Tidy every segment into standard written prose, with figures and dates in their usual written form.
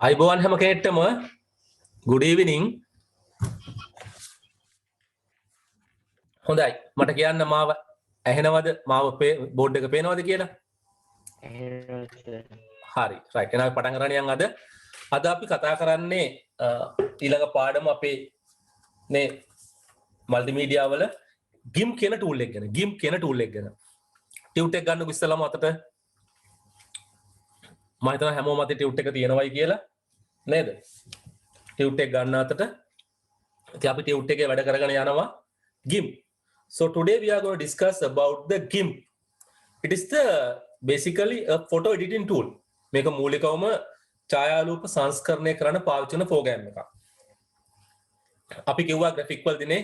අයිබෝවන් හැම කෙනෙක්ටම good evening. හොඳයි මට කියන්න මාව ඇහෙනවද මාව බෝඩ් එක පේනවද කියලා? හරි රයිට් එහෙනම් පටන් ගන්න යන් අද අපි කතා කරන්නේ ඊළඟ පාඩම අපේ මේ මල්ටිමීඩියා වල GIMP කියන ටූල් එක ගැන. ටියුට් එක ගන්නකො ඉස්සෙල්ලාම අතට මම හිතනවා හැමෝම අතේ ටියුට් එක තියෙනවයි කියලා නේද? ටියුට් එක ගන්න අතට ඉතින් අපි ටියුට් එකේ වැඩ කරගෙන යනවා GIMP. So today we are going to discuss about the GIMP. It is the basically a photo editing tool. මේක මූලිකවම ඡායාරූප සංස්කරණය කරන්න පාවිච්චි කරන ප්‍රෝග්‍රෑම් එකක්. අපි කිව්වා graphic වලදීනේ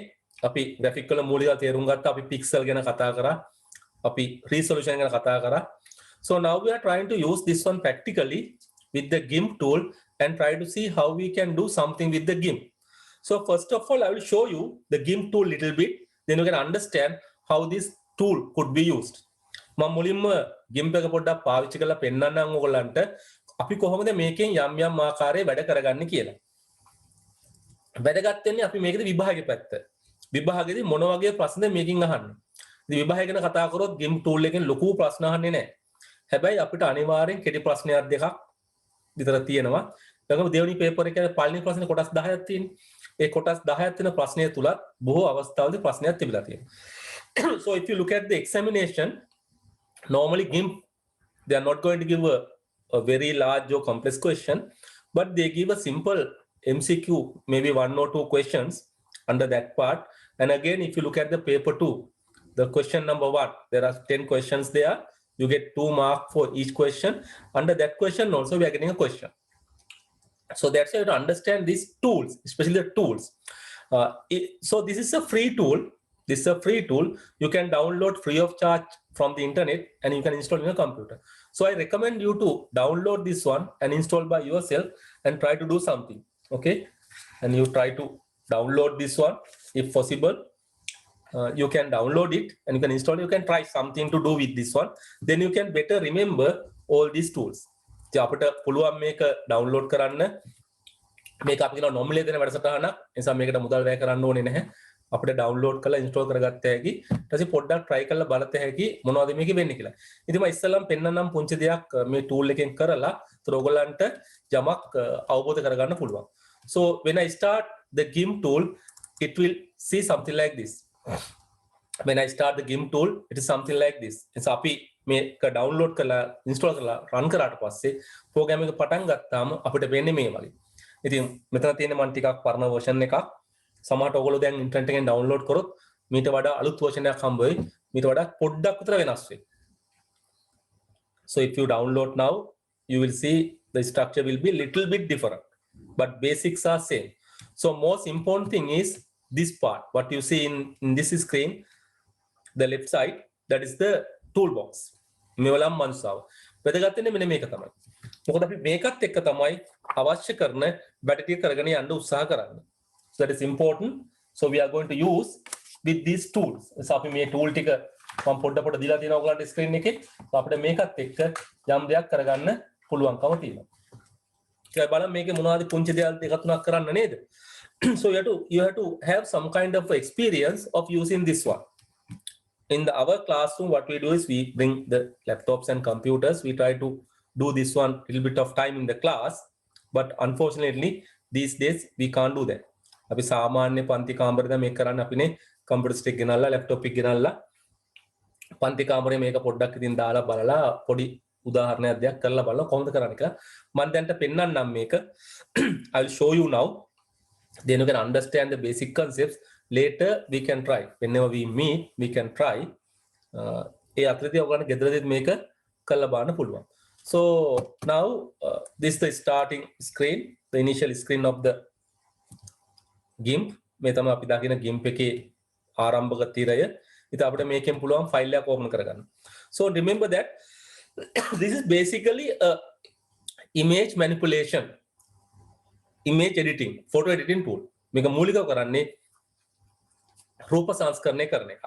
අපි graphic වල මූලික තේරුම් ගත්තා අපි pixel ගැන කතා කරා. අපි resolution ගැන කතා කරා. So now we are trying to use this one practically with the GIMP tool and try to see how we can do something with the GIMP. So first of all I will show you the GIMP tool little bit. Then you can understand how this tool could be used. මම මුලින්ම GIMP එක පොඩ්ඩක් පාවිච්චි කරලා පෙන්නන්නම් ඔයගොල්ලන්ට අපි කොහොමද මේකෙන් යම් යම් ආකාරයේ වැඩ කරගන්නේ කියලා. වැඩගත් වෙන්නේ අපි මේකේ විභාගයේ පැත්ත. විභාගෙදී මොන වගේ ප්‍රශ්නද මේකෙන් අහන්නේ. ඉතින් විභාගය ගැන කතා කරොත් GIMP tool එකෙන් ලොකු ප්‍රශ්න අහන්නේ නැහැ. හැබැයි අපිට අනිවාර්යෙන් කෙටි ප්‍රශ්නයක් දෙකක් විතර තියෙනවා. ඊළඟ දෙවෙනි පේපර් එකේ පළවෙනි ප්‍රශ්නේ කොටස් 10ක් තියෙනවා. ඒ කොටස් 10ක් තියෙන ප්‍රශ්නය තුලත් බොහෝ අවස්ථාවලදී ප්‍රශ්නයක් තිබිලා තියෙනවා. So if you look at the examination, normally GIMP they are not going to give a very large or complex question, but they give a simple MCQ, maybe 1 or 2 questions under that part. And again, if you look at the paper 2, the question number 1, there are 10 questions there. You get 2 marks for each question. Under that question also we are getting a question. So that's how you have to understand these tools, especially the tools. So this is a free tool. This is a free tool. You can download free of charge from the internet and you can install in your computer. So I recommend you to download this one and install by yourself and try to do something. Okay. And you try to download this one if possible. You can download it and you can install. You can try something to do with this one. Then you can better remember all these tools. අපිට පුළුවන් මේක download කරන්න මේක අපි කියන නොමිලේ දෙන වැඩසටහනක් නිසා මේකට මුදල් වැය කරන්න ඕනේ නැහැ අපිට ඩවුන්ලෝඩ් කරලා ඉන්ස්ටෝල් කරගත්ත හැකි ඊට පස්සේ පොඩ්ඩක් try කරලා බලත හැකි මොනවද මේකේ වෙන්නේ කියලා. ඉතින් මම ඉස්සෙල්ලාම පෙන්නන්නම් පුංචි දෙයක් මේ tool එකෙන් කරලා ඒතර ඔයගොල්ලන්ට යමක් අවබෝධ කරගන්න පුළුවන්. So when I start the GIMP tool it will see something like this. When I start the GIMP tool it is something like this. It's අපි මේක ඩවුන්ලෝඩ් කරලා ඉන්ස්ටෝල් කරලා රන් කරාට පස්සේ ප්‍රෝග්‍රෑම් එක පටන් ගත්තාම අපිට වෙන්නේ මේ වගේ. ඉතින් මෙතන තියෙන මම ටිකක් පරණ version එකක්. සමහරට ඔයගොල්ලෝ දැන් ඉන්ටර්නෙට් එකෙන් ඩවුන්ලෝඩ් කරොත් මීට වඩා අලුත් version එකක් හම්බ වෙයි. මීට වඩා පොඩ්ඩක් විතර වෙනස් වෙයි. So if you download now you will see the structure will be little bit different but basics are same. So most important thing is this part what you see in this screen the left side that is the toolbox. මේවලම් මනුස්සාව. වැදගත් වෙන්නේ මෙන්න මේක තමයි. මොකද අපි මේකත් එක්ක තමයි අවශ්‍ය කරන වැඩ ටික කරගෙන යන්න උත්සාහ කරන්නේ. So that is important. So we are going to use with these tools. So අපි මේ tool ටික මම පොඩ දීලා තියෙනවා ඔයගලන්ට screen එකේ. So අපිට මේකත් එක්ක යම් දෙයක් කරගන්න පුළුවන්කම තියෙනවා. ඒක බලන්න මේකේ මොනවද පුංචි දේවල් දෙක තුනක් කරන්න නේද? So you have to have some kind of experience of using this one. In our classroom what we do is we bring the laptops and computers. We try to do this one little bit of time in the class, but unfortunately these days we can't do that. අපි සාමාන්‍ය පන්ති කාමරේ මේක කරන්න අපිනේ computer stiff ගෙනල්ලා laptop එක ගෙනල්ලා පන්ති කාමරේ මේක පොඩ්ඩක් ඉතින් දාලා බලලා පොඩි උදාහරණයක් දෙයක් කරලා බලලා කොහොමද කරන්නේ කියලා මම දැන්ට පෙන්නන්නම් මේක. I will show you now. Then you can understand the basic concepts. Later we can try. Whenever we meet we can try. ඒ අතරදී ඔයගොල්ලන්ට ගෙදරදී මේක කරලා බලන්න පුළුවන්. So now this is the starting screen, the initial screen of the GIMP. මේ තමයි අපි දකින GIMP එකේ ආරම්භක තිරය. ඉතින් අපිට මේකෙන් පුළුවන් ෆයිල් එකක් ඕපන් කරගන්න. So remember that this is basically a image manipulation, image editing, photo editing tool. මේක මූලිකව කරන්නේ රූප සංස්කරණය කරන එක.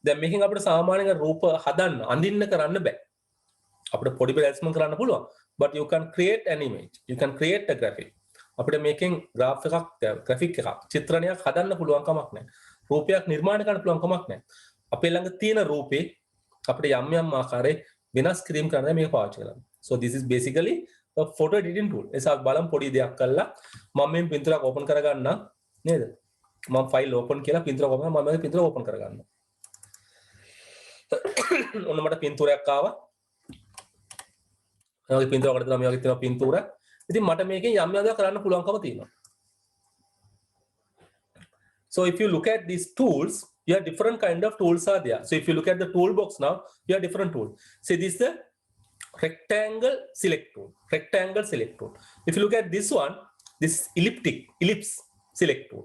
දැන් මේකෙන් අපිට සාමාන්‍යයෙන් රූප හදන්න අඳින්න කරන්න බෑ. අපිට පොඩි බැලන්ස්මන්ට් කරන්න පුළුවන්. but you can create an image, you can create a graphic. අපිට මේකෙන් graph එකක් graphic එකක් චිත්‍රණයක් හදන්න පුළුවන් කමක් නැහැ. රූපයක් නිර්මාණය කරන්න පුළුවන් කමක් නැහැ. අපේ ළඟ තියෙන රූපේ අපිට යම් යම් ආකාරයේ වෙනස් කිරීම කරන්න මේක පාවිච්චි කරන්න. So this is basically a photo editing tool. එසා බලමු පොඩි දෙයක් කළා මම මේ පින්තූරයක් ඕපන් කරගන්න නේද? මම ෆයිල් ඕපන් කියලා පින්තූරයක් ඕපන් කරනවා. මම මේ පින්තූර ඕපන් කරගන්නවා. ඔන්න මට පින්තූරයක් ආවා. මගේ පින්තූරයකට තමයි මගේ තියෙන පින්තූර. ඉතින් මට මේකෙන් යම් යම් දේ කරන්න පුළුවන්කම තියෙනවා. So if you look at these tools, you have different kind of tools are there. So if you look at the toolbox now, you have different tools. See, this is the rectangle select tool. Rectangle select tool. If you look at this one, this ellipse select tool.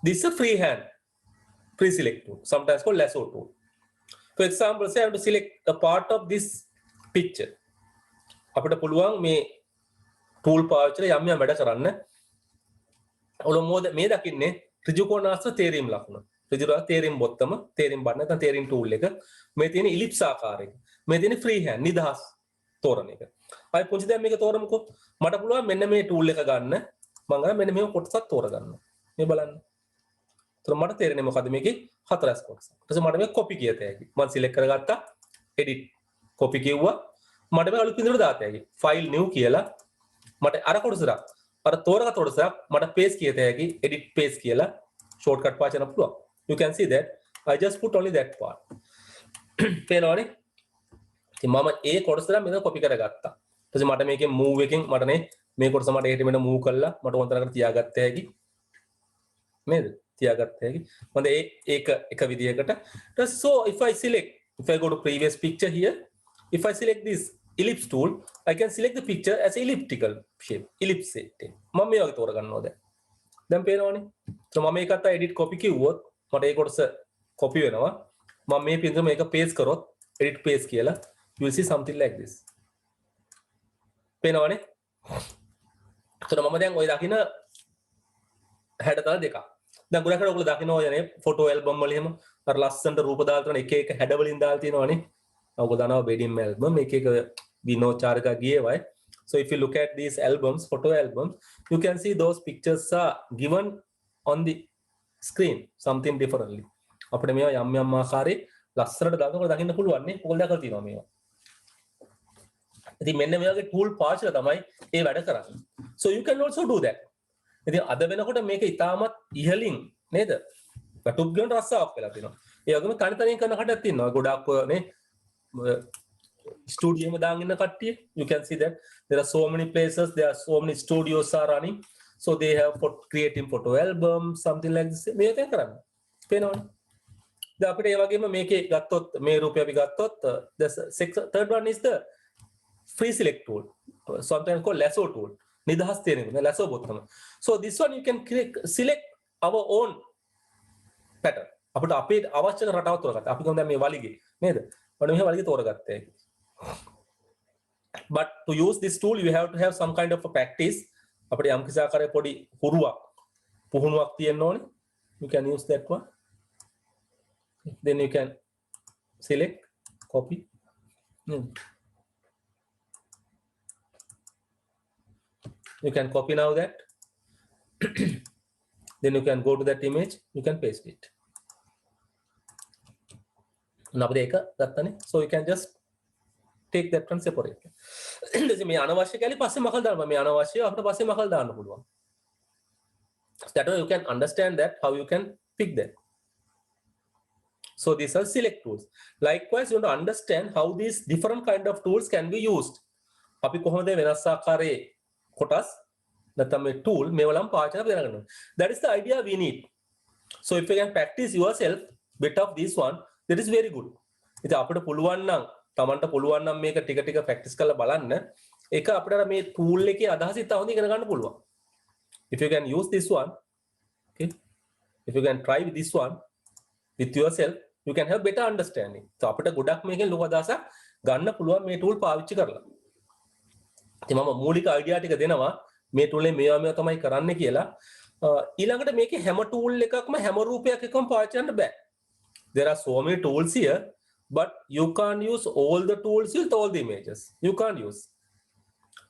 This is a freehand pre-select tool, sometimes called lasso tool. For example, say I have to select a part of this picture. අපිට පුළුවන් මේ tool පාවිච්චි කරලා යම් යම් වැඩ කරන්න. ඔලොමෝද මේ දකින්නේ ත්‍රිජුකෝණාස්ත්‍ර තේරීම් ලකුණ. ත්‍රිජුකෝණ තේරීම් බොත්තම තේරීම් බටන නැත්නම් තේරීම් tool එක. මේ තියෙන ellipse ආකාරයක. මේ තියෙන freehand නිදහස් තෝරන එක. අය පුංචි දැන් මේක තෝරමුකෝ. මට පුළුවන් මෙන්න මේ tool එක ගන්න. මම ගන්න මෙන්න මේ කොටසක් තෝරගන්න. මේ බලන්න. එතකොට මට තේරෙන්නේ මොකද්ද මේකේ හතරස් කොටස. ඊට පස්සේ මට මේක copy කියත හැකි. මම select කරගත්තා. edit copy කිව්වා. මට මේ අලුත් විදිහට දාත හැකි. file new කියලා මට අර කොටසක් අර තෝරගත්ත කොටසක් මට paste කියත හැකි. edit paste කියලා shortcut පාවිච්චි කරන්න පුළුවන්. You can see that I just put only that part. පේනවනේ? ඉතින් මම ඒ කොටස දැන් මෙතන copy කරගත්තා. ඊට පස්සේ මට මේකෙන් move එකෙන් මට මේ කොටස මට එහෙට මෙන්න move කරලා මට ඕන තරකට තියාගත්ත හැකි. නේද? තියාගත්ත හැකි. මම ඒක එක විදියකට. So if I go to previous picture here, if I select this ellipse tool, I can select the picture as elliptical shape, ellipse shape. මම මේ වගේ තෝරගන්නවා දැන්. දැන් පේනවනේ. so මම මේකත් edit copy කිව්වොත් මට ඒ කොටස copy වෙනවා. මම මේ පින්තූර මේක paste කරොත් edit paste කියලා you will see something like this. පේනවනේ. so මම දැන් ඔය දකින්න හැඩතල දෙකක්. දැන් ගොඩක් අය ඔයගොල්ලෝ දකින්න ඔයනේ ෆොටෝ ඇල්බම් වල එහෙම අර ලස්සනට රූප දාලා තියෙන එක එක හැඩ වලින් දාලා තියෙනවනේ. ඔයගොල්ලෝ දන්නවා වෙඩින් ඇල්බම් එක එක විනෝචාරක ගියේවයි. So if you look at these albums, photo albums, you can see those pictures are given on the screen something differently. අපිට මේවා යම් යම් ආකාරයේ ලස්සනට දානකොට දකින්න පුළුවන් නේ. ඔයගොල්ලෝ දැකලා තියෙනවා මේවා. ඉතින් මෙන්න මේ වගේ tool පාවිච්චි කරලා තමයි ඒ වැඩ කරන්නේ. So you can also do that. ඉතින් අද වෙනකොට මේක ඉතාමත් ඉහළින් නේද? වැටුප් ගන්න රස්සාවක් වෙලා තියෙනවා. ඒ වගේම තනි තනියෙන් කරන කටක් තියෙනවා. ගොඩක් නේ ස්ටුඩියෝ එකම දාගෙන ඉන්න කට්ටිය. You can see that there are so many places, there are so many studios are running. So they have for creating photo albums, something like this. මේක දැන් කරන්නේ. පේනවනේ. දැන් අපිට ඒ වගේම මේකේ ගත්තොත් මේ රූපය අපි ගත්තොත් the third one is the free select tool. Sometimes called lasso tool. නිදහස් තේරෙන්නේ නෑ lasso බොත්තම. So this one you can select our own pattern. අපිට අපේ අවශ්‍ය රටාව තෝරගත්තා. අපි කොහොමද මේ වලිගේ නේද? ඔන්න මෙහෙම වලිගේ තෝරගත්තා. But to use this tool you have to have some kind of a practice. අපිට යම් කිසි ආකාරයේ පොඩි පුහුණුවක් තියෙන්න ඕනේ. You can use that one. Then you can select, copy. You can copy now that. Then you can go to that image, you can paste it. Now so you can just take that one separately. මේ අනවශ්‍ය කැලි පස්සේ මකල් දාන්න මේ අනවශ්‍ය අපිට පස්සේ මකල් දාන්න පුළුවන්. That way you can understand that how you can pick them. So these are select tools. Likewise you want to understand how these different kind of tools can be used. අපි කොහොමද වෙනස් ආකාරයේ කොටස් නැත්නම් මේ tool මේවලම් පාවිච්චි කරලා දැනගන්න. That is the idea we need. So if you can practice yourself bit of this one, that is very good. ඉතින් අපිට පුළුවන් නම් තමන්ට පුළුවන් නම් මේක ටික ටික practice කරලා බලන්න. ඒක අපිට මේ tool එකේ අදහස ඉතින් හොඳින් ඉගෙන ගන්න පුළුවන්. If you can use this one, okay, if you can try with this one with yourself, you can have better understanding. So අපිට ගොඩක් මේකෙන් ලොකු අදහසක් ගන්න පුළුවන් මේ tool පාවිච්චි කරලා. ඉතින් මම මූලික අයිඩියා ටික දෙනවා මේ tool එකේ මේවා තමයි කරන්න කියලා. ඊළඟට මේකේ හැම tool එකක්ම හැම රූපයක් එකම පාවිච්චි කරන්න බෑ. There are so many tools here, but you can't use all the tools with all the images. You can't use.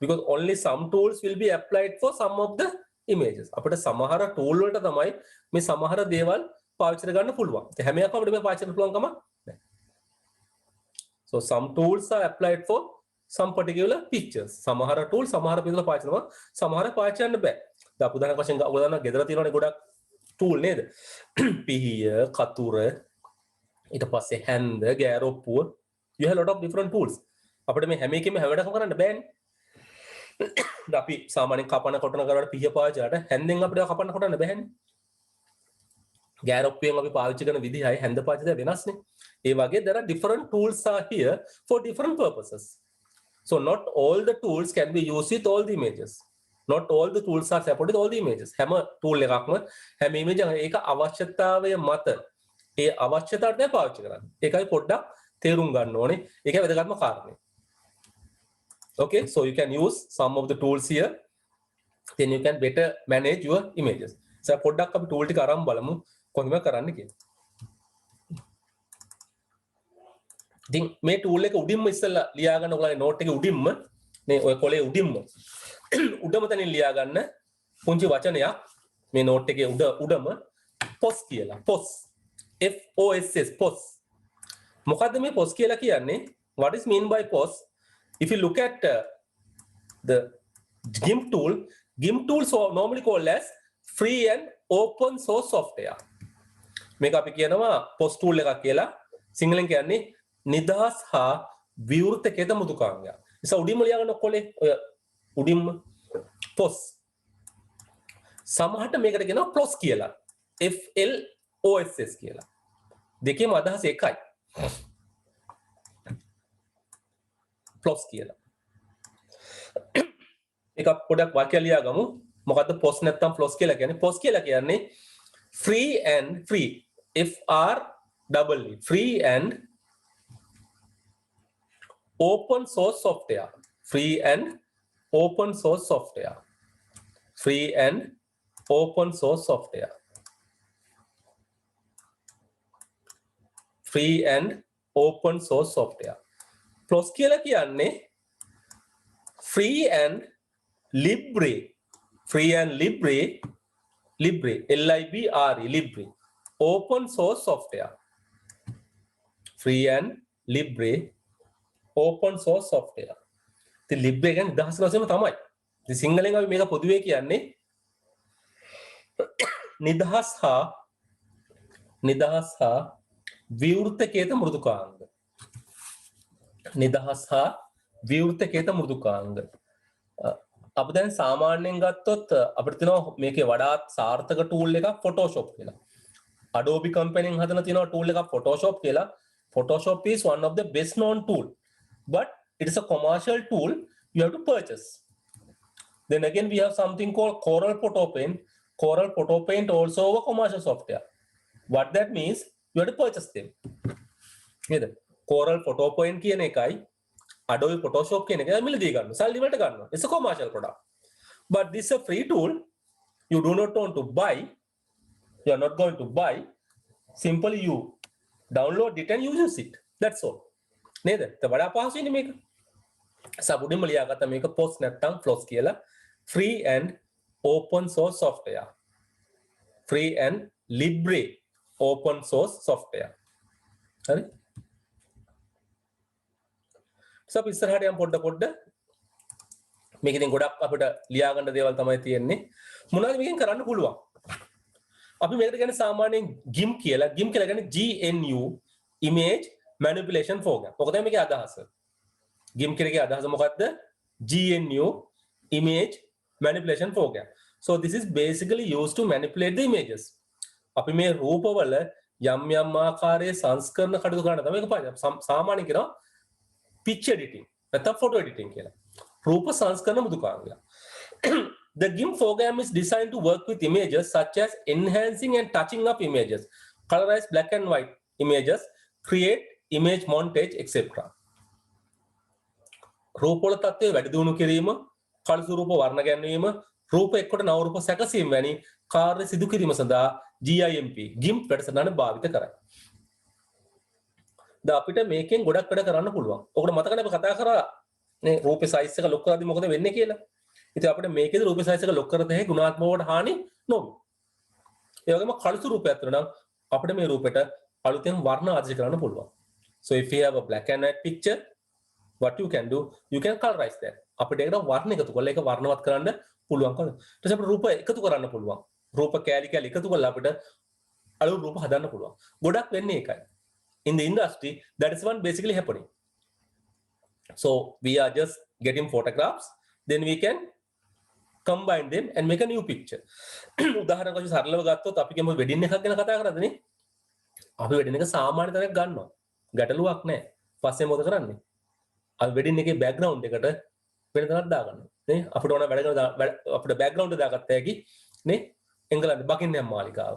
because only some tools will be applied for some of the images. අපිට සමහර tool වලට තමයි මේ සමහර දේවල් පාවිච්චි කරගන්න පුළුවන්. ඒ හැම එකක්ම අපිට මේ පාවිච්චි කරන්න පුළුවන් කම නැහැ. So some tools are applied for some particular pictures. සමහර tool සමහර පිළිවෙල පාවිච්චි කරනවා. සමහර පාවිච්චි කරන්න බෑ. දැන් උදාහරණයක් වශයෙන් ඔයගොල්ලෝ ගෙදර තියෙනවනේ ගොඩක් tool නේද? පිහිය, කතුර, ඊට පස්සේ හැන්ද, ගෑරොප්පුව. You have a lot of different tools. අපිට මේ හැම එකෙම හැම වැඩක්ම කරන්න බෑනේ. අපි සාමාන්‍යයෙන් කපන කොටන කරවට පිහිය පාවිච්චි කරලා හැන්දෙන් අපිට කපන්න කොටන්න බෑනේ. ගෑරොප්පුවෙන් අපි පාවිච්චි කරන විදිහයි හැන්ද පාවිච්චි කරන වෙනස්නේ. ඒ වගේ there are different tools are here for different purposes. So not all the tools can be used with all the images. Not all the tools are supported with all the images. හැම tool එකක්ම හැම image එක අවශ්‍යතාවය මත ඒ අවශ්‍යතාවට පාවිච්චි කරන්නේ. ඒකයි පොඩ්ඩක් තේරුම් ගන්න ඕනේ. ඒකයි වැදගත්ම කාරණේ. Okay, so you can use some of the tools here. Then you can better manage your images. So පොඩ්ඩක් අපි tool ටික අරන් බලමු කොහොමද කරන්න කියලා. ඉතින් මේ tool එක උඩින්ම ඉස්සෙල්ලා ලියා ගන්න ඔයගොල්ලන්ගේ note එකේ උඩින්ම මේ ඔය කොලේ උඩින්ම උඩම තැනින් ලියා ගන්න පුංචි වචනයක් මේ note එකේ උඩම POS කියලා. POS. F O S S POS. මොකද්ද මේ POS කියලා කියන්නේ? What is mean by POS? If you look at the GIMP tool so normally called as free and open source software. මේක අපි කියනවා POS tool එකක් කියලා. සිංහලෙන් කියන්නේ නිදහස් හා විවෘත කේත මෘදුකාංගය. ඉතින් උඩින්ම ලියා ගන්න කොලේ ඔය උඩින්ම POS. සමහරට මේකට කියනවා PLOS කියලා. F L O S S කියලා. දෙකේම අදහස එකයි. PLOS කියලා. එක පොඩක් වාක්‍යයක් ලියා ගමු. මොකද්ද POS නැත්නම් PLOS කියලා කියන්නේ? POS කියලා කියන්නේ free and free. F R double E. Free and open source software. Free and open source software. Free and open source software. Free and open source software. PLOS කියලා කියන්නේ free and libre. Free and libre. Libre. L-I-B-R-E. Libre. Open source software. Free and libre. Open source software. The libre කියන්නේ දහස් වශයෙන්ම තමයි. ඉතින් සිංහලෙන් අපි මේක පොදුවේ කියන්නේ නිදහස් හා විවෘත කේත මෘදුකාංග. නිදහස් හා විවෘත කේත මෘදුකාංග. අපි දැන් සාමාන්‍යයෙන් ගත්තොත් අපිට තියෙනවා මේකේ වඩාත් සාර්ථක tool එකක් Photoshop කියලා. Adobe company එකෙන් හදන තියෙනවා tool එකක් Photoshop කියලා. Photoshop is one of the best known tool. But it is a commercial tool you have to purchase. Then again we have something called Corel Photo Paint. Corel Photo Paint also a commercial software. What that means, you have to purchase them. නේද? Corel Photo Paint කියන එකයි Adobe Photoshop කියන එකයි මිලදී ගන්න. සල්ලි වලට ගන්නවා. It's a commercial product. But this is a free tool. You do not want to buy. You are not going to buy. Simply you download it and use it. That's all. නේද? ඒක වඩා පහසුයිනේ මේක. සබුඩින්ම ලියාගත්ත මේක POS නැත්නම් PLOS කියලා. Free and open source software. Free and libre open source software. හරි? අපි ඉස්සරහට යමු පොඩ්ඩ මේක ඉතින් ගොඩක් අපිට ලියා ගන්න දේවල් තමයි තියෙන්නේ. මොනවද මේකෙන් කරන්න පුළුවන්? අපි මේකට කියන්නේ සාමාන්‍යයෙන් GIMP කියලා කියන්නේ GNU image manipulation program. මොකද මේකේ අදහස? GIMP එකේ අදහස මොකද්ද? GNU image manipulation program. So this is basically used to manipulate the images. අපි මේ රූපවල යම් ආකාරයේ සංස්කරණ කටයුතු කරන්න තමයි මේක පාවිච්චි. සාමාන්‍යයෙන් කියනවා pitch editing නැත්නම් photo editing කියලා. රූප සංස්කරණ මෘදුකාංගය. The GIMP program is designed to work with images such as enhancing and touching up images, colorize black and white images, create image montage, etc. රූපවල තත්ත්වය වැඩි දියුණු කිරීම, කළු රූප වර්ණ ගැන්වීම, රූප එක්කොට නව රූප සැකසීම වැනි කාර්ය සිදු කිරීම සඳහා GIMP වැඩසටහන භාවිත කරයි. දැන් අපිට මේකෙන් ගොඩක් වැඩ කරන්න පුළුවන්. ඔකට මතකනේ අපි කතා කරා නේ රූපේ size එක ලොක් කරද්දි මොකද වෙන්නේ කියලා. ඉතින් අපිට මේකේද රූපේ size එක ලොක් කරත හැකි ගුණාත්මකවට හානි නොවේ. ඒ වගේම කළුසු රූපයක් තුන නම් අපිට මේ රූපෙට අලුතෙන් වර්ණ ආදේශ කරන්න පුළුවන්. So if you have a black and white picture, what you can do, you can colorize that. අපිට ඒකට වර්ණ එකතු කරලා ඒක වර්ණවත් කරන්න පුළුවන්කම. ඊට පස්සේ අපිට රූප එකතු කරන්න පුළුවන්. රූප කැලි කැලි එකතු කරලා අපිට අලුත් රූප හදන්න පුළුවන්. ගොඩක් වෙන්නේ ඒකයි. In the industry, that is one basically happening. So we are just getting photographs, then we can combine them and make a new picture. උදාහරණයක් වශයෙන් සරලව ගත්තොත් අපි කියමු වෙඩින් එකක් ගැන කතා කරද්දී අපි වෙඩින් එක සාමාන්‍ය තරයක් ගන්නවා. ගැටලුවක් නැහැ. පස්සේ මොකද කරන්නේ? අපි වෙඩින් එකේ බෑග්ග්‍රවුන්ඩ් එකට වෙන තැනක් දාගන්නවා. නේ? අපිට ඕන වැඩ කරන අපිට බෑග්ග්‍රවුන්ඩ් එක දාගත්ත හැකි නේ? එංගලන්තේ බකින්හෑම් මාලිගාව.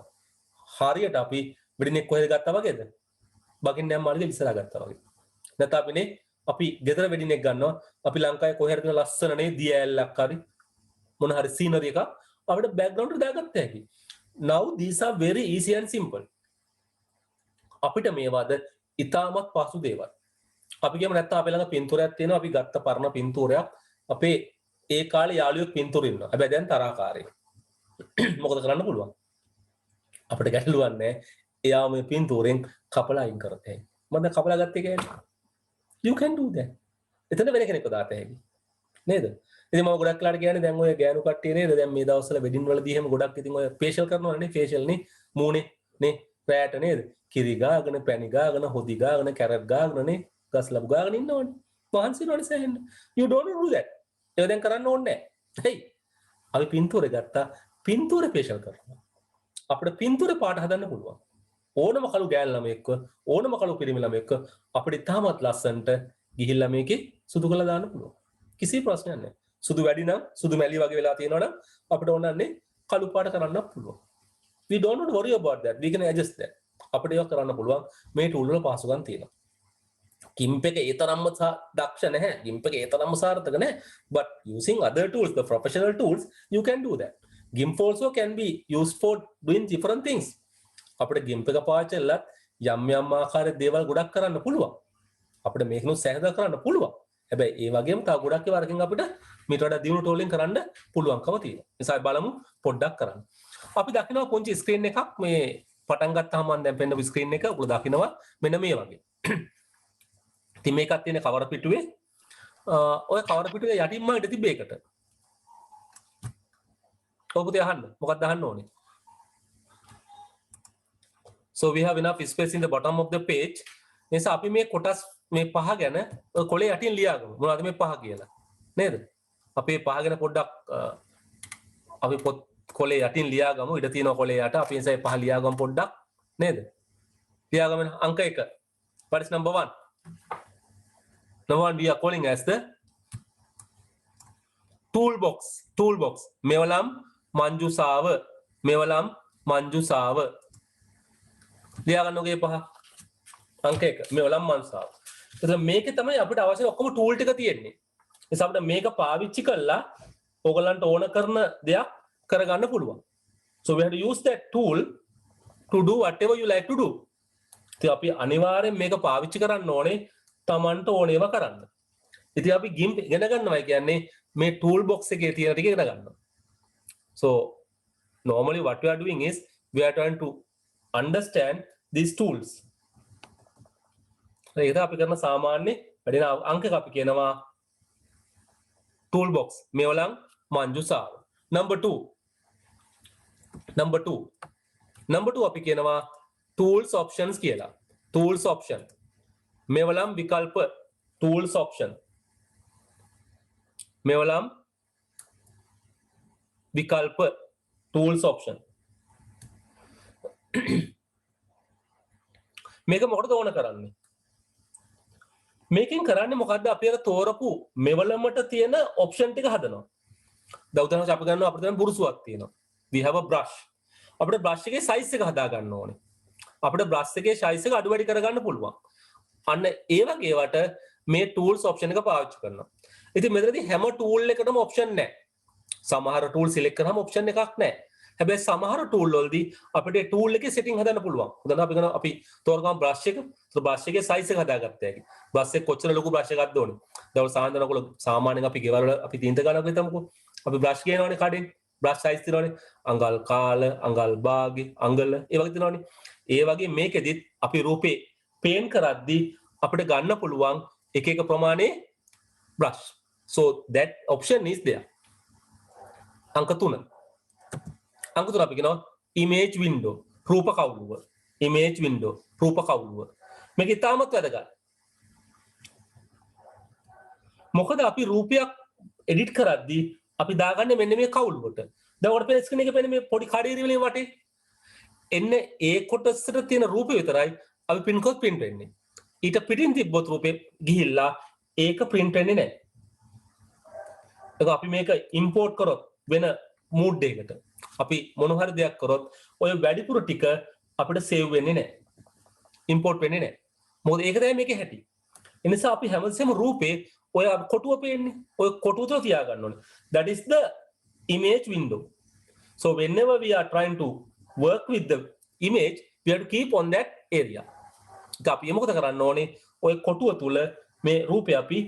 හරියට අපි වෙඩින් එක කොහෙද ගත්තා වගේද? බකින්හෑම් මාලිගාව ඉස්සරහා ගත්තා වගේ. නැත්නම් අපිනේ අපි ගෙදර වෙඩින් එක ගන්නවා. අපි ලංකාවේ කොහේ හරි තියෙන ලස්සන නේ දිය ඇල්ලක් හරි මොන හරි සීනරි එකක් අපිට බෑග්ග්‍රවුන්ඩ් එක දාගත්ත හැකි. Now these are very easy and simple. අපිට මේවාද ඉතාමත් පසු දේවල්. අපි කියමු නැත්නම් අපේ ළඟ පින්තූරයක් තියෙනවා. අපි ගත්ත පරණ පින්තූරයක් අපේ ඒ කාලේ යාළුවෙක් පින්තූර ඉන්නවා. හැබැයි දැන් තරහකාරයෙක්. මොකද කරන්න පුළුවන්? අපිට ගැටලුවක් නැහැ. එයා මේ පින්තූරෙන් කපලා අයින් කරතේ. මම දැන් කපලා ගත්තේ කියන්නේ. You can do that. එතන වෙන කෙනෙක්ව දාත හැකි. නේද? ඉතින් මම ගොඩක් ලාට කියන්නේ දැන් ඔය ගෑනු කට්ටිය නේද? දැන් මේ දවස්වල වෙඩින් වලදී එහෙම ගොඩක් ඉතින් ඔය ෆේෂල් කරනවනේ ෆේෂල් නේ මූණේ නේ රැට නේද? කිරි ගාගෙන පැණි ගාගෙන හොදි ගාගෙන කැරට් ගාගෙන නේ ගස් ලැබු ගාගෙන ඉන්නවනේ. මහන්සි වෙනවනේ සෑහෙන්න. You don't do that. ඒක දැන් කරන්න ඕනේ නැහැ. හයි. අපි පින්තූරේ ගත්තා. පින්තූරේ ෆේෂල් කරනවා. අපිට පින්තූරේ පාට හදන්න පුළුවන්. ඕනම කළු ගෑල් ළමෙක්ව ඕනම කළු පිරිමි ළමෙක්ව අපිට තාමත් ලස්සන්ට ගිහිල්ලා මේකේ සුදු කරලා දාන්න පුළුවන්. කිසි ප්‍රශ්නයක් නැහැ. සුදු වැඩි නම් සුදු මැලි වගේ වෙලා තියෙනවා නම් අපිට ඕනන්නේ කළු පාට කරන්න පුළුවන්. We don't need to worry about that. We can adjust that. අපිට ඒක කරන්න පුළුවන්. මේ tool වල පහසුකම් තියෙනවා. GIMP එක ඒ තරම්ම දක්ෂ නැහැ. GIMP එක ඒ තරම්ම සාර්ථක නැහැ. But using other tools, the professional tools, you can do that. GIMP also can be used for doing different things. අපිට GIMP එක පාවිච්චි කරලා යම් යම් ආකාරයේ දේවල් ගොඩක් කරන්න පුළුවන්. අපිට මේකනොත් සෑහද කරන්න පුළුවන්. හැබැයි ඒ වගේම තව ගොඩක් ඒවා අරගෙන අපිට මීට වඩා දියුණු ටෝලින් කරන්න පුළුවන්කම තියෙනවා. නිසා බලමු පොඩ්ඩක් කරන්න. අපි දකිනවා පුංචි ස්ක්‍රීන් එකක් මේ පටන් ගත්තාම මම දැන් පෙන්නපු ස්ක්‍රීන් එක ඔයගොල්ලෝ දකිනවා මෙන්න මේ වගේ. ඉතින් මේකක් තියෙන කවර පිටුවේ ඔය කවර පිටුවේ යටින්ම ඉඳ තිබ්බ එකට. ඔය පුතේ අහන්න. මොකක්ද අහන්න ඕනේ? So we have enough space in the bottom of the page. නිසා අපි මේ කොටස් මේ පහ ගැන ඔය කොලේ යටින් ලියාගමු. මොනවද මේ පහ කියලා? නේද? අපි මේ පහ ගැන පොඩ්ඩක් අපි පොත් කොලේ යටින් ලියාගමු. ඉඳ තියෙන කොලේ යට අපි එසයි පහ ලියාගමු පොඩ්ඩක්. නේද? ලියාගමු අංක 1. What is number 1? Number 1 we are calling as the toolbox. Toolbox. මෙවලම් මංජුසාව. මෙවලම් මංජුසාව. ලියාගන්නෝගේ පහ. අංක 1 මෙවලම් මංජුසාව. එතකොට මේකේ තමයි අපිට අවශ්‍ය ඔක්කොම ටූල් ටික තියෙන්නේ. ඒ නිසා අපිට මේක පාවිච්චි කරලා ඔයගලන්ට ඕන කරන දෙයක් කරගන්න පුළුවන්. So we have to use that tool to do whatever you like to do. ඉතින් අපි අනිවාර්යෙන් මේක පාවිච්චි කරන්න ඕනේ Tamanට ඕන ඒවා කරන්න. ඉතින් අපි GIMP ඉගෙන ගන්නවා කියන්නේ මේ tool box එකේ තියෙන ටික ඉගෙන ගන්නවා. So normally what we are doing is we are trying to understand these tools. ඒක අපි කරන සාමාන්‍ය වැඩින අංකක අපි කියනවා toolbox මෙවලම් මංජුසාව. Number 2 අපි කියනවා tools options කියලා. tools option මෙවලම් විකල්ප tools option මෙවලම් විකල්ප tools option මේක මොකටද ඕන කරන්නේ? මේකෙන් කරන්නේ මොකද්ද? අපි අර තෝරපු මෙවලමට තියෙන option ටික හදනවා. දැන් උදාහරණයක් අපි ගන්නවා අපිට දැන් බුරුසුවක් තියෙනවා. We have a brush. අපිට brush එකේ size එක හදා ගන්න ඕනේ. අපිට brush එකේ size එක අඩු වැඩි කරගන්න පුළුවන්. අන්න ඒ වගේ වට මේ tools option එක පාවිච්චි කරනවා. ඉතින් මෙතනදී හැම tool එකකටම option නැහැ. සමහර tool select කරාම option එකක් නැහැ. හැබැයි සමහර ටූල් වලදී අපිට ටූල් එකේ සෙටින් හදන්න පුළුවන්. උදාහරණයක් අපි කරනවා අපි තෝරගමු බ්‍රෂ් එක. so බ්‍රෂ් එකේ size එක හදාගත්ත හැකි. බ්‍රෂ් එක කොච්චර ලොකු බ්‍රෂ් එකක්ද ඕනේ. දවල් සාන්දනකොල සාමාන්‍යයෙන් අපි ගෙවල් වල අපි තීන්ත ගන්නක හිතමුකෝ. අපි බ්‍රෂ් ගේනවනේ කඩෙන්. බ්‍රෂ් size තියෙනවනේ. අඟල් කාල, අඟල් භාගය, අඟල ඒ වගේ තියෙනවනේ. ඒ වගේ මේකෙදිත් අපි රූපේ පේන් කරද්දී අපිට ගන්න පුළුවන් එක එක ප්‍රමාණයේ brush. So that option is there. අංක 3. අංක 3 අපි කියනවා image window රූප කවුළුව. image window රූප කවුළුව. මේක ඉතාමත් වැදගත්. මොකද අපි රූපයක් එඩිට් කරද්දී අපි දාගන්නේ මෙන්න මේ කවුළුවට. දැන් ඔයාලට පේන ස්ක්‍රීන් එකේ පේන මේ පොඩි කඩේරි වලින් වටේ එන්නේ ඒ කොටසට තියෙන රූපය විතරයි අපි print කරොත් print වෙන්නේ. ඊට පිටින් තිබ්බොත් රූපේ ගිහිල්ලා ඒක print වෙන්නේ නැහැ. ඒක අපි මේක import කරොත් වෙන mood එකකට අපි මොන හරි දෙයක් කරොත් ඔය වැඩිපුර ටික අපිට save වෙන්නේ නැහැ. import වෙන්නේ නැහැ. මොකද ඒක තමයි මේකේ හැටි. ඒ නිසා අපි හැමතිස්සෙම රූපේ ඔය කොටුව පේන්නේ. ඔය කොටුව තුල තියා ගන්න ඕනේ. That is the image window. So whenever we are trying to work with the image, we have to keep on that area. අපි මොකද කරන්න ඕනේ? ඔය කොටුව තුල මේ රූපය අපි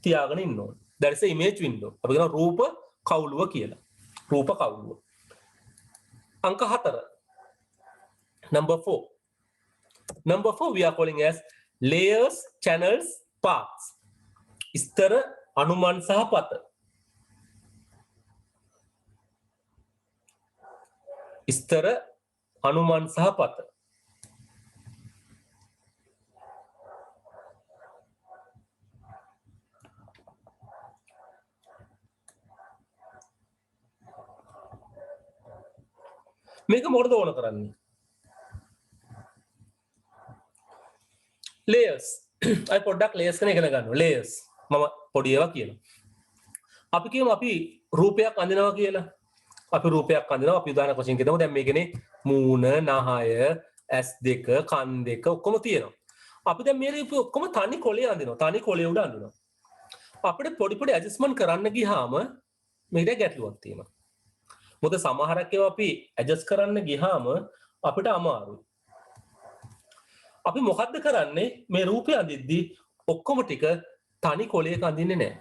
තියාගෙන ඉන්න ඕනේ. That is the image window. අපි කියනවා රූප කවුළුව කියලා. රූප කවුළුව. අංක 4. Number 4. Number 4 we are calling as layers, channels, paths. ස්තර, අනුමන් සහ පත. ස්තර, අනුමන් සහ පත. මේක මොකටද ඕන කරන්නේ? layers. අය පොඩ්ඩක් layers ගැන ඉගෙන ගන්නවා. layers. මම පොඩි ඒවා කියනවා. අපි කියමු අපි රූපයක් අඳිනවා කියලා. අපි රූපයක් අඳිනවා. අපි උදාහරණයක් වශයෙන් කියමු. දැන් මේකනේ මූණ, නහය, ඇස් දෙක, කන් දෙක ඔක්කොම තියෙනවා. අපි දැන් මේ රූපය ඔක්කොම තනි කොලේ අඳිනවා. තනි කොලේ උඩ අඳිනවා. අපිට පොඩි පොඩි ඇඩ්ජස්ට්මන්ට් කරන්න ගියාම මේකට ගැටලුවක් තියෙනවා. මොකද සමහරක් ඒවා අපි ඇඩ්ජස්ට් කරන්න ගියාම අපිට අමාරුයි. අපි මොකද්ද කරන්නේ මේ රූපය අඳිද්දී ඔක්කොම ටික තනි කොලයක අඳින්නේ නැහැ.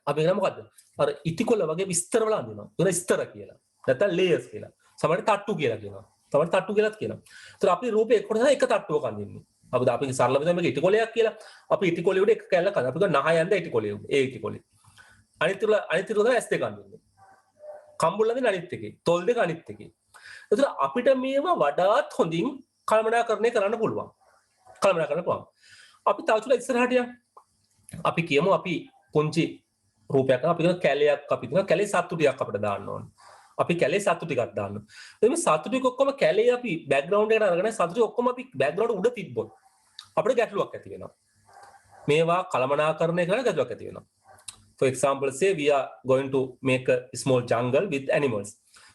අපි කරන්නේ මොකද්ද? අර ඉටිකොල වගේ විස්තර වල අඳිනවා. ඒක ස්තර කියලා. නැත්නම් ලේයර්ස් කියලා. සමහරට තට්ටු කියලා කියනවා. සමහරට තට්ටු කියලාත් කියනවා. ඒතර අපි රූපේ එක කොටසක් එක තට්ටුවක අඳින්නේ. අපි සරල විදිහට මේක ඉටිකොලයක් කියලා. අපි ඉටිකොලේ උඩ එක කැල්ලක් අඳිනවා. අපි කියනවා නහය ඇඳ ඉටිකොලේ උඩ. ඒ ඉටිකොලේ. අනිත් උඩ ඇස් දෙක අඳින්නේ. කම්බුල් අඳින අනිත් එකේ. තොල් දෙක අනිත් එකේ. ඒතර අපිට මේවා වඩාත් හොඳින් කළමනාකරණය කරන්න පුළුවන්. කළමනාකරන්න පුළුවන්. අපි තවචුලා ඉස්සරහට යමු. අපි කියමු අපි පුංචි රූපයක් අපි කරන කැලයක් අපි කරන කැලේ සත්තු ටිකක් අපිට දාන්න ඕනේ. අපි කැලේ සත්තු ටිකක් දාන්න. එතකොට මේ සත්තු ටික ඔක්කොම කැලේ අපි බෑග්ග්‍රවුන්ඩ් එකට අරගෙන සත්තු ටික ඔක්කොම අපි බෑග්ග්‍රවුන්ඩ් උඩ තිබ්බොත් අපිට ගැටලුවක් ඇති වෙනවා. මේවා කළමනාකරණය කරන ගැටලුවක් ඇති වෙනවා. For example, say we are going to make a small jungle with animals.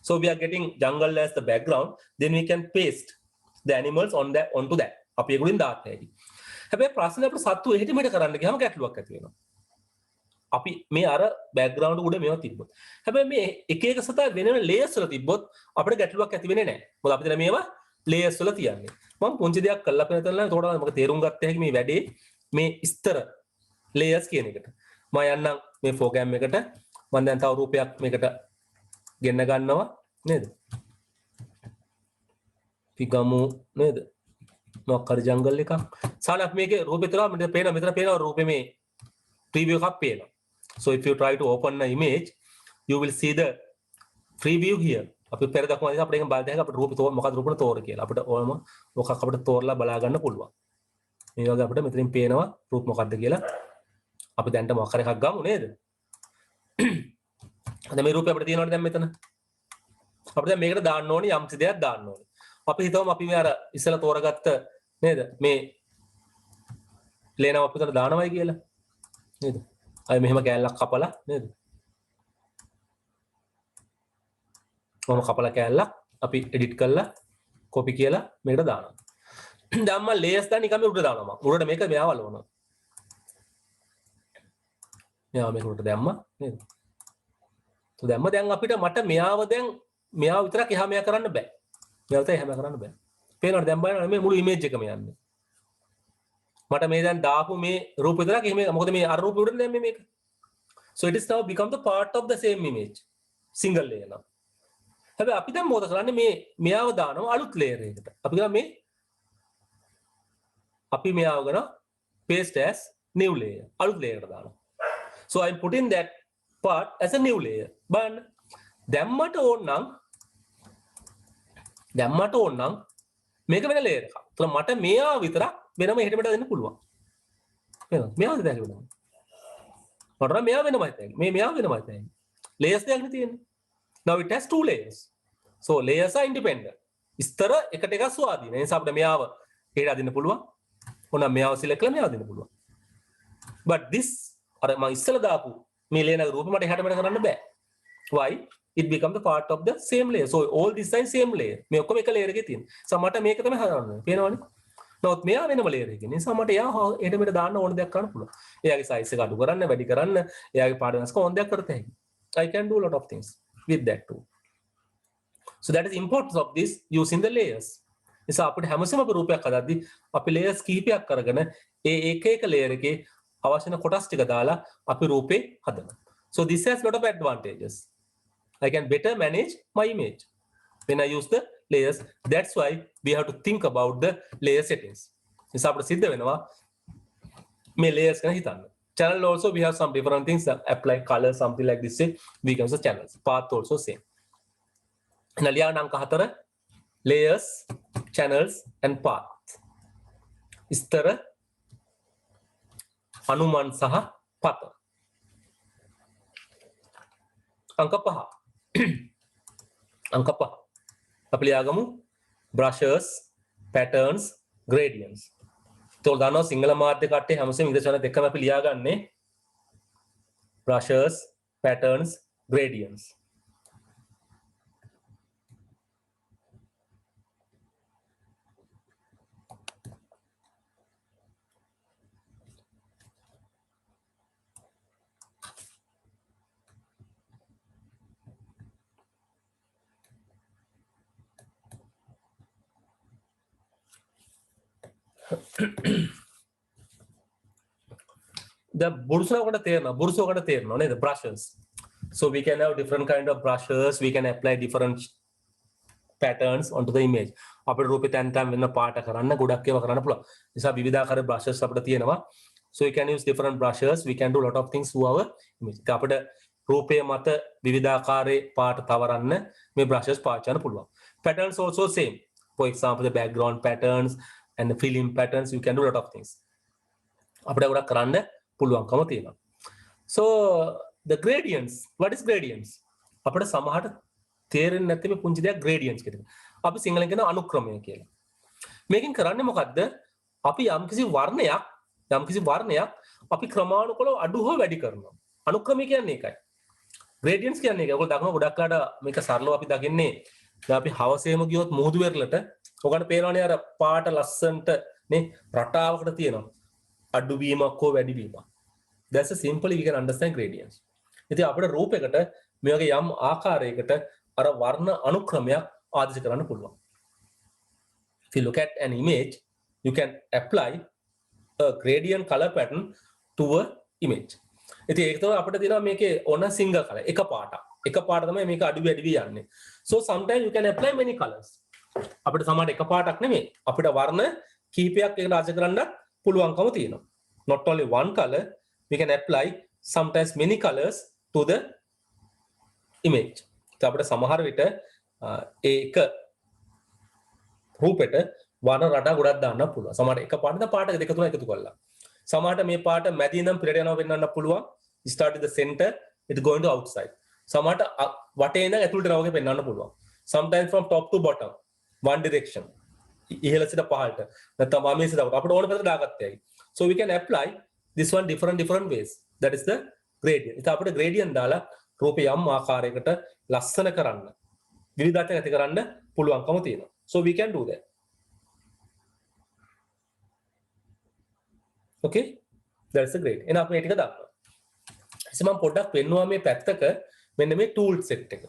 So we are getting jungle as the background, then we can paste the animals onto that. අපි ඒගොල්ලන් දාන්න හැටි. හැබැයි ප්‍රශ්නේ අපිට සත්තු එහෙට මෙහෙට කරන්න ගියාම ගැටලුවක් ඇති වෙනවා. අපි මේ අර බෑග්ග්‍රවුන්ඩ් උඩ මේවා තිබ්බොත්. හැබැයි මේ එක එක සතා වෙන වෙන ලේයර්ස් වල තිබ්බොත් අපිට ගැටලුවක් ඇති වෙන්නේ නැහැ. මොකද අපි දැන් මේවා ලේයර්ස් වල තියන්නේ. මම පුංචි දෙයක් කළා පෙන්නතලා ඒකට මම තේරුම් ගත්ත හැකි මේ වැඩේ මේ ස්තර ලේයර්ස් කියන එකට. මම යන්නම් මේ ප්‍රෝග්‍රෑම් එකට මම දැන් තව රූපයක් මේකට ගෙන්න ගන්නවා නේද? පිගමු නේද? මොකක් හරි ජංගල් එකක්. සාලක් මේකේ රූපේ තරම මෙතන පේනවා රූපේ මේ preview එකක් පේනවා. So if you try to open the image, you will see the preview here. අපි පෙර දක්වන අපිට ඒක බලද්දී අපිට රූපේ මොකක්ද රූපේ තෝර කියලා. අපිට ඕනම මොකක් අපිට තෝරලා බලා ගන්න පුළුවන්. මේ වගේ අපිට මෙතනින් පේනවා රූප මොකක්ද කියලා. අපි දැන්ට මොකක් හරි එකක් ගමු නේද? දැන් මේ රූපේ අපිට තියෙනවනේ දැන් මෙතන. අපිට දැන් මේකට දාන්න ඕනේ යම්කිසි දෙයක් දාන්න ඕනේ. අපි හිතමු අපි මේ අර ඉස්සලා තෝරගත්ත නේද? මේ ලේනව අපිට දානවයි කියලා. නේද? අය මෙහෙම කෑල්ලක් කපලා නේද? මොන කපලා කෑල්ලක් අපි එඩිට් කරලා කොපි කියලා මේකට දානවා. දැන් මම ලේයර්ස් දාන්න නිකම්ම උඩට දානවා මම. උඩට මේක මෙයාවල වුණා. මෙයාව මේක උඩට දැම්මා නේද? දැන් අපිට මට මෙයාව දැන් මෙයා විතරක් එහා මෙයා කරන්න බෑ. මෙයා විතරක් එහා මෙයා කරන්න බෑ. පේනවද දැන් බලන්න මේ මුළු ඉමේජ් එකම යන්නේ. මට මේ දැන් දාපු මේ රූප විතරක් එහෙම මොකද මේ අර රූපෙ උඩට දැම්මේ මේක. So it is now become the part of the same image. Single layer now. හැබැයි අපි දැන් මොකද කරන්නේ මේ මෙයාව දානවා අලුත් layer එකකට. අපි ගා මේ අපි මෙයාව ගන්න paste as new layer. අලුත් layer එකට දානවා. So I am putting that part as a new layer. බලන්න. දැම්මට ඕන නම් මේක වෙන layer එකක්. ඒතර මට මෙයාව විතරක් වෙනම එහෙට මෙට දෙන්න පුළුවන්. එහෙනම් මෙයාව දෙන්න පුළුවන්. මට මෙයා වෙනමයි තියෙන්නේ. මෙයා වෙනමයි තියෙන්නේ. layers දෙකක් තියෙන්නේ. Now it has two layers. So layers are independent. ඉස්තර එකට එකක් ස්වාධීන. ඒ නිසා අපිට මෙයාව එහෙට අදින්න පුළුවන්. ඕන මෙයාව select කරලා මෙයාව අදින්න පුළුවන්. But this අර මම ඉස්සලා දාපු මේ layer රූපෙ මට එහාට මෙහාට කරන්න බෑ. Why? It become the part of the same layer. So all this is same layer. මේ ඔක්කොම එක layer එකේ තියෙන. So මට මේක තමයි හදන්න. පේනවනේ? නමුත් මෙයා වෙනම layer එකකින්. ඒ නිසා මට එයා එහෙට මෙහෙට දාන්න ඕන දෙයක් කරන්න පුළුවන්. එයාගේ size එක අඩු කරන්න, වැඩි කරන්න, එයාගේ පාට වෙනස් කරන්න ඕන දෙයක් කරත හැකියි. I can do a lot of things with that too. So that is importance of this using the layers. නිසා අපිට හැමසෙම අපි රූපයක් හදද්දී අපි layers කීපයක් කරගෙන ඒ එක layer එකේ අවශ්‍ය වෙන කොටස් ටික දාලා අපි රූපේ හදනවා. So this has lot of advantages. I can better manage my image when I use the layers. That's why we have to think about the layer settings. නිසා අපිට සිද්ධ වෙනවා මේ layers ගැන හිතන්න. Channel also we have some different things that apply color something like this. We can use the channels. Path also same. නලියා අංක 4 layers, channels and path. ඉස්තර අනුමන් සහ පත. අංක 5. අංක 5. අපි ලියාගමු brushes, patterns, gradients. තෝල් දානවා සිංගල මාධ්‍ය කට්ටේ හැමසෙම ඉංග්‍රීසි වල දෙකම අපි ලියාගන්නේ brushes, patterns, gradients. The burusokata therna the brushes. So we can have different kind of brushes, we can apply different patterns onto the image. අපේ රූපේ තැන් තැන් වෙන පාට කරන්න ගොඩක් ඒවා කරන්න පුළුවන්. නිසා විවිධාකාර brushes අපිට තියෙනවා. So we can use different brushes, we can do a lot of things to our image. අපිට රූපයේ මත විවිධාකාරයේ පාට තවරන්න මේ brushes පාවිච්චි කරන්න පුළුවන්. Patterns also same. For example, the background patterns and the film patterns, you can do a lot of things. අපිට ගොඩක් කරන්න පුළුවන්කම තියෙනවා. So the gradients, what is gradients? අපිට සමහරට තේරෙන්නේ නැති මේ පුංචි දෙයක් gradients කියන එක. අපි සිංහලෙන් කියන අනුක්‍රමය කියලා. මේකෙන් කරන්නේ මොකද්ද? අපි යම්කිසි වර්ණයක් අපි ක්‍රමානුකූලව අඩු හෝ වැඩි කරනවා. අනුක්‍රමය කියන්නේ ඒකයි. gradients කියන්නේ ඒක. ඔයගොල්ලෝ දකිනවා ගොඩක් අයට මේක සරලව අපි දකින්නේ දැන් අපි හවසේම ගියොත් මුහුදු වෙරළට ඔයගොල්ලෝ පේනවනේ අර පාට ලස්සන්ට නේ රටාවකට තියෙනවා. අඩුවීමක් හෝ වැඩිවීමක්. That's a simply we can understand gradients. ඉතින් අපිට රූපයකට මේ වගේ යම් ආකාරයකට අර වර්ණ අනුක්‍රමයක් ආදේශ කරන්න පුළුවන්. If you look at an image, you can apply a gradient color pattern to a image. ඉතින් ඒක තමයි අපිට තියෙනවා මේකේ ඕන single color එක පාට තමයි මේක අඩු වැඩි වී යන්නේ. So sometimes you can apply many colors. අපිට සමහරට එක පාටක් නෙමෙයි අපිට වර්ණ කීපයක් එකට ආදේශ කරන්න පුළුවන්කම තියෙනවා. Not only one color, we can apply sometimes many colors to the image. So අපිට සමහර විට ඒක රූපෙට වර්ණ රටා ගොඩක් දාන්න පුළුවන්. සමහරට එක පාට දෙක තුන එකතු කරලා. සමහරට මේ පාට මැදින් ඉඳන් පිටට යනවා වෙන්නන්න පුළුවන්. Start with the center, it going to outside. සමහරට වටේ ඉඳන් ඇතුළට යනවා වගේ පෙන්වන්න පුළුවන්. Sometimes from top to bottom, one direction. ඉහළ සිට පහළට නැත්නම් වමේ සිට අපිට ඕන පැත්තට දාගත්තයි. So we can apply this one different ways. That is the gradient. ඉතින් අපිට gradient දාලා රූපය යම් ආකාරයකට ලස්සන කරන්න විවිධත්වයක් ඇති කරන්න පුළුවන්කම තියෙනවා. So we can do that. Okay? That's the grade. එහෙනම් අපි මේ ටික දානවා. ඉතින් මම පොඩ්ඩක් පෙන්නුවා මේ පැත්තක මෙන්න මේ tool set එක.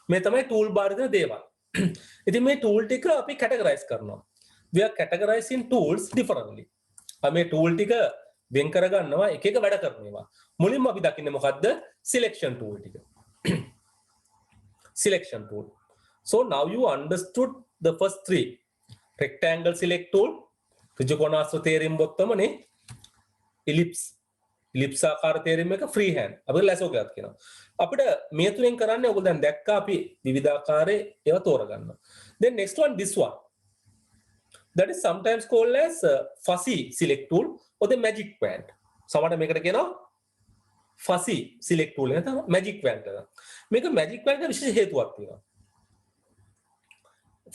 මේ තමයි tool bar එකේ දේවල්. ඉතින් මේ tool ටික අපි categorize කරනවා. We are categorizing tools differently. අපි මේ tool ටික වෙන් කරගන්නවා එක එක වැඩ කරන ඒවා. මුලින්ම අපි දකින්නේ මොකද්ද? selection tool ටික. Selection tool. So now you understood the first three. Rectangle select tool, ත්‍රිකෝණාශ්‍ර තේරීම් බොත්තමනේ, ellipse ආකාර තේරීම් එක free hand. අපිට ලැසෝකයක් කියනවා. අපිට මේ තුනෙන් කරන්නේ ඔයගොල්ලෝ දැන් දැක්කා අපි විවිධාකාරයේ ඒවා තෝරගන්නවා. Then next one, this one. That is sometimes called as fuzzy select tool or the magic wand. සමහරවිට මේකට කියනවා fuzzy select tool එක තමයි magic wand එක. මේක magic wand එක විශේෂ හේතුවක් තියෙනවා.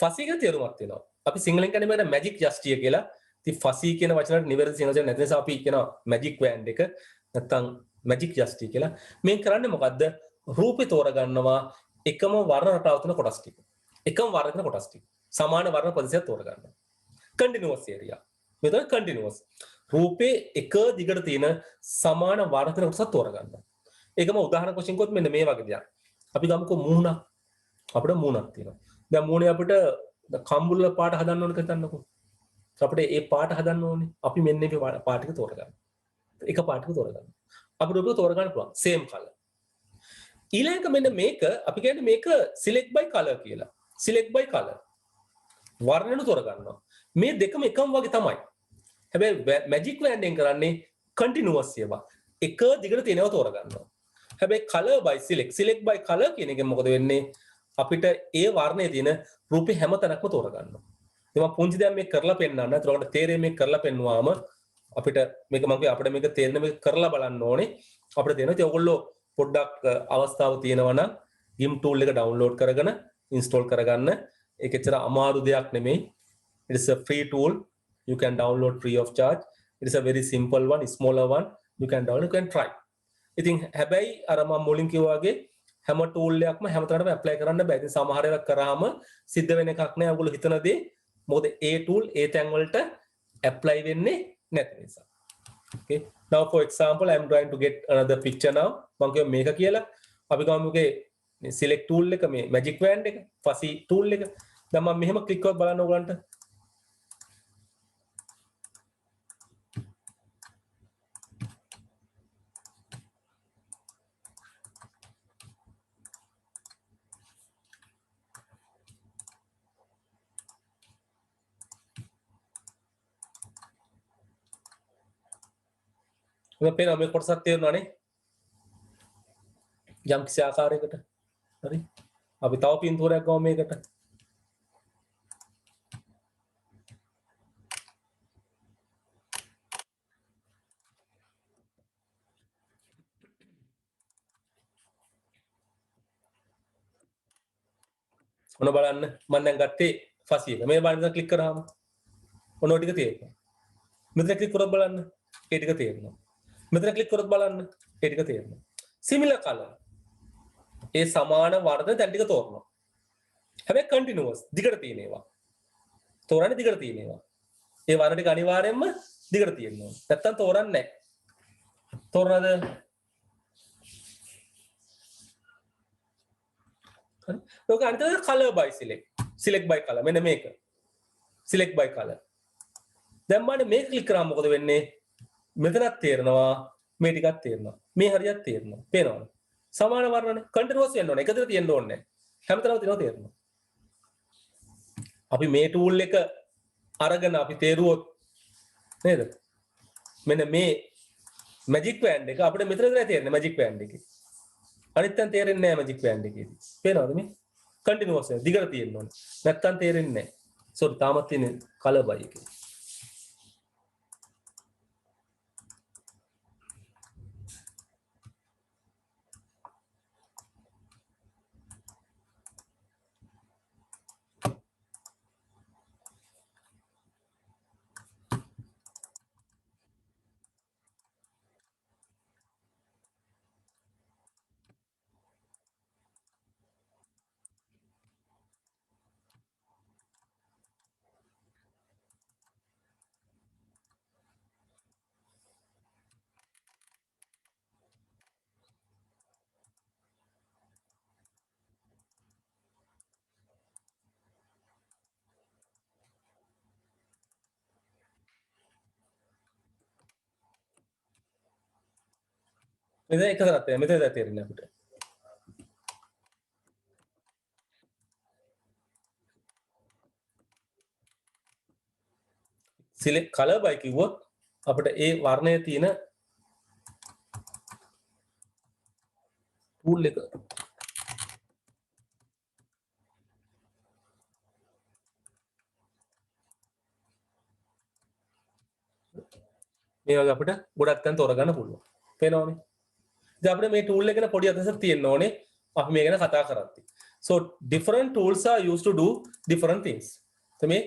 fuzzy එක තේරුමක් තියෙනවා. අපි සිංහලෙන් කියන්නේ මේකට magic justia කියලා. ඉතින් fuzzy කියන වචනයට නිවැරදි සිංහල වචන නැති නිසා අපි කියනවා magic wand එක නැත්නම් magic justia කියලා. මේ කරන්නේ මොකද්ද? රූපේ තෝරගන්නවා එකම වර්ණ රටාව තුන කොටස් ටික. එකම වර්ණ තුන කොටස් ටික. සමාන වර්ණ ප්‍රදේශයක් තෝරගන්නවා. continuous area. මේ තමයි continuous. රූපේ එක දිගට තියෙන සමාන වර්ණ තුන කොටසක් තෝරගන්නවා. ඒකම උදාහරණ වශයෙන් කිව්වොත් මෙන්න මේ වගේ දෙයක්. අපි ගමුකෝ මූණක්. අපිට මූණක් තියෙනවා. දැන් මූණේ අපිට කම්බුල්ල පාට හදන්න ඕන කියලා හිතන්නකෝ. අපිට ඒ පාට හදන්න ඕනේ. අපි මෙන්න මේ පාට ටික තෝරගන්න. එක පාට ටික තෝරගන්න. අපිට රූපය තෝරගන්න පුළුවන්. same color. ඊළඟ මෙන්න මේක අපි කියන්නේ මේක select by color කියලා. select by color. වර්ණන තෝරගන්නවා. මේ දෙකම එකම වගේ තමයි. හැබැයි magic wand එකෙන් කරන්නේ continuous ඒවා. එක දිගට තියෙනවා තෝරගන්නවා. හැබැයි color by select by color කියන එකෙන් මොකද වෙන්නේ? අපිට ඒ වර්ණයේ තියෙන රූපේ හැම තැනක්ම තෝරගන්නවා. ඉතින් මම පුංචි දෙයක් මේක කරලා පෙන්නන්න. ඒකට තේරෙන්නේ මේක කරලා පෙන්නුවාම අපිට මේක මම අපිට මේක තේරෙන මේක කරලා බලන්න ඕනේ. අපිට තේරෙනවා. ඉතින් ඔයගොල්ලෝ පොඩ්ඩක් අවස්ථාව තියෙනවා නම් GIMP tool එක download කරගෙන install කරගන්න. ඒක ඇත්තට අමාරු දෙයක් නෙමෙයි. It is a free tool. You can download free of charge. It is a very simple one, smaller one. You can download, you can try. ඉතින් හැබැයි අර මම මුලින් කිව්වා වගේ හැම tool එකක්ම හැමතැනම apply කරන්න බෑ. ඉතින් සමහර ඒවා කරාම සිද්ධ වෙන එකක් නෑ. ඔයගොල්ලෝ හිතන දේ මොකද ඒ tool ඒ තැන් වලට apply වෙන්නේ නැති නිසා. Okay. Now for example I am trying to get another picture now. මම කියව මේක කියලා. අපි ගමුකේ select tool එක මේ magic wand එක, fuzzy tool එක. දැන් මම මෙහෙම click කරලා බලන්න ඕගලන්ට. ඔය පේනවා මේ කොටසක් තේරුණානේ යම් කිසි ආකාරයකට හරි අපි තව පින්තූරයක් ගමු මේකට ඔන්න බලන්න මම දැන් ගත්තේ ෆසි එක මේ බලන්න ක්ලික් කරාම ඔන්න ඔය ටික තේරෙනවා මෙතන ක්ලික් කරොත් බලන්න ඒ ටික තේරෙනවා මෙතන ක්ලික් කරොත් බලන්න ඒ ටික තේරෙනවා similar color ඒ සමාන වර්ණ දැන් ටික තෝරනවා හැබැයි continuous දිගට තියෙන ඒවා තෝරන්නේ දිගට තියෙන ඒවා ඒ වර්ණ ටික අනිවාර්යයෙන්ම දිගට තියෙනවා නැත්තම් තෝරන්නේ නැහැ තෝරනද හරි ඔක අනිත් color by select by color මෙන්න මේක select by color දැන් මම මේක ක්ලික් කරාම මොකද වෙන්නේ මෙතනත් තේරෙනවා මේ ටිකත් තේරෙනවා මේ හරියට තේරෙනවා පේනවද සමාන වර්ණනේ කන්ටිනියස් වෙන්න ඕනේ එක දිගට තියෙන්න ඕනේ හැමතැනම තියෙනවා තේරෙනවා අපි මේ tool එක අරගෙන අපි තේරුවොත් නේද මෙන්න මේ magic wand එක අපිට මෙතන විතරයි තේරෙන්නේ magic wand එකේ අනිත් තැන් තේරෙන්නේ නැහැ magic wand එකේදී පේනවද මේ කන්ටිනියස් වෙන දිගට තියෙන්න ඕනේ නැත්තම් තේරෙන්නේ නැහැ සෝරි තාමත් තියෙන්නේ color by එකේ මෙතන එක කරත් මෙතන තේරෙන්නේ අපිට. select color by කිව්වොත් අපිට ඒ වර්ණයේ තියෙන tool එක මේ වගේ අපිට ගොඩක් තැන් තෝරගන්න පුළුවන්. පේනවනේ. ඉතින් අපිට මේ tool එක ගැන පොඩි අදහසක් තියෙන්න ඕනේ. අපි මේ ගැන කතා කරද්දී. So different tools are used to do different things. මේ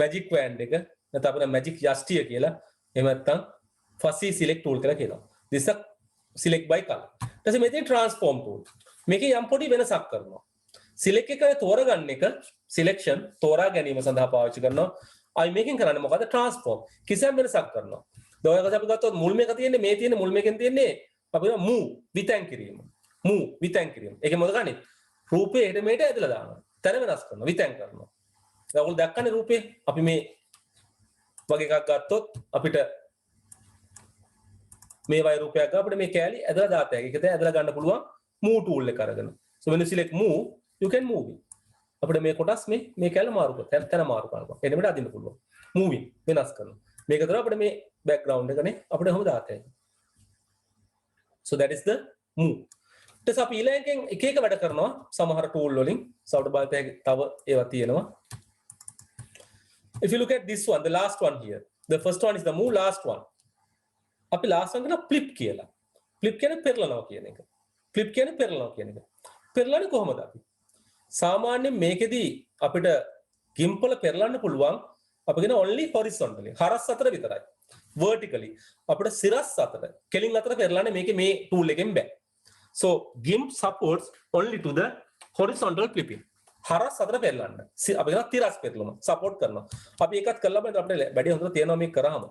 magic wand එක නැත්නම් අපිට magic යෂ්ටිය කියලා එහෙම නැත්නම් fuzzy select tool කියලා කියනවා. this is select by color. ඊට පස්සේ මෙතන transform tool. මේකේ යම් පොඩි වෙනසක් කරනවා. select එක තෝරගන්න එක selection තෝරා ගැනීම සඳහා පාවිච්චි කරනවා. I making කරන්නේ මොකද transform. කිසියම් වෙනසක් කරනවා. දැන් ඔයගොල්ලෝ අපි ගත්තොත් මුල් මේක තියෙන්නේ මේ තියෙන මුල් මේකෙන් තියෙන්නේ අපි move විතැන් කිරීම. move විතැන් කිරීම. ඒකේ මොකද ගන්නේ? රූපේ එහෙට මෙහෙට ඇදලා දානවා. තැන වෙනස් කරනවා විතැන් කරනවා. දැන් ඔයගොල්ලෝ දැක්කනේ රූපේ අපි මේ වගේ එකක් ගත්තොත් අපිට මේ වගේ රූපයක් ගා අපිට මේ කෑලි ඇදලා දාත හැකි. ඒක දැන් ඇදලා ගන්න පුළුවන් move tool එක අරගෙන. So when you select move you can move it. අපිට මේ කොටස් මේ කෑල්ල මාරු කරලා තැන මාරු කරනවා. එන්න මෙතන අදින්න පුළුවන්. moving වෙනස් කරනවා. මේක තමයි අපිට මේ background එකනේ අපිට හැම දාත හැකි. So that is the move. ඊට පස්සේ අපි ඊළඟෙන් එක එක වැඩ කරනවා සමහර tool වලින්. සවුට බලත හැකි තව ඒවා තියෙනවා. If you look at this one, the last one here, the first one is the move, last one. අපි last one කරන flip කියලා. flip කියන්නේ පෙරලනවා කියන එක. flip කියන්නේ පෙරලනවා කියන එක. පෙරලන්නේ කොහොමද අපි? සාමාන්‍යයෙන් මේකෙදී අපිට GIMP වල පෙරලන්න පුළුවන් අපි කියන only horizontally. හරස් අතර විතරයි. vertically අපිට සිරස් අතර, කෙලින් අතර පෙරලන්නේ මේකේ මේ tool එකෙන් බෑ. So GIMP supports only to the horizontal flipping. හරස් අතර පෙරලන්න. අපි කියන තිරස් පෙරලනවා. support කරනවා. අපි ඒකත් කරලා බලන්න අපිට වැඩි හොඳට තේරෙනවා මේක කරාම.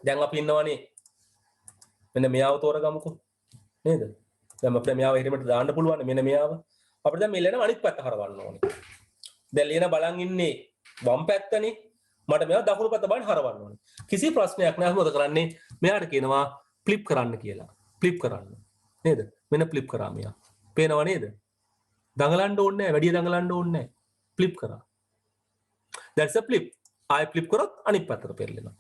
දැන් අපි ඉන්නවනේ මෙන්න මෙයාව තෝරගමුකෝ. නේද? දැන් අපිට මෙයාව එහෙමට දාන්න පුළුවන් මෙන්න මෙයාව. අපිට දැන් මේ ලේන අනිත් පැත්ත හරවන්න ඕනේ. දැන් ලේන බලන් ඉන්නේ වම් පැත්තනේ. මට මෙයාව දකුණු පැත්ත බලන් හරවන්න ඕනේ. කිසි ප්‍රශ්නයක් නැහැ. මොකද කරන්නේ? මෙයාට කියනවා ෆ්ලිප් කරන්න කියලා. ෆ්ලිප් කරන්න. නේද? මෙන්න ෆ්ලිප් කරා මෙයා. පේනව නේද? දඟලන්න ඕනේ නැහැ. වැඩි දඟලන්න ඕනේ නැහැ. ෆ්ලිප් කරා. that's a flip. ආයෙ ෆ්ලිප් කරොත් අනිත් පැත්තට පෙරලෙනවා.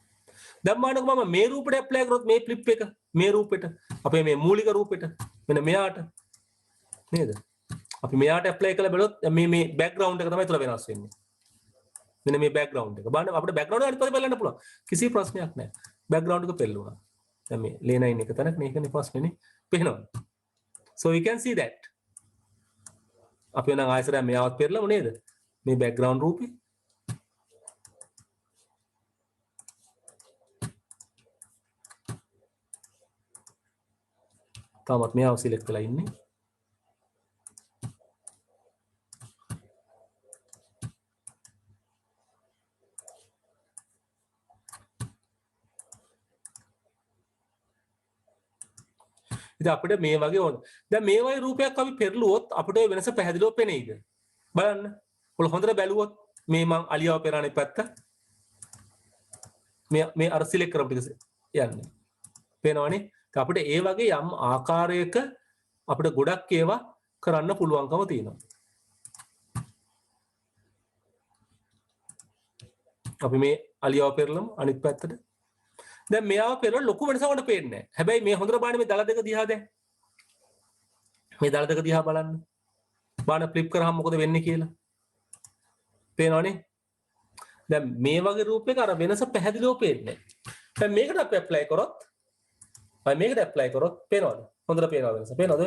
දැන් මානක මම මේ රූපෙට ඇප්ලයි කරොත් මේ ෆ්ලිප් එක මේ රූපෙට අපේ මේ මූලික රූපෙට මෙන්න මෙයාට නේද? අපි මෙයාට ඇප්ලයි කරලා බලුවොත් මේ බෑග්ග්‍රවුන්ඩ් එක තමයි තුල වෙනස් වෙන්නේ. මෙන්න මේ බෑග්ග්‍රවුන්ඩ් එක. බලන්න අපිට බෑග්ග්‍රවුන්ඩ් එක අනිත් පැත්තට බලන්න පුළුවන්. කිසි ප්‍රශ්නයක් නැහැ. බෑග්ග්‍රවුන්ඩ් එක පෙරළුණා. දැන් මේ ලේනයින් එක තැනක මේකනේ ප්‍රශ්නේනේ. පේනවද? So you can see that. අපි නම් ආයෙසරයක් මෙයාවත් පෙරලමු නේද? මේ බෑග්ග්‍රවුන්ඩ් රූපේ තාමත් මෙයාව සිලෙක්ට් කරලා ඉන්නේ. ඉතින් අපිට මේ වගේ ඕන. දැන් මේ වගේ රූපයක් අපි පෙරළුවොත් අපිට ඒ වෙනස පැහැදිලිව පේනේද? බලන්න. ඔයාලා හොඳට බැලුවොත් මේ මං අලියාව පෙරානේ පැත්ත. මේ අර සිලෙක්ට් කරපු ටික යන්නේ. පේනවනේ? අපිට ඒ වගේ යම් ආකාරයක අපිට ගොඩක් ඒවා කරන්න පුළුවන්කම තියෙනවා. අපි මේ අලියාව පෙරලමු අනිත් පැත්තට. දැන් මෙයාව පෙරලා ලොකු වෙනසකට පේන්නේ නැහැ. හැබැයි මේ හොඳට බලන්න මේ දල දෙක දිහා දැන්. මේ දල දෙක දිහා බලන්න. බලන්න ෆ්ලිප් කරාම මොකද වෙන්නේ කියලා. පේනවනේ? දැන් මේ වගේ රූපයක අර වෙනස පැහැදිලිව පේන්නේ නැහැ. දැන් මේකට අපි ඇප්ලයි කරොත් මේකට ඇප්ලයි කරොත් පේනවද? හොඳට පේනවද වෙනස? පේනවද?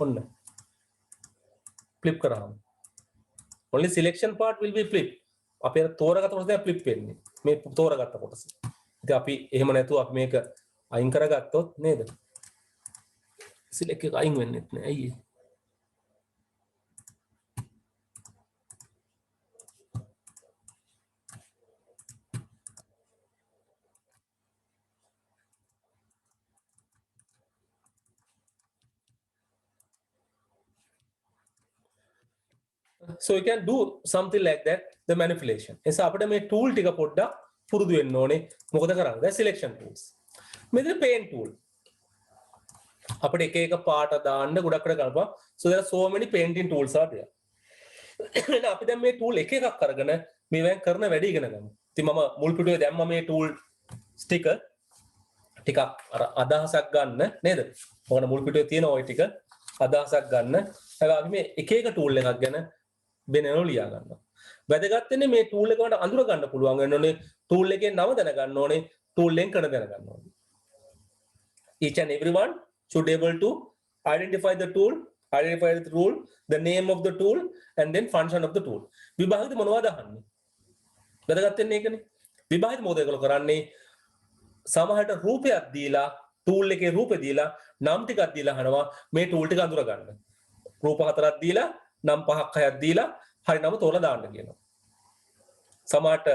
ඔන්න. ෆ්ලිප් කරාම. only selection part will be flip. අපේ තෝරගත්ත කොටස දැන් ෆ්ලිප් වෙන්නේ. මේ තෝරගත්ත කොටස. ඉතින් අපි එහෙම නැතුව අපි මේක අයින් කරගත්තොත් නේද? select එක අයින් වෙන්නේ නැහැ. අයියේ. So you can do something like that, the manipulation. එස අපිට මේ tool ටික පොඩ්ඩක් පුරුදු වෙන්න ඕනේ. මොකද කරන්නේ? දැන් selection tools. මෙතන paint tool. අපිට එක එක පාට දාන්න ගොඩක් කර ගන්නවා. So there are so many painting tools are there. එහෙනම් අපි දැන් මේ tool එක එකක් අරගෙන මේවෙන් කරන වැඩි ඉගෙන ගමු. ඉතින් මම මුල් පිටුවේ දැම්ම මේ tool sticker ටිකක් අර අදහසක් ගන්න නේද? මොකද මුල් පිටුවේ තියෙන ওই ටික අදහසක් ගන්න. හැබැයි අපි මේ එක එක tool එකක් ගැන වෙනම ලියා ගන්නවා. වැදගත් වෙන්නේ මේ tool එක වලට අඳුර ගන්න පුළුවන් වෙන්න ඕනේ. tool එකේ නම දැනගන්න ඕනේ. tool එකෙන් කරන දැනගන්න ඕනේ. Each and everyone should able to identify the tool, identify the tool, the name of the tool, and then function of the tool. විභාගෙදි මොනවද අහන්නේ? වැදගත් වෙන්නේ ඒකනේ. විභාගෙදි මොකද ඒගොල්ලෝ කරන්නේ? සමහරට රූපයක් දීලා, tool එකේ රූපේ දීලා, නම් ටිකක් දීලා අහනවා මේ tool ටික අඳුර ගන්න. රූප හතරක් දීලා, නම් පහක් හයක් දීලා, හරි නම තෝරලා දාන්න කියනවා. සමහරට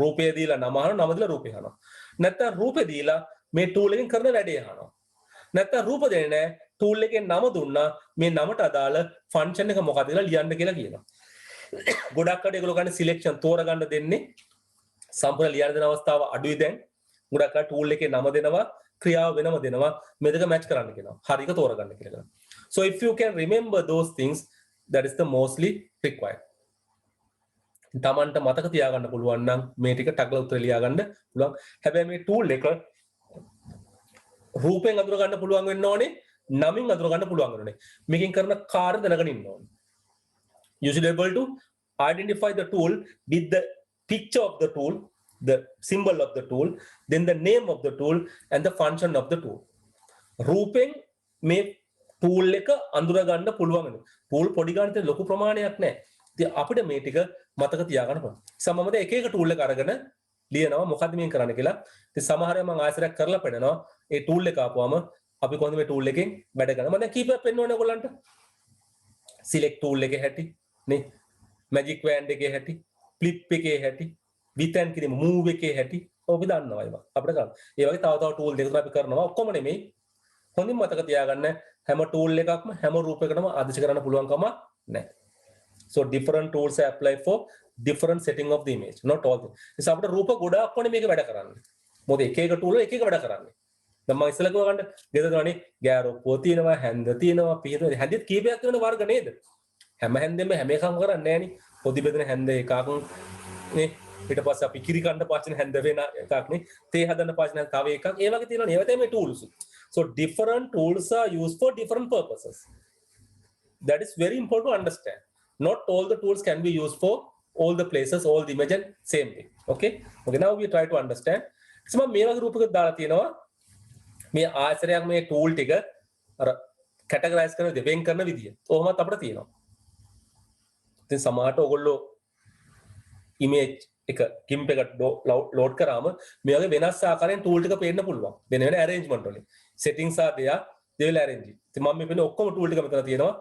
රූපය දීලා නම අහනවා, නම දීලා රූපය අහනවා. නැත්නම් රූපේ දීලා මේ tool එකෙන් කරන වැඩේ අහනවා. නැත්නම් රූප දෙන්නේ නැහැ, tool එකෙන් නම දුන්නා මේ නමට අදාළ ෆන්ක්ෂන් එක මොකක්ද කියලා ලියන්න කියලා කියනවා. ගොඩක් අය ඒගොල්ලෝ ගන්න සිලෙක්ෂන් තෝරගන්න දෙන්නේ සම්පූර්ණ ලියන්න දෙන අවස්ථාව අඩුයි දැන්. ගොඩක් අය tool එකේ නම දෙනවා, ක්‍රියාව වෙනම දෙනවා, මේ දෙක මැච් කරන්න කියනවා. හරි එක තෝරගන්න කියලා කියනවා. So if you can remember those things, that is the mostly required. තමන්ට මතක තියාගන්න පුළුවන් නම් මේ ටික ටග්ල උත්තර ලියා ගන්න පුළුවන්. හැබැයි මේ tool එක රූපෙන් අඳුර ගන්න පුළුවන් වෙන්න ඕනේ, නමින් අඳුර ගන්න පුළුවන් වෙන්න ඕනේ. මේකෙන් කරන කාර්ය දැනගෙන ඉන්න ඕනේ. You should able to identify the tool with the picture of the tool, the symbol of the tool, then the name of the tool and the function of the tool. රූපෙන් මේ tool එක අඳුර ගන්න පුළුවන් වෙනවා. tool පොඩි ගන්න තියෙන ලොකු ප්‍රමාණයක් නැහැ. ඉතින් අපිට මේ ටික මතක තියාගන්න පුළුවන්. සමහරවිට එක එක tool එක අරගෙන ලියනවා මොකද්ද මේක කරන්න කියලා. ඉතින් සමහර අය මම ආයතරයක් කරලා පෙන්නනවා. ඒ tool එක ආපුවම අපි කොහොමද මේ tool එකෙන් වැඩ කරන්නේ? මම දැන් කීපයක් පෙන්නනවා ඔයගොල්ලන්ට. select tool එකේ හැටි නේ. magic wand එකේ හැටි, flip එකේ හැටි, with and කිරීම move එකේ හැටි ඔබ දන්නවා ඒවා. අපිට ගන්න. ඒ වගේ තව තව tool දෙක තුන අපි කරනවා. ඔක්කොම නෙමෙයි. හොඳින් මතක තියාගන්න හැම tool එකක්ම හැම රූපයකටම ආදේශ කරන්න පුළුවන් කම නැහැ. So different tools apply for different setting of the image, not all. ඉතින් අපිට රූප ගොඩාක් වනේ මේක වැඩ කරන්නේ. මොකද එක එක tool එක එක වැඩ කරන්නේ. දැන් මම ඉස්සෙල්ලා කිව්වා ගන්න ගෙදරනේ ගෑරොක්කෝ තියෙනවා, හැන්ද තියෙනවා, පිහිට හැන්දෙත් කීපයක් වෙන වර්ග නේද? හැම හැන්දෙම හැම එකම කරන්නේ නැහැ නේ. පොඩි බෙදෙන හැන්ද එකක් නේ. ඊට පස්සේ අපි කිරි කන්න පාචන හැන්ද වෙන එකක් නේ. තේ හදන්න පාචන තව එකක්. ඒ වගේ තියෙනවා. ඒවා තමයි tools. So different tools are used for different purposes. That is very important to understand. Not all the tools can be used for all the places, all the image and same thing. Okay. Now we try to understand. So මේ වගේ රූපයක දාලා තියෙනවා. මේ ආයතරයක් මේ tool ටික අර categorize කරන දෙවෙන් කරන විදිය. කොහොමද අපිට තියෙනවා. ඉතින් සමහරට ඔයගොල්ලෝ image එක GIMP එකට load කරාම මේ වගේ වෙනස් ආකාරයෙන් tool ටික පේන්න පුළුවන්. වෙන වෙන arrangement වලින්. Settings are there, they will arrange it. ඉතින් මම මේ වෙන ඔක්කොම tool ටික මෙතන තියෙනවා.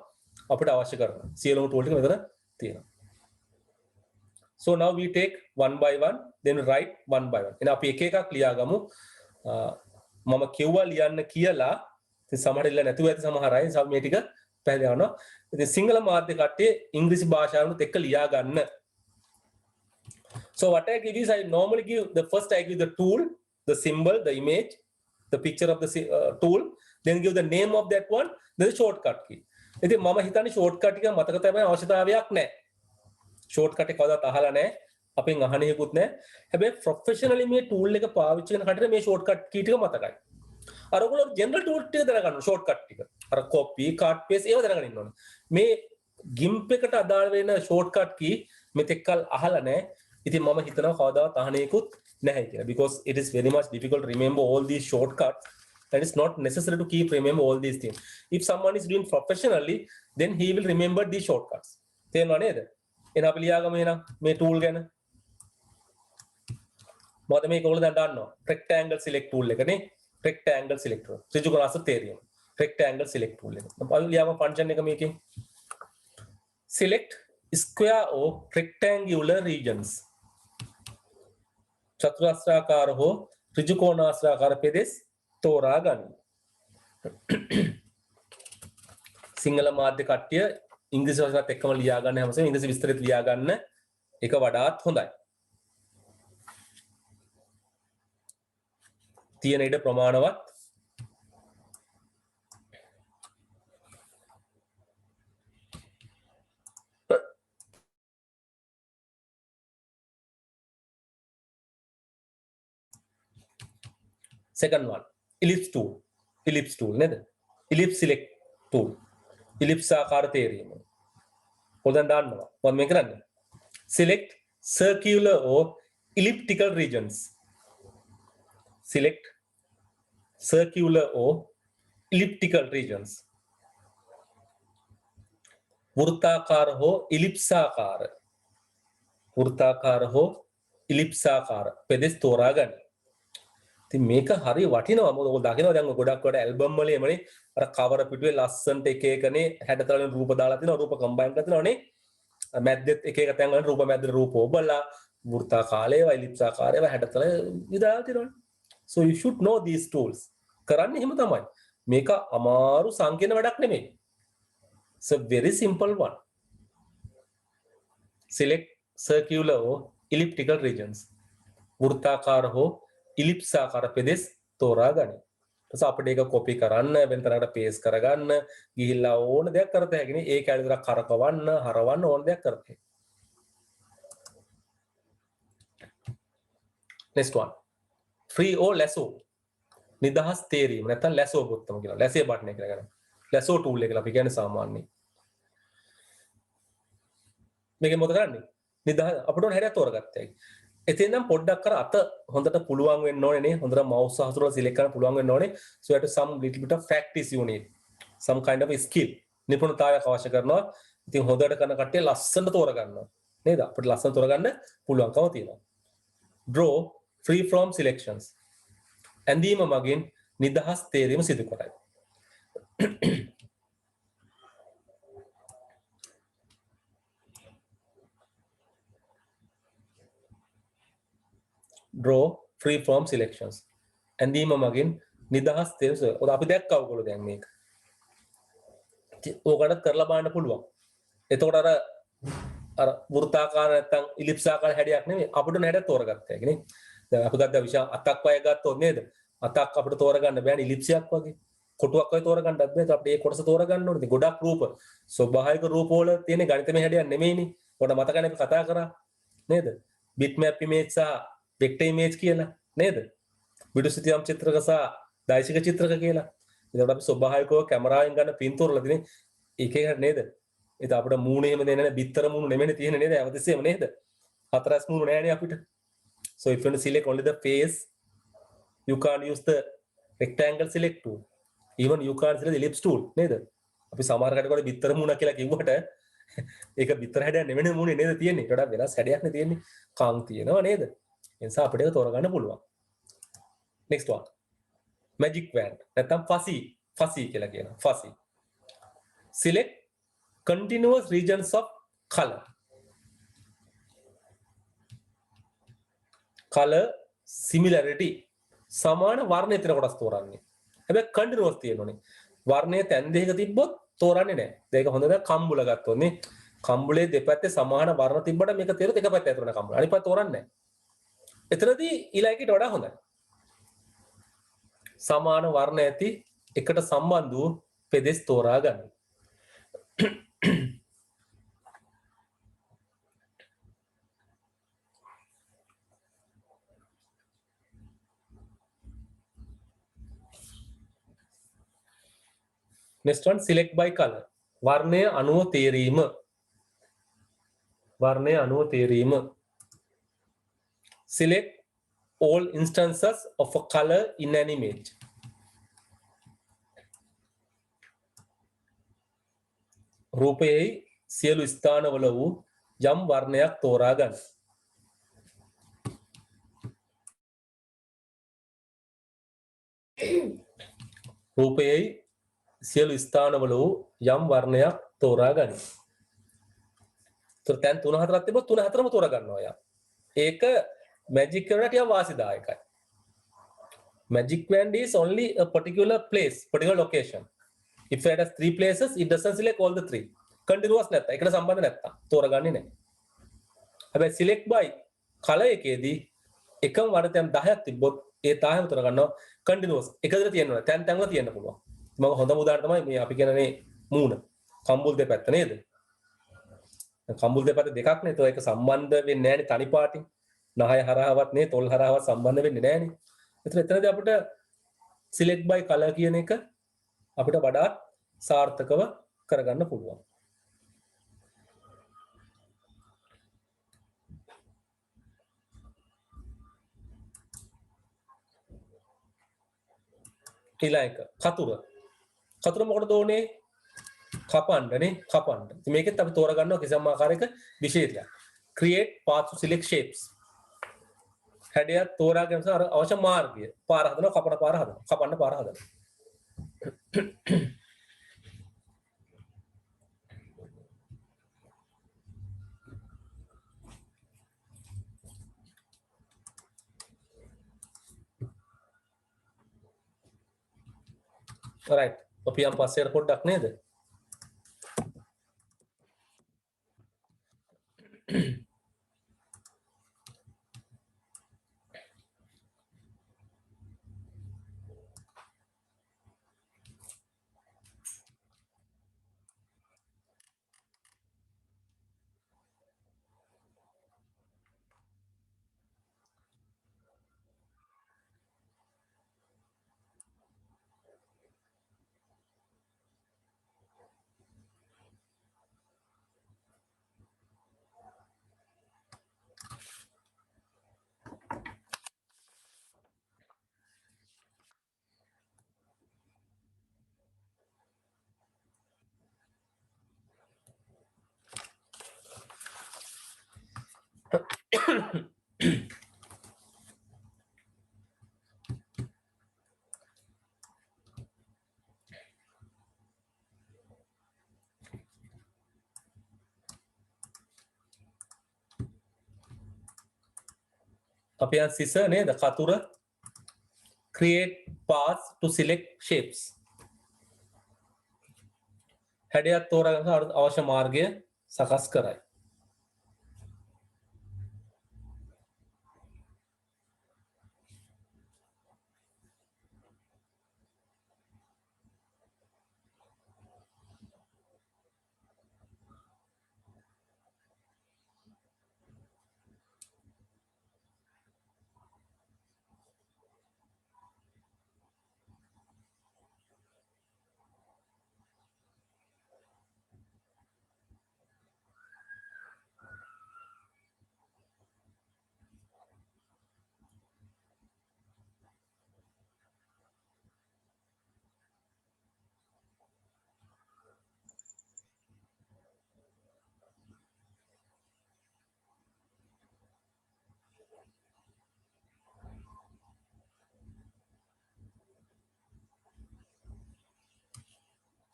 අපිට අවශ්‍ය කරන සියලුම tool ටික මෙතන තියෙනවා. So now we take one by one, then write one by one. එහෙනම් අපි එක එකක් ලියා ගමු. මම කිව්වා ලියන්න කියලා. ඉතින් සමහර ඉල්ල නැතුව ඇති සමහර අය මේ ටික පැහැදිලි කරනවා. ඉතින් සිංහල මාධ්‍ය කට්ටිය ඉංග්‍රීසි භාෂාවනුත් එක්ක ලියා ගන්න. So what I give is I normally give the first I give the tool, the symbol, the image, the picture of the tool, then give the name of that one, then the shortcut key. ඉතින් මම හිතන්නේ shortcut එක මතක තබන්න අවශ්‍යතාවයක් නැහැ. shortcut එක කවදාවත් අහලා නැහැ. අපෙන් අහන්නේකුත් නැහැ. හැබැයි professionally මේ tool එක පාවිච්චි කරන කටට මේ shortcut key ටික මතකයි. අර ඔයගොල්ලෝ general tool ටික දැනගන්න shortcut ටික. අර copy, cut, paste ඒව දැනගන්න ඉන්න ඕනේ. මේ GIMP එකට අදාළ වෙන shortcut key මෙතෙක්කල් අහලා නැහැ. ඉතින් මම හිතනවා කවදාවත් අහන්නේකුත් නැහැ කියලා. Because it is very much difficult to remember all these shortcuts. And it's not necessary to keep remember all these things. If someone is doing professionally, then he will remember these shortcuts. තේරෙනව නේද? එහෙනම් අපි ලියාගමු එහෙනම් මේ tool ගැන. මොකද මේක ඔයගොල්ලෝ දැන් දන්නවා. rectangle select tool එක නේ. rectangle select tool. ත්‍රිජුකෝණාස තේරියම. rectangle select tool එක. අපි ලියාගමු function එක මේකෙන්. select square or rectangular regions. චතුරස්‍රාකාර හෝ ත්‍රිජුකෝණාස්‍රාකාර පෙදෙස් තෝරා ගන්න. සිංහල මාධ්‍ය කට්ටිය ඉංග්‍රීසි වචනත් එක්කම ලියා ගන්න හැමසෙම ඉංග්‍රීසි විස්තරෙත් ලියා ගන්න එක වඩාත් හොඳයි. තියෙන ඉඩ ප්‍රමාණවත් second one ellipse tool නේද ellipse select tool ellipse ආකාර තේරීම පොතෙන් දාන්නවා මම මේ කරන්නේ select circular or elliptical regions select circular or elliptical regions වෘත්තාකාර හෝ ඉලිප්සාකාර පෙදෙස් තෝරා ගන්න. ඉතින් මේක හරි වටිනවා මොකද ඔය දකිනවා දැන් ගොඩක් කොට ඇල්බම් වල එමනේ අර කවර පිටුවේ ලස්සනට එක එකනේ හැඩතල රූප දාලා තිනවා රූප කම්බයින් කරලා තිනවනේ මැද්දෙත් එක එක තැන් වල රූප මැද්දේ රූප ඔබලා වෘත්තාකාරය ඒවා ඉලිප්සාකාරය ඒවා හැඩතල විදාලා තිනවනේ. So you should know these tools. කරන්නේ එහෙම තමයි. මේක අමාරු සංකීර්ණ වැඩක් නෙමෙයි. It's a very simple one. Select circular or elliptical regions. වෘත්තාකාර හෝ ඉලිප්සාකාර පෙදෙස් තෝරා ගන්න. ඊට අපිට ඒක කොපි කරන්න, වෙන තරකට පේස්ට් කරගන්න, ගිහිල්ලා ඕන දෙයක් කරත හැකිනේ. ඒ කැලේ විතර කරකවන්න, හරවන්න ඕන දෙයක් කරත හැකියි. Next one. Free or lasso. නිදහස් තේරීම නැත්නම් lasso බොත්තම කියලා. lasso බටන් එක කියලා ගන්න. lasso tool එක කියලා අපි කියන්නේ සාමාන්‍යයෙන්. මේක මොකද කරන්නේ? නිදහස් අපිට ඕන හැඩයක් තෝරගත්තා. එතෙන් නම් පොඩ්ඩක් අර අත හොඳට පුළුවන් වෙන්න ඕනේ නේ. හොඳට mouse හසුරලා select කරන්න පුළුවන් වෙන්න ඕනේ. So you have to some little bit of practice you need. Some kind of a skill. නිපුණතාවයක් අවශ්‍ය කරනවා. ඉතින් හොඳට කරන කට්ටිය ලස්සනට තෝරගන්නවා. නේද? අපිට ලස්සනට තෝරගන්න පුළුවන්කම තියෙනවා. Draw free from selections. ඇඳීම මගින් නිදහස් තේරීම සිදු කරයි. Draw free from selections. ඇඳීම මගින් නිදහස් තේරීම. ඔය අපි දැක්කව ඔයගොල්ලෝ දැන් මේක. ඕකට කරලා බලන්න පුළුවන්. එතකොට අර වෘත්තාකාර නැත්නම් ඉලිප්සාකාර හැඩයක් නෙමෙයි අපිට හැඩයක් තෝරගත්තා කියන්නේ. දැන් අපි ගත්තා විශාල අතක් වය ගත්තොත් නේද? අතක් අපිට තෝරගන්න බෑනේ ඉලිප්සියක් වගේ. කොටුවක් වගේ තෝරගන්නත් බෑ. අපිට මේ කොටස තෝරගන්න ඕනේ. ගොඩක් රූප ස්වභාවික රූප වල තියෙන ගණිතමය හැඩයක් නෙමෙයිනේ. ඔයාලට මතකනේ අපි කතා කරා නේද? bitmap image සහ vector image කියලා නේද? විදුසිතියම් චිත්‍රක සහ දෛශික චිත්‍රක කියලා. ඒකට අපි ස්වභාවිකව කැමරාවෙන් ගන්න පින්තූරවල තියෙන එක එක නේද? ඒක අපිට මූණ එහෙම දෙන්නේ නැහැ. බිත්තර මූණ නෙමෙයි තියෙන්නේ නේද? අවදිස්සෙම නේද? හතරස් මූණ නෑනේ අපිට. So if you want to select only the face, you can't use the rectangle select tool. Even you can't select the ellipse tool නේද? අපි සමහර කටකට බිත්තර මූණ කියලා කිව්වට ඒක බිත්තර හැඩයක් නෙමෙයි මූණේ නේද තියෙන්නේ. ඒකට වෙනස් හැඩයක් නේ තියෙන්නේ. කම් තියෙනවා නේද? ඒ නිසා අපිට ඒක තෝරගන්න පුළුවන්. Next one. Magic wand. නැත්නම් fuzzy කියලා කියනවා. Fuzzy. Select continuous regions of color. Color similarity. සමාන වර්ණය තියෙන කොටස් තෝරන්නේ. හැබැයි continuous තියෙනෝනේ. වර්ණය තැන් දෙකක තිබ්බොත් තෝරන්නේ නැහැ. ඒක හොඳට කම්බුල ගත්තොත් නේ. කම්බුලේ දෙපැත්තේ සමාන වර්ණ තිබ්බට මේක තේරුත් එක පැත්තේ ඇතුළේ කම්බුල. අනිත් පැත්ත තෝරන්නේ නැහැ. එතනදී ඊළඟට වඩා හොඳයි. සමාන වර්ණ ඇති එකට සම්බන්ධ වූ පෙදෙස් තෝරා ගන්න. Next one, select by color. වර්ණය අනුව තේරීම. Select all instances of a color in an image. රූපයේ සියලු ස්ථානවල වූ යම් වර්ණයක් තෝරා ගන්න. රූපයේ සියලු ස්ථානවල වූ යම් වර්ණයක් තෝරා ගන්න. තැන් 3-4ක් තිබ්බොත් 3-4ම තෝරා ගන්නවා යා. ඒක magic කරනට ටිකක් වාසිදායකයි. Magic wand is only a particular place, particular location. If it has 3 places, it doesn't select all the 3. Continuous නැත්නම් ඒකට සම්බන්ධ නැත්නම් තෝරගන්නේ නැහැ. හැබැයි select by color එකේදී එකම වර්ණයන් 10ක් තිබ්බොත් ඒ 10ම තෝරගන්නවා continuous. එකදට තියෙනවා. තැන් තැන්වල තියෙන්න පුළුවන්. මම හොඳම උදාහරණ තමයි මේ අපි කියන්නේ මූණ. කම්බුල් දෙපැත්ත නේද? කම්බුල් දෙපැත්ත දෙකක් නේ. ඒක සම්බන්ධ වෙන්නේ නැහැ නේ තනි පාටින්. නහය හරහාවත් නේ තොල් හරහාවත් සම්බන්ධ වෙන්නේ නැහැ නේ. එතනදී අපිට select by color කියන එක අපිට වඩාත් සාර්ථකව කරගන්න පුළුවන්. ඊළඟ එක කතුර මොකටද ඕනේ? කපන්නනේ කපන්න. ඉතින් මේකෙත් අපි තෝරගන්නවා කිසියම් ආකාරයක විශේෂයක්. create path to select shapes. හැඩයක් තෝරා ගැනීම සඳහා අවශ්‍ය මාර්ගය. පාර හදනවා, කපන පාර හදනවා. කපන්න පාර හදනවා. right. අපි යම් පස්සේ පොඩ්ඩක් නේද? අපි යන් සිස නේද? කතුර create paths to select shapes. හැඩයක් තෝරාගන්න අවශ්‍ය මාර්ගය සකස් කරයි.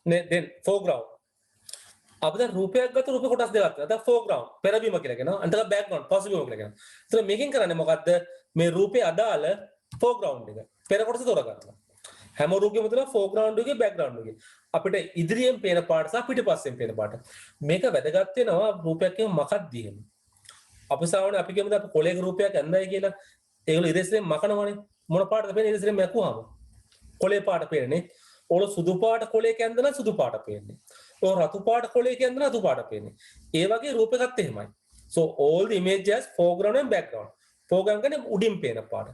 then foreground. අපි දැන් රූපයක් ගත්ත රූපේ කොටස් දෙකක් තියෙනවා. දැන් foreground පෙරබීම කියලා කියනවා. අන්තක background පසුබිම කියලා කියනවා. ඒතර මේකෙන් කරන්නේ මොකද්ද? මේ රූපේ අදාළ foreground එක පෙර කොටස තෝරා ගන්නවා. හැම රූපෙකම තියෙනවා foreground එකේ background එකේ. අපිට ඉදිරියෙන් පේන පාට සහ පිටපස්සෙන් පේන පාට. මේක වැදගත් වෙනවා රූපයක් කියමු මොකක්ද එහෙම. අපි සාමාන්‍යයෙන් අපි කියමුද අපි කොලයක රූපයක් ඇඳයි කියලා. ඒගොල්ලෝ ඉරෙස්ලෙන් මකනවනේ. මොන පාටද පේන්නේ ඉරෙස්ලෙන් මැකුවාම? කොලේ පාට පේන්නේ. ඔල සුදු පාට කොලයක ඇඳලා සුදු පාට පේන්නේ. ඔය රතු පාට කොලයක ඇඳලා රතු පාට පේන්නේ. ඒ වගේ රූපයකත් එහෙමයි. So all the images foreground and background. foreground කියන්නේ උඩින් පේන පාට.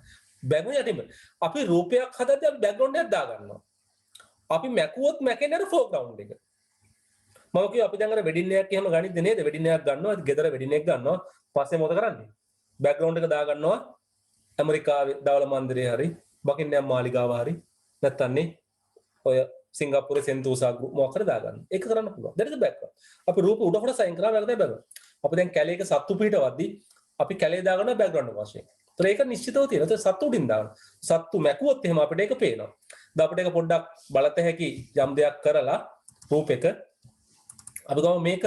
background යටින්. අපි රූපයක් හදද්දී අපි background එකක් දා ගන්නවා. අපි මැකුවොත් මැකෙන්නේ අර foreground එක. මම කිව්වා අපි දැන් අර වෙඩින් එකක් එහෙම ගනිද්ද නේද? වෙඩින් එකක් ගන්නවා. ගෙදර වෙඩින් එකක් ගන්නවා. පස්සේ මොකද කරන්නේ? background එක දා ගන්නවා. ඇමරිකාවේ දවල මන්දිරේ හරි, බකින්හෑම් මාලිගාව හරි නැත්තම් නේ ඔය සිංගප්පූරේ සෙන්තෝසා මොකක් හරි දාගන්න. ඒක කරන්න පුළුවන්. that is the background. අපි රූප උඩ කොට සයින් කරා වැරදයි background. අපි දැන් කැලේක සත්තු පිටවද්දි අපි කැලේ දාගන්න background එක වශයෙන්. ඒතර ඒක නිශ්චිතව තියෙනවා. ඒතර සත්තු උඩින් දාගන්න. සත්තු මැකුවොත් එහෙම අපිට ඒක පේනවා. දැන් අපිට ඒක පොඩ්ඩක් බලත හැකි යම් දෙයක් කරලා රූපෙක අපි ගමු මේක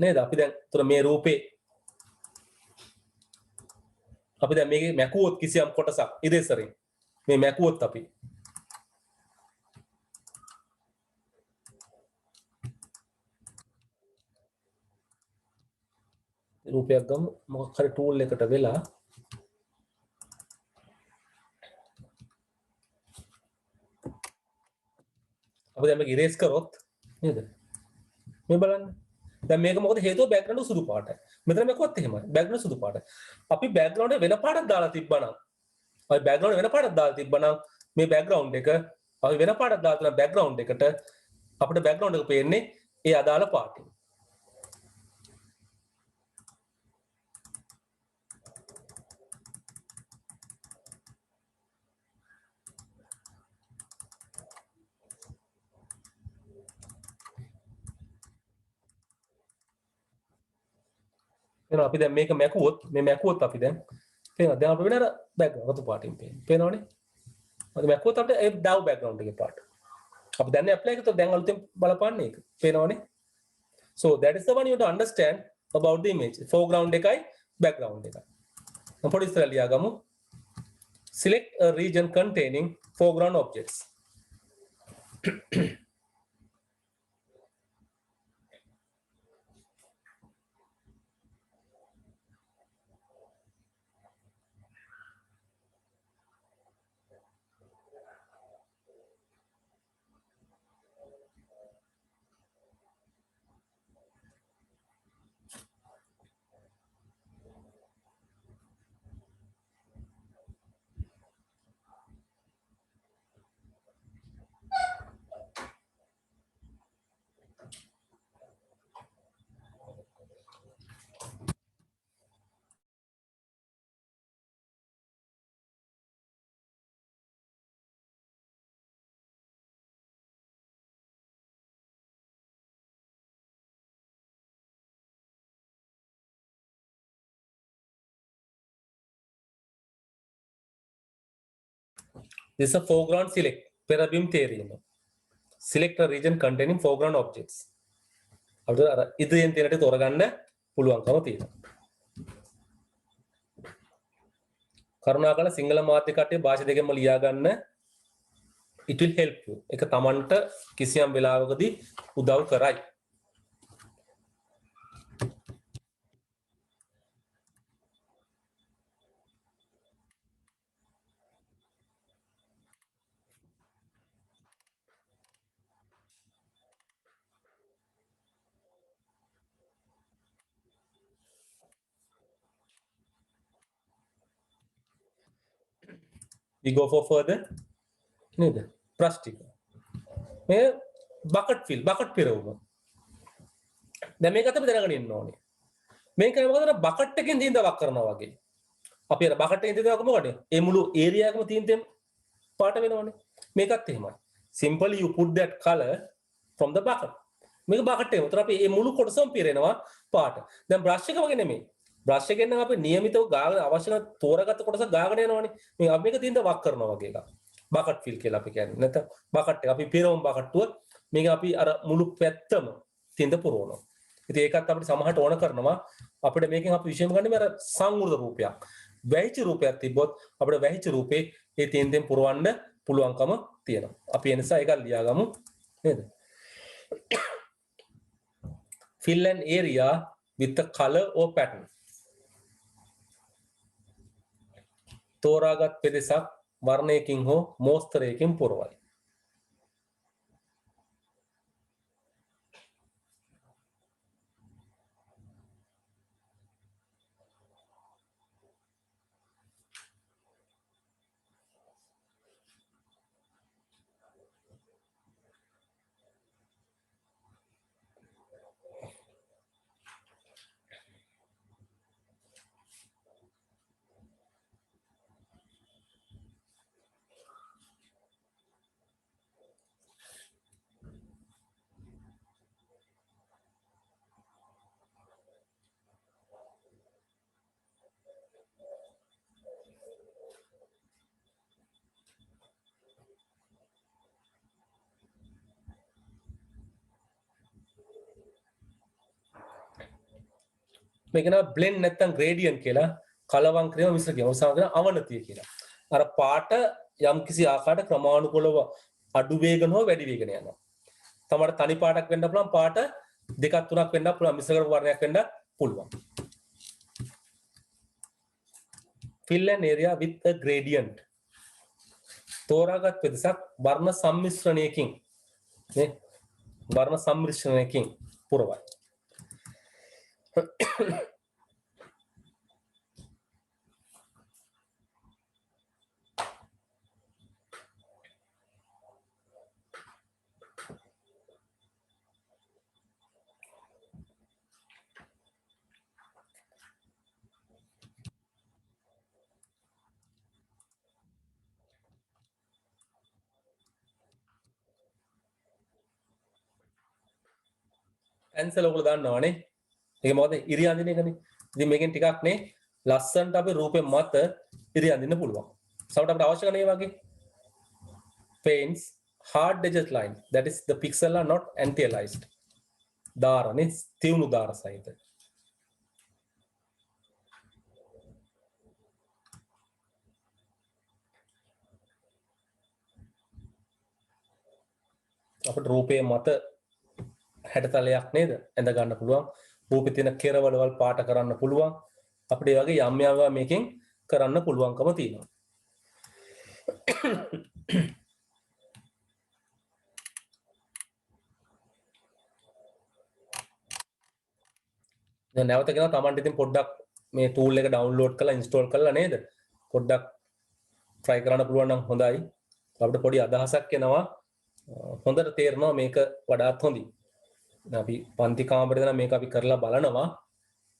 නේද? අපි දැන් ඒතර මේ රූපේ අපි දැන් මේකේ මැකුවොත් කිසියම් කොටසක් ඉරේසරේ මේ මැකුවොත් අපි රූපයක් ගමු මොකක් හරි ටූල් එකට වෙලා අපි දැන් මේක ඉරේස් කරොත් නේද මේ බලන්න දැන් මේක මොකද හේතුව බෑග්ග්‍රවුන්ඩ් සුදු පාටයි මෙතන මේකවත් එහෙමයි බෑග්ග්‍රවුන්ඩ් සුදු පාටයි අපි බෑග්ග්‍රවුන්ඩ් එක වෙන පාටක් දාලා තිබ්බනම් අපි බෑග්ග්‍රවුන්ඩ් වෙන පාටක් දාලා තිබ්බනම් මේ බෑග්ග්‍රවුන්ඩ් එක අපි වෙන පාටක් දාලා තියෙන බෑග්ග්‍රවුන්ඩ් එකට අපිට බෑග්ග්‍රවුන්ඩ් එක පේන්නේ ඒ අදාළ පාටින්. අපි දැන් මේක මැකුවොත් මේ මැකුවොත් අපි දැන් පේනවා දැන් අපිට වෙන අර බෑග්ග්‍රවුන්ඩ් රතු පාටින් පේනවනේ. අපි මැකුවොත් අපිට ඒ ඩව් බෑග්ග්‍රවුන්ඩ් එකේ පාට. අපි දැන් ඇප්ලයි කරලා දැන් අලුතෙන් බලපන්නේ ඒක. පේනවනේ. So that is the one you have to understand about the image. Foreground එකයි background එකයි. මම පොඩි ඉස්සරහ ලියා ගමු. Select a region containing foreground objects. This is a foreground select. පෙර බිම් තේරීම. Select a region containing foreground objects. අපිට අර ඉදිරියෙන් තියෙනට තෝරගන්න පුළුවන්කම තියෙනවා. කරුණාකර සිංහල මාධ්‍ය කට්ටිය භාෂා දෙකෙන්ම ලියා ගන්න. It will help you. ඒක Tamanට කිසියම් වෙලාවකදී උදව් කරයි. We go for further. නේද? brush ටික. මේ bucket fill, bucket පිරවුම. දැන් මේක අපි දැනගෙන ඉන්න ඕනේ. මේක මොකද bucket එකෙන් දින්දවක් කරනවා වගේ. අපි අර bucket එකෙන් දින්දවක් මොකද? ඒ මුළු area එකම තීන්තෙන් පාට වෙනවනේ. මේකත් එහෙමයි. Simply you put that color from the bucket. මේක bucket එකේ. උතර අපි මේ මුළු කොටසම පිරෙනවා පාට. දැන් brush එක වගේ නෙමෙයි. බ්‍රෂ් එකෙන් නම් අපි නියමිතව ගාගෙන අවශ්‍ය කරන තෝරාගත්ත කොටස ගාගෙන යනවනේ. මේ අපි මේක තින්ද වක් කරනවා වගේ එකක්. බකට් ෆිල් කියලා අපි කියන්නේ. නැත්නම් බකට් එක අපි පිරවමු බකට්ටුව. මේක අපි අර මුළු පැත්තම තින්ද පුරවනවා. ඉතින් ඒකත් අපිට සමහරට ඕන කරනවා. අපිට මේකෙන් අපි විශේෂම ගන්නේ අර සංවෘත රූපයක්. වැහිච්ච රූපයක් තිබ්බොත් අපිට වැහිච්ච රූපේ ඒ තින්දෙන් පුරවන්න පුළුවන්කම තියෙනවා. අපි ඒ නිසා ඒක ලියාගමු නේද? Fill an area with the color or pattern. තෝරාගත් පෙදෙසක් වර්ණයකින් හෝ මෝස්තරයකින් පුරවයි. මේක නා blend නැත්නම් gradient කියලා කලවම් ක්‍රියාව මිශ්‍ර කිරීම උසාවන අවනතිය කියලා. අර පාට යම් කිසි ආකාරයකට ක්‍රමානුකූලව අඩු වේගන හෝ වැඩි වේගන යනවා. තමයි තනි පාටක් වෙන්න පුළුවන් පාට දෙකක් තුනක් වෙන්න පුළුවන් මිශ්‍ර කරපු වර්ණයක් වෙන්න පුළුවන්. Fill an area with a gradient. තෝරාගත් පෙදෙසක් වර්ණ සම්මිශ්‍රණයකින් නේ වර්ණ සම්මිශ්‍රණයකින් පුරවයි. පැන්සල ඔයගොල්ලෝ දන්නවනේ. ඒක මොකද ඉරි අඳින එකනේ. ඉතින් මේකෙන් ටිකක් නේ ලස්සනට අපි රූපේ මත ඉරි අඳින්න පුළුවන්. සමහරට අපිට අවශ්‍ය කරන මේ වගේ paints hard edges line, that is the pixel are not anti-aliased. දාරනේ තියුණු දාර සහිත. අපිට රූපයේ මත හැඩතලයක් නේද ඇඳ ගන්න පුළුවන්. රූපේ තියෙන කෙරවලවල් පාට කරන්න පුළුවන්. අපිට ඒ වගේ යම් යම් මේකෙන් කරන්න පුළුවන්කම තියෙනවා. දැන් නැවත කියනවා Tamanට ඉතින් පොඩ්ඩක් මේ tool එක download කරලා install කරලා නේද? පොඩ්ඩක් try කරන්න පුළුවන් නම් හොඳයි. අපිට පොඩි අදහසක් එනවා. හොඳට තේරෙනවා මේක වඩාත් හොඳයි. අපි පන්ති කාමරේදී නම් මේක අපි කරලා බලනවා.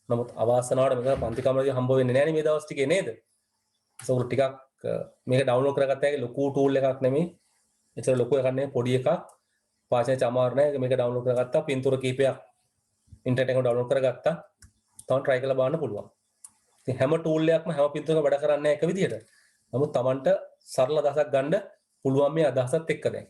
නමුත් අවාසනාවට මේක පන්ති කාමරේදී හම්බ වෙන්නේ නැහැ නේ මේ දවස් ටිකේ නේද? ඒක ටිකක් මේක ඩවුන්ලෝඩ් කරගත්ත හැකි ලොකු ටූල් එකක් නෙමෙයි. ඒතර ලොකු එකක් නෙමෙයි පොඩි එකක්. පාචනේ චමාරු නැහැ. මේක ඩවුන්ලෝඩ් කරගත්තා. පින්තූර කීපයක් ඉන්ටර්නෙට් එකෙන් ඩවුන්ලෝඩ් කරගත්තා. තව try කරලා බලන්න පුළුවන්. ඉතින් හැම ටූල් එකක්ම හැම පින්තූරකම වැඩ කරන්නේ නැහැ එක විදිහට. නමුත් Tamanට සරල අදහසක් ගන්න පුළුවන් මේ අදහසත් එක්ක දැන්.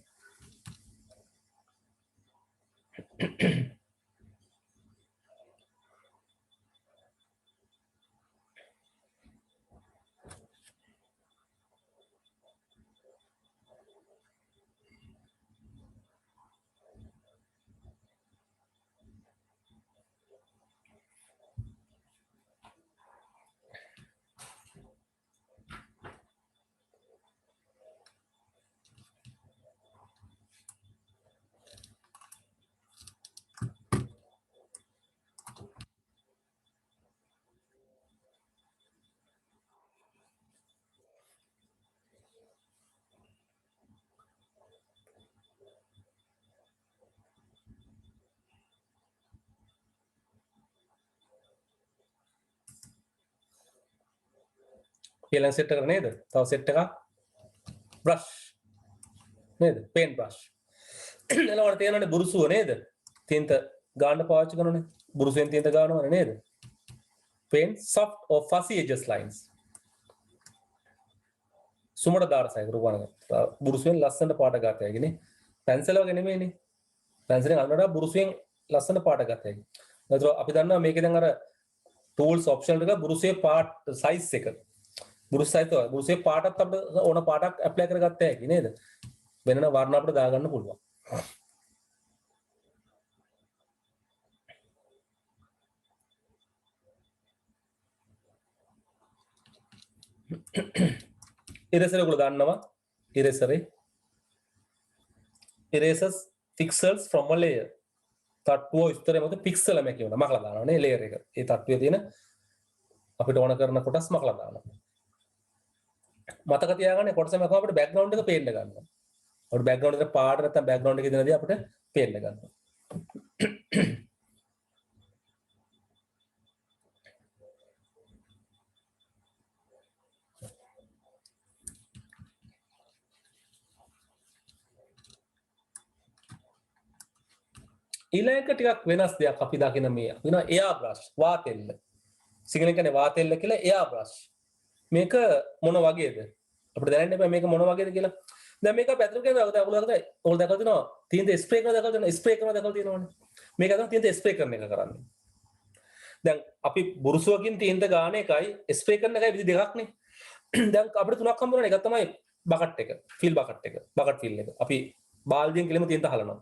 ඊළඟ සෙට් එක නේද? තව සෙට් එකක් brush නේද? paint brush. එනකොට තියෙනනේ බුරුසුව නේද? තින්ත ගන්න පාවිච්චි කරනනේ. බුරුසුවෙන් තින්ත ගන්නවනේ නේද? paint soft or fuzzy edges lines. සුමට දාර සයිද රූපණක. බුරුසුවෙන් ලස්සනට පාට ගත හැකිනේ. පැන්සල් වගේ නෙමෙයිනේ. පැන්සලෙන් අල්ලනවා බුරුසුවෙන් ලස්සන පාට ගත හැකි. ඒතර අපි දන්නවා මේකේ දැන් අර tools option එක බුරුසුවේ පාට size එක. බුරුසේ පාටත් අපිට ඕන පාටක් ඇප්ලයි කරගත්ත හැකි නේද? වෙනන වර්ණ අපිට දාගන්න පුළුවන්. eraser ඔයගොල්ලෝ දන්නවා eraser erases pixels from a layer. තට්ටුව විස්තරය මොකද පික්සල මේ කියනවා මකලා දානවා නේ layer එක. ඒ තට්ටුවේ තියෙන අපිට ඕන කරන කොටස් මකලා දානවා. මතක තියාගන්න කොටසම කොහොම අපිට බෑග්ග්‍රවුන්ඩ් එක පේන්න ගන්නවා. අපිට බෑග්ග්‍රවුන්ඩ් එක පාට නැත්නම් බෑග්ග්‍රවුන්ඩ් එකේ දෙනදී අපිට පේන්න ගන්නවා. ඊළඟ ටිකක් වෙනස් දෙයක් අපි දකින මේ වෙනවා එයා බ්‍රෂ් වාතෙල්ල. සිංහලෙන් කියන්නේ වාතෙල්ල කියලා එයා බ්‍රෂ්. මේක මොන වගේද? අපිට දැනන්න බෑ මේක මොන වගේද කියලා. දැන් මේක පැත්තට ගියාම ඔයගොල්ලෝ දැකලා තියෙනවා තීන්ත ස්ප්‍රේ කරන දැකලා තියෙනවා ස්ප්‍රේ කරන දැකලා තියෙනවනේ. මේක තමයි තීන්ත ස්ප්‍රේ කරන එක කරන්නේ. දැන් අපි බුරුසුවකින් තීන්ත ගාන එකයි ස්ප්‍රේ කරන එකයි විදි දෙකක් නේ. දැන් අපිට තුනක් හම්බ වෙනවා. එකක් තමයි බකට් එක, ෆිල් බකට් එක, බකට් ෆිල් එක. අපි බාල්දියෙන් කෙලිම තීන්ත හලනවා.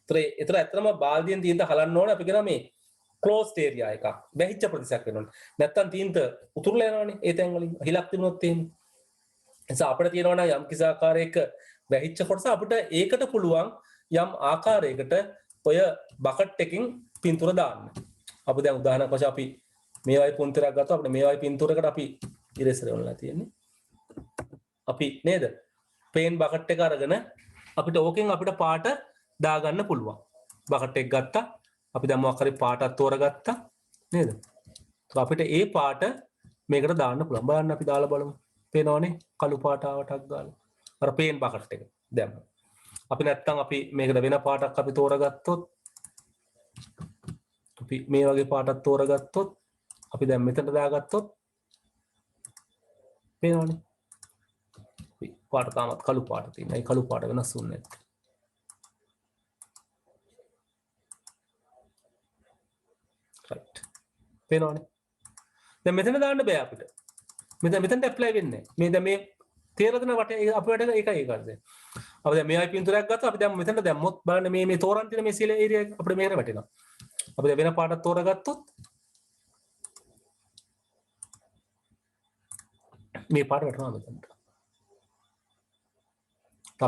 ඒතර ඇත්තටම බාල්දියෙන් තීන්ත හලන්න ඕනේ අපි කියනවා මේ ක්ලෝස්ඩ් ඒරියා එකක්. වැහිච්ච ප්‍රදේශයක් වෙන්න ඕනේ. නැත්තම් තීන්ත උතුරලා යනවනේ ඒ තැන් වලින්. හිලක් තිබුණොත් එහෙම. එනිසා අපිට තියෙනවා නම් යම් කිසි ආකාරයක වැහිච්ච කොටස අපිට ඒකට පුළුවන් යම් ආකාරයකට ඔය බකට් එකකින් පින්තූර දාන්න. අපි දැන් උදාහරණයක් වශයෙන් අපි මේ වගේ පුන්තරයක් ගත්තා අපිට මේ වගේ පින්තූරයකට අපි ඉරේසර් වලලා තියෙන්නේ. අපි නේද? පේන් බකට් එක අරගෙන අපිට ඕකෙන් අපිට පාට දාගන්න පුළුවන්. බකට් එක ගත්තා අපි දැන් මොකක් හරි පාටක් තෝරගත්තා නේද? අපිට ඒ පාට මේකට දාන්න පුළුවන්. බලන්න අපි දාලා බලමු. පේනවනේ කළු පාට ආවටක් ගාලා. අර පේන් බකට් එක දැම්ම. අපි නැත්තම් අපි මේකට වෙන පාටක් අපි තෝරගත්තොත් අපි මේ වගේ පාටක් තෝරගත්තොත් අපි දැන් මෙතනට දාගත්තොත් පේනවනේ පාට තාමත් කළු පාට තියෙනවා. ඒ කළු පාට වෙනස් වුන්නේ නැහැ. right පේනවනේ. දැන් මෙතන දාන්න බෑ අපිට. මෙතනට ඇප්ලයි වෙන්නේ නැහැ. මේ දැන් මේ තේරෙන වටේ අපිට ඒකයි කරන්නේ. අපි දැන් මේ අයි පින්තූරයක් ගත්තා අපි දැන් මෙතනට දැම්මොත් බලන්න මේ තෝරන් තියෙන මේ සීල ඒරියා එක අපිට මේකට වැටෙනවා. අපි දැන් වෙන පාටක් තෝරගත්තොත් මේ පාට වැටෙනවා මෙතනට.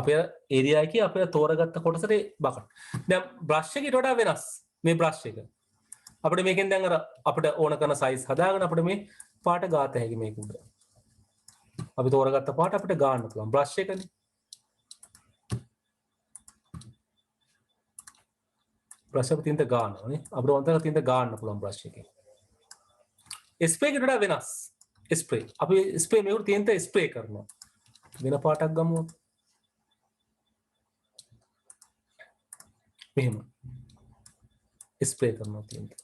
අපේ ඒරියා එකේ අපේ තෝරගත්ත කොටසට බකට්. දැන් බ්‍රෂ් එකකට වඩා වෙනස් මේ බ්‍රෂ් එක. අපිට මේකෙන් දැන් අර අපිට ඕන කරන සයිස් හදාගෙන අපිට මේ පාට ගාත හැකි මේක උඩ. අපි තෝරගත්ත පාට අපිට ගන්න පුළුවන් බ්‍රෂ් එකනේ. බ්‍රෂ් එක තින්ත ගන්නවා නේ. අපිට වන්තක තින්ත ගන්න පුළුවන් බ්‍රෂ් එකේ. ස්ප්‍රේ එකට වඩා වෙනස්. ස්ප්‍රේ. අපි ස්ප්‍රේ මේකට තින්ත ස්ප්‍රේ කරනවා. වෙන පාටක් ගමු. මෙහෙම. ස්ප්‍රේ කරනවා තින්ත.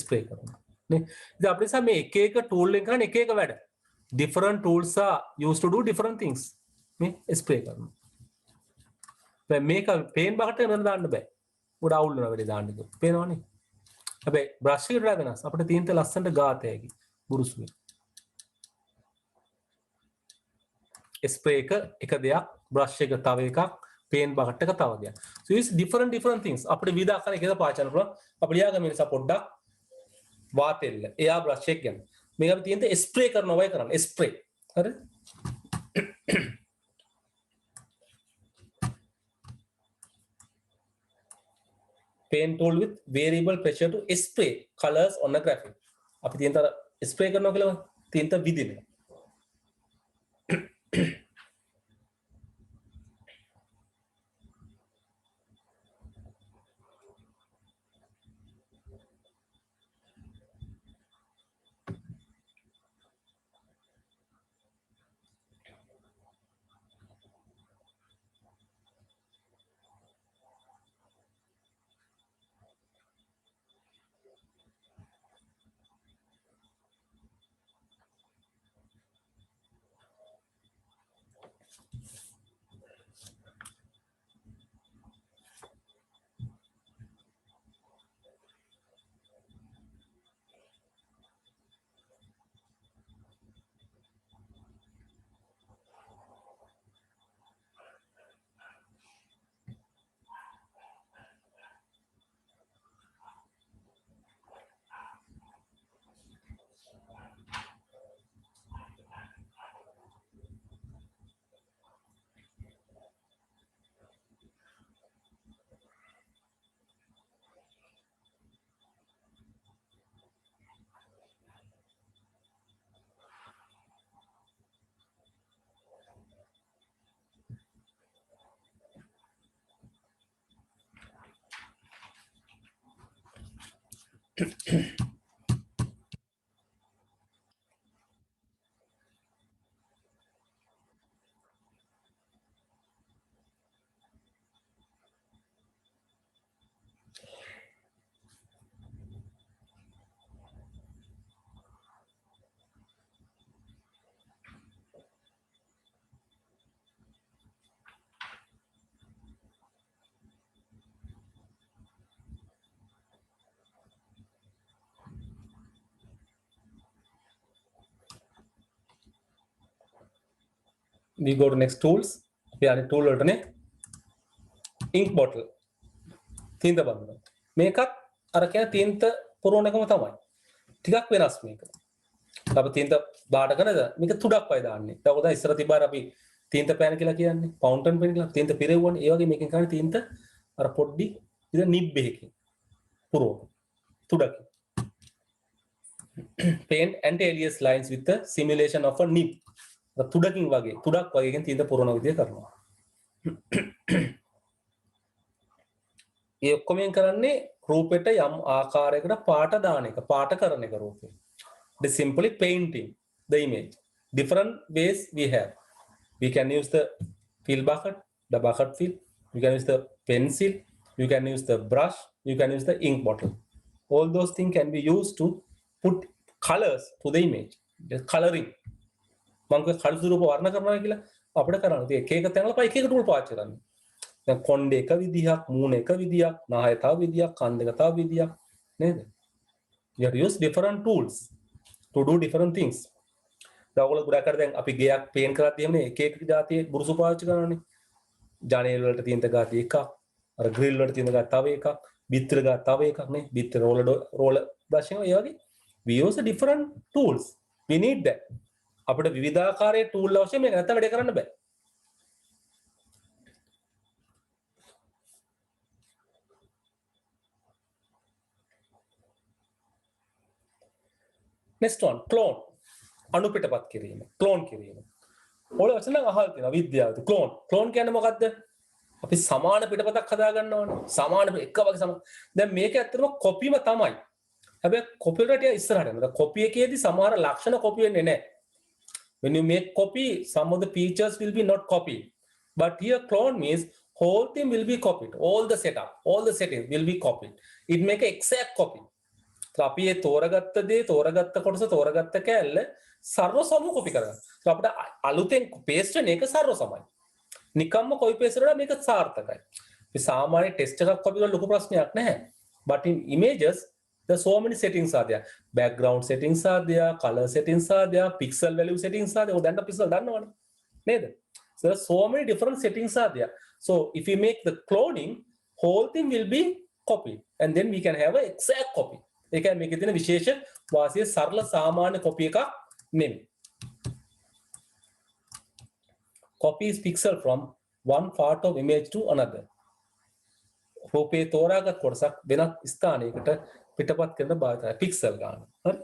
ස්ප්‍රේ කරනවා. නේ. ඉතින් අපිට මේ එක එක ටූල් එකෙන් කරන එක එක වැඩ. different tools are used to do different things. මේ ස්ප්‍රේ කරනවා. දැන් මේක පේන් බකට වෙන දාන්න බෑ. උඩ අවුල් වෙන වෙලේ දාන්න කිව්වොත්. පේනවනේ. හැබැයි බ්‍රෂ් එකට වඩා වෙනස්. අපිට තීන්ත ලස්සනට ගාත හැකි. බුරුසුවේ. ස්ප්‍රේ එක දෙයක්, බ්‍රෂ් එක තව එකක්, පේන් බකට එක තව දෙයක්. So it's different things. අපිට විවිධ ආකාර එකද පාවිච්චි කරන්න පුළුවන්. අපි ලියාගමු නිසා පොඩ්ඩක් වාතෙල්ල. එයා බ්‍රෂ් එක ගැන. මේක අපි තියෙන ස්ප්‍රේ කරනවා වයි කරන්නේ ස්ප්‍රේ හරි paint tool with variable pressure to spray colors on a graphic අපි තියෙන තර ස්ප්‍රේ කරනවා කියලා තියෙන විදින we go to next tools අපි අනිත් tool වලටනේ ink bottle තින්ත බලන්න මේකත් අර කියන තින්ත පුරවන එකම තමයි ටිකක් වෙනස් මේක අපි තින්ත බාට කරනද මේක තුඩක් වයි දාන්නේ ඒක උදා ඉස්සර තිබ්බාර අපි තින්ත පෑන් කියලා කියන්නේ ෆවුන්ටන් පෙන් කියලා තින්ත පිරෙව්වනේ ඒ වගේ මේකෙන් කරන්නේ තින්ත අර පොඩ්ඩි ඉතින් නිබ් එකකින් පුරවන තුඩක් paint anti-alias lines with the simulation of a nib තුඩකින් වගේ තුඩක් වගේකින් තින්ත පුරවන විදිය කරනවා ඒ ඔක්කොමෙන් කරන්නේ රූපෙට යම් ආකාරයකට පාට දාන එක පාට කරන එක රූපේ the simply painting the image different ways we have we can use the fill bucket the bucket fill you can use the pencil you can use the brush you can use the ink bottle all those things can be used to put colors to the image. The coloring. මම කළු රූප වර්ණ කරනවා කියලා අපිට කරන්න. ඉතින් එක එක තැන්වල පයි එක එක ටූල් පාවිච්චි කරන්න. දැන් කොණ්ඩේ එක විදිහක්, මූණ එක විදිහක්, නාය තව විදිහක්, කන් දෙක තව විදිහක් නේද? You have to use different tools to do different things. දැන් ඔයගොල්ලෝ ගොඩක් අර දැන් අපි ගෙයක් පේන්ට් කරද්දී එන්නේ එක එක જાතියේ බුරුසු පාවිච්චි කරනවානේ. ජනේල් වලට තියෙන ගාති එකක්, අර ග්‍රිල් වලට තියෙන ගාති තව එකක්, බිත්තර ගාති තව එකක් නේ. බිත්තර රෝල brushing ඒ වගේ we use a different tools. We need that. අපිට විවිධාකාරයේ ටූල් අවශ්‍ය මේක නැත්නම් වැඩ කරන්න බෑ. next one clone අනුපිටපත් කිරීම clone කිරීම. ඔයාලා වචන අහලා තියෙනවා විද්‍යාවේ clone කියන්නේ මොකද්ද? අපි සමාන පිටපතක් හදා ගන්නවනේ. සමාන එක වගේ සමාන. දැන් මේක ඇත්තටම කොපිම තමයි. හැබැයි කොපි වලට ඉස්සරහට යනවා. කොපි එකේදී සමහර ලක්ෂණ කොපි වෙන්නේ නැහැ. When you make copy, some of the features will be not copied. But here clone means whole thing will be copied. All the setup, all the settings will be copied. It make an exact copy. So අපි ඒ තෝරගත්ත දේ, තෝරගත්ත කොටස, තෝරගත්ත කැලල සර්ව සම copy කරගන්න. So අපිට අලුතෙන් paste වෙන එක සර්ව සමයි. නිකම්ම copy paste කරලා මේක සාර්ථකයි. මේ සාමාන්‍ය test එකක් copy කරලා ලොකු ප්‍රශ්නයක් නැහැ. But in images there's so many settings are there. Background settings are there, color settings are there, pixel value settings are there. Oh, then the pixel දන්නවනේ. නේද? So there's so many different settings are there. So if we make the cloning, whole thing will be copied and then we can have an exact copy. ඒකයි මේකේ තියෙන විශේෂ වාසිය සරල සාමාන්‍ය copy එකක් නෙමෙයි. Copy is pixel from one part of image to another. රූපේ තෝරාගත් කොටසක් වෙනත් ස්ථානයකට පිටපත් කරන භාවිතයි පික්සල් ගන්න. හරි?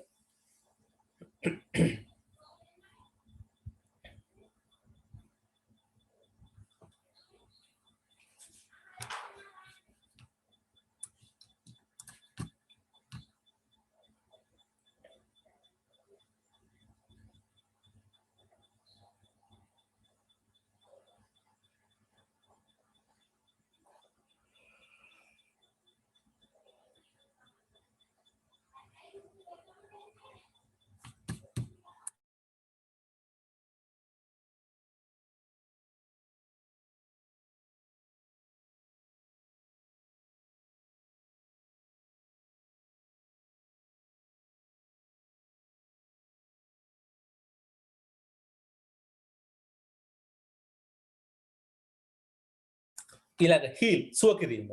ඊළඟ heel සුව කිරීම.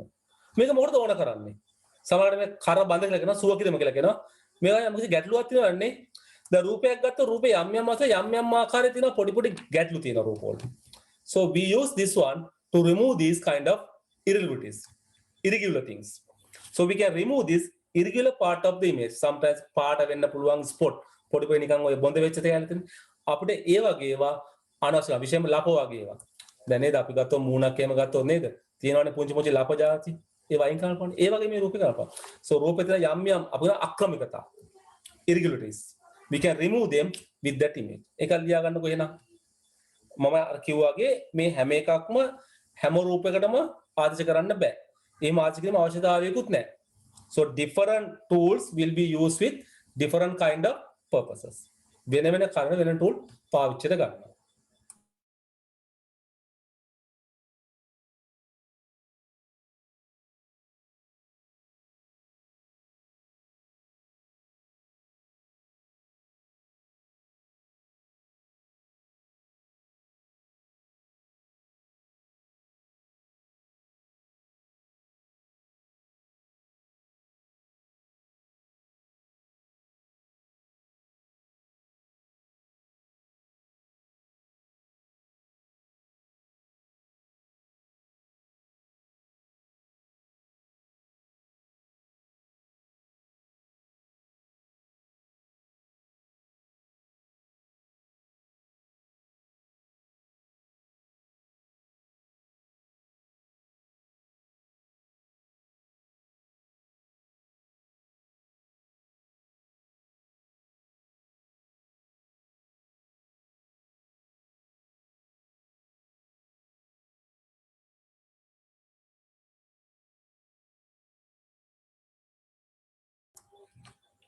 මේක මොකටද ඕන කරන්නේ? සමහරවිට මේ කර බඳ කියලා කියනවා සුව කිරීම කියලා කියනවා. මේවා මොකද ගැටලුවක් තියෙනවන්නේ. දැන් රූපයක් ගත්ත රූපේ යම් යම් අතර යම් යම් ආකාරයේ තියෙන පොඩි පොඩි ගැටලු තියෙන රූපවල. So we use this one to remove these kind of irregularities, irregular things. So we can remove this irregular part of the image. Sometimes part වෙන්න පුළුවන් spot පොඩි පොඩි නිකන් ඔය බොඳ වෙච්ච තැන තියෙන. අපිට ඒ වගේ ඒවා අනවශ්‍ය විශේෂයෙන්ම ලප වගේ ඒවා. දැන් නේද අපි ගත්තොත් මූණක් එහෙම ගත්තොත් නේද? තියෙනවනේ පුංචි පුංචි ලප જાති. ඒ වයින් කරන්න පුළුවන්. ඒ වගේ මේ රූපේ කරපන්. So රූපේ තියෙන යම් යම් අපිට අක්‍රමිකතා irregularities. We can remove them with that image. ඒක ලියා ගන්නකො එහෙනම්. මම අර කිව්වාගේ මේ හැම එකක්ම හැම රූපයකටම ආදේශ කරන්න බෑ. එහෙම ආදේශ කිරීම අවශ්‍යතාවයකුත් නැහැ. So different tools will be used with different kind of purposes. වෙන වෙන කරන වෙන tool පාවිච්චිට ගන්නවා.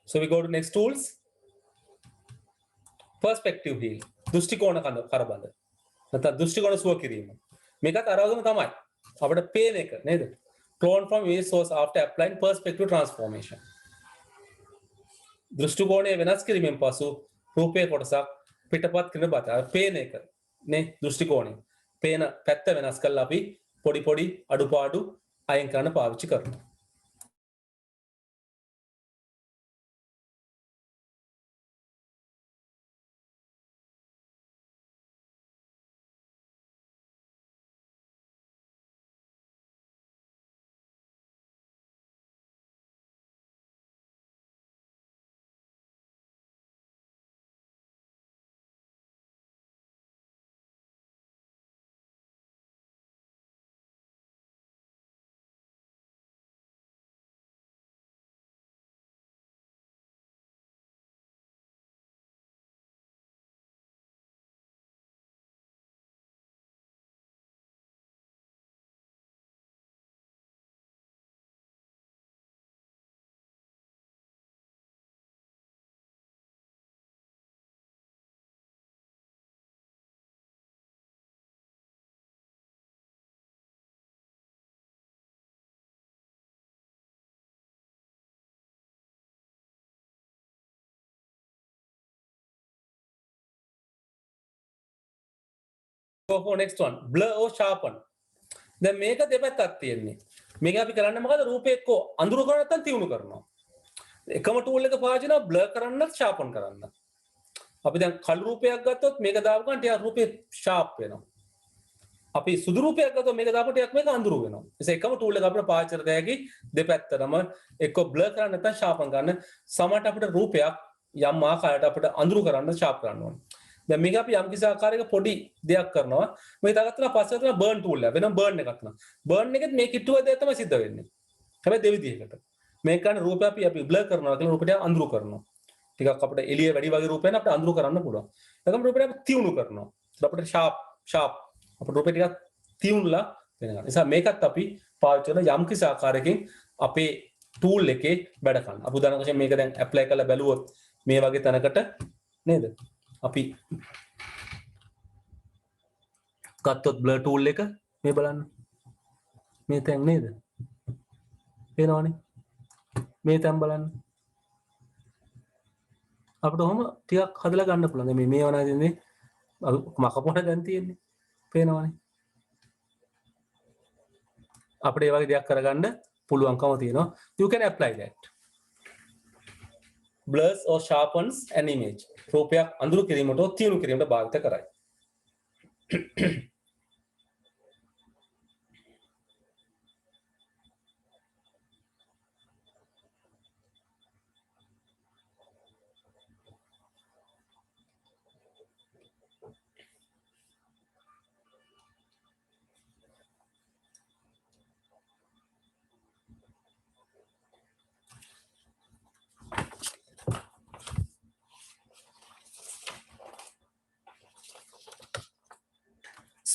So we go to next tools. Perspective heal. දෘෂ්ටිකෝණ කරබඳ. නැත්නම් දෘෂ්ටිකෝණ සුව කිරීම. මේකත් අරවගම තමයි. අපිට පේන එක නේද? Clone from image source after applying perspective transformation. දෘෂ්ටිකෝණය වෙනස් කිරීමෙන් පසු රූපයේ කොටසක් පිටපත් කරන බත පේන එක නේ දෘෂ්ටිකෝණය. පේන පැත්ත වෙනස් කරලා අපි පොඩි පොඩි අඩුපාඩු අයින් කරන්න පාවිච්චි කරනවා. Go for next one. Blur or sharpen. දැන් මේක දෙපැත්තක් තියෙන්නේ. මේක අපි කරන්නේ මොකද? රූපේ එක්ක අඳුර කරලා නැත්නම් තියුණු කරනවා. එකම ටූල් එක පාවිච්චි කරනවා blur කරන්නත් sharpen කරන්න. අපි දැන් කළු රූපයක් ගත්තොත් මේක දාපු ගමන් ටිකක් රූපේ sharp වෙනවා. අපි සුදු රූපයක් ගත්තොත් මේක දාපු ටිකක් මේක අඳුරු වෙනවා. ඒ එකම ටූල් එක අපිට පාවිච්චි කරලා හැකි දෙපැත්තටම එක්ක blur කරන්න නැත්නම් sharpen ගන්න. සමහරට අපිට රූපයක් යම් ආකාරයකට අපිට අඳුරු කරන්න sharp කරන්න ඕනේ. දැන් මේක අපි යම් කිසි ආකාරයක පොඩි දෙයක් කරනවා. මේක දාගත්තා පස්සේ තමයි burn tool එක. වෙනම burn එකක් නා. burn එකෙත් මේ කිට්ටුව දෙයක් තමයි සිද්ධ වෙන්නේ. හැබැයි දෙවිදිහකට. මේක ගන්න රූපය අපි blur කරනවා කියලා රූපයට අඳුරු කරනවා. ටිකක් අපිට එළිය වැඩි වගේ රූපයක් අපිට අඳුරු කරන්න පුළුවන්. ඒකම රූපයට අපි තියුණු කරනවා. අපිට sharp අපිට රූපේ ටිකක් තියුණුලා වෙනවා. නිසා මේකත් අපි පාවිච්චි කරන යම් කිසි ආකාරයකින් අපේ tool එකේ වැඩ කරනවා. අපි උදාහරණ වශයෙන් මේක දැන් apply කරලා බැලුවොත් මේ වගේ තැනකට නේද? අපි ගත්තොත් blur tool එක මේ බලන්න. මේ තැන් නේද? පේනවනේ. මේ තැන් බලන්න. අපිට ඔහොම ටිකක් හදලා ගන්න පුළුවන්. මේ වනා දෙන්නේ මකපොණ දැන් තියෙන්නේ. පේනවනේ. අපිට ඒ වගේ දෙයක් කරගන්න පුළුවන්කම තියෙනවා. You can apply that. Blurs or sharpens an image. රූපයක් අඳුරු කිරීමට තියුණු කිරීමට භාවිත කරයි.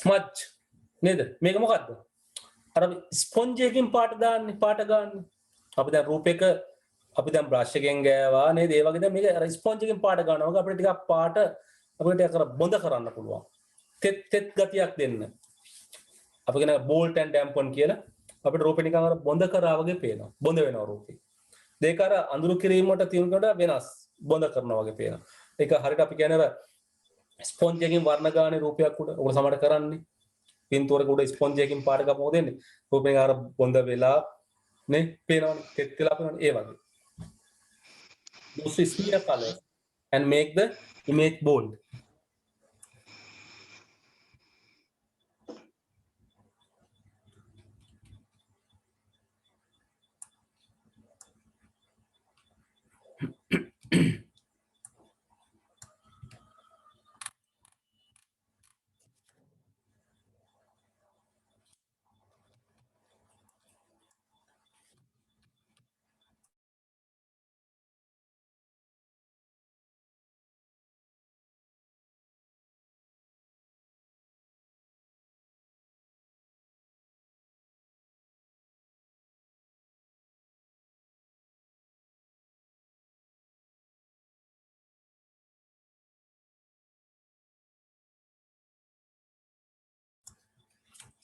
ස්මජ් නේද? මේක මොකද්ද? අර ස්පොන්ජ් එකකින් පාට දාන්නේ පාට ගන්න. අපි දැන් රූපයක අපි දැන් බ්‍රෂ් එකෙන් ගෑවා නේද? ඒ වගේ දැන් මේක අර ස්පොන්ජ් එකකින් පාට ගන්නවා. අපිට ටිකක් පාට අපිට ටිකක් අර බොඳ කරන්න පුළුවන්. තෙත් ගතියක් දෙන්න. අපි කියන බෝල්ට් ඇන්ඩ් ඩැම්පන් කියලා අපිට රූපේ නිකන් අර බොඳ කරා වගේ පේනවා. බොඳ වෙනවා රූපේ. දෙක අර අඳුරු කිරීමට තියුණුකට වෙනස් බොඳ කරනවා වගේ පේනවා. ඒක හරියට අපි කියන්නේ අර ස්පොන්ජ් එකකින් වර්ණ ගානේ රූපයක් උඩ ඔක සමහර කරන්නේ. පින්තූරක උඩ ස්පොන්ජ් එකකින් පාට ගම මොකද වෙන්නේ? රූපෙන් අර බොඳ වෙලා නේ පේනවනේ. තෙත් වෙලා පේනවනේ ඒ වගේ. Use smear color and make the image bold.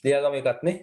ලියාගම එකක් නේ.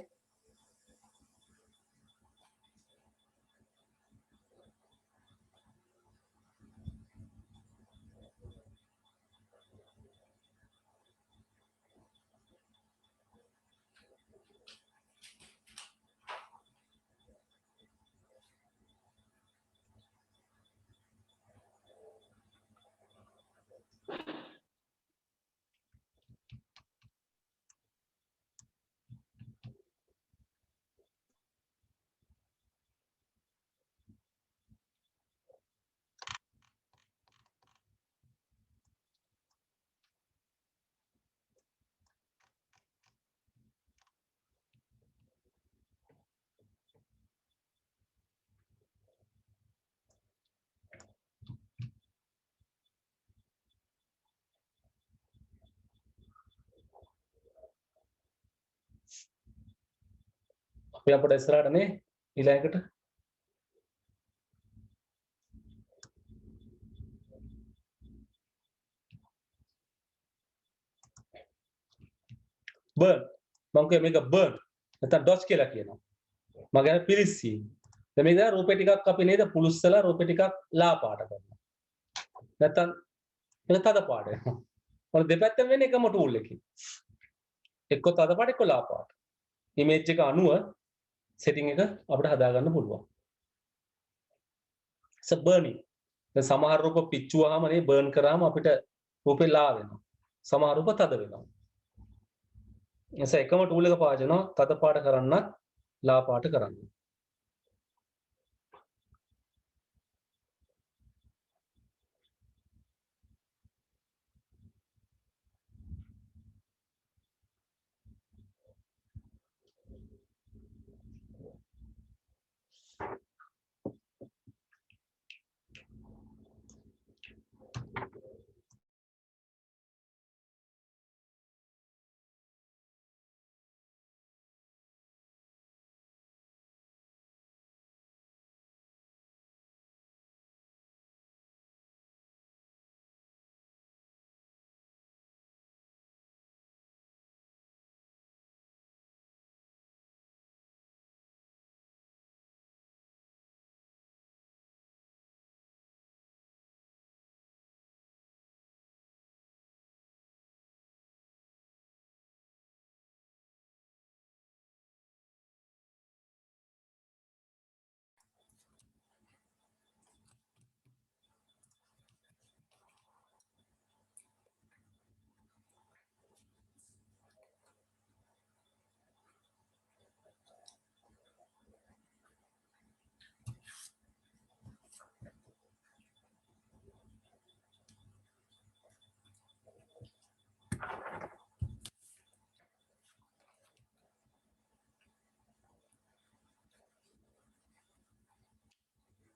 අපි අපිට ඉස්සරහට නේ ඊළඟට burn මම කිය මේක burn නැත්නම් dodge කියලා කියනවා. මම කියන්නේ පිලිස්සීම. දැන් මේක රූපේ ටිකක් අපි නේද පුලුස්සලා රූපේ ටිකක් ලා පාට කරනවා. නැත්නම් ඒක තද පාට වෙනවා. මොන දෙපැත්තෙන් වෙන්නේ එකම ටූල් එකකින්. එක්ක තද පාට එක්ක ලා පාට. ඉමේජ් එක අනුව setting එක අපිට හදා ගන්න පුළුවන්. it's a burning. දැන් සමහර රූප පිච්චුවාම නේ burn කරාම අපිට රූපේ ලා වෙනවා. සමහර රූප තද වෙනවා. එසේ එකම ටූල් එක පාවිච්චි කරනවා තද පාට කරන්නත් ලා පාට කරන්න.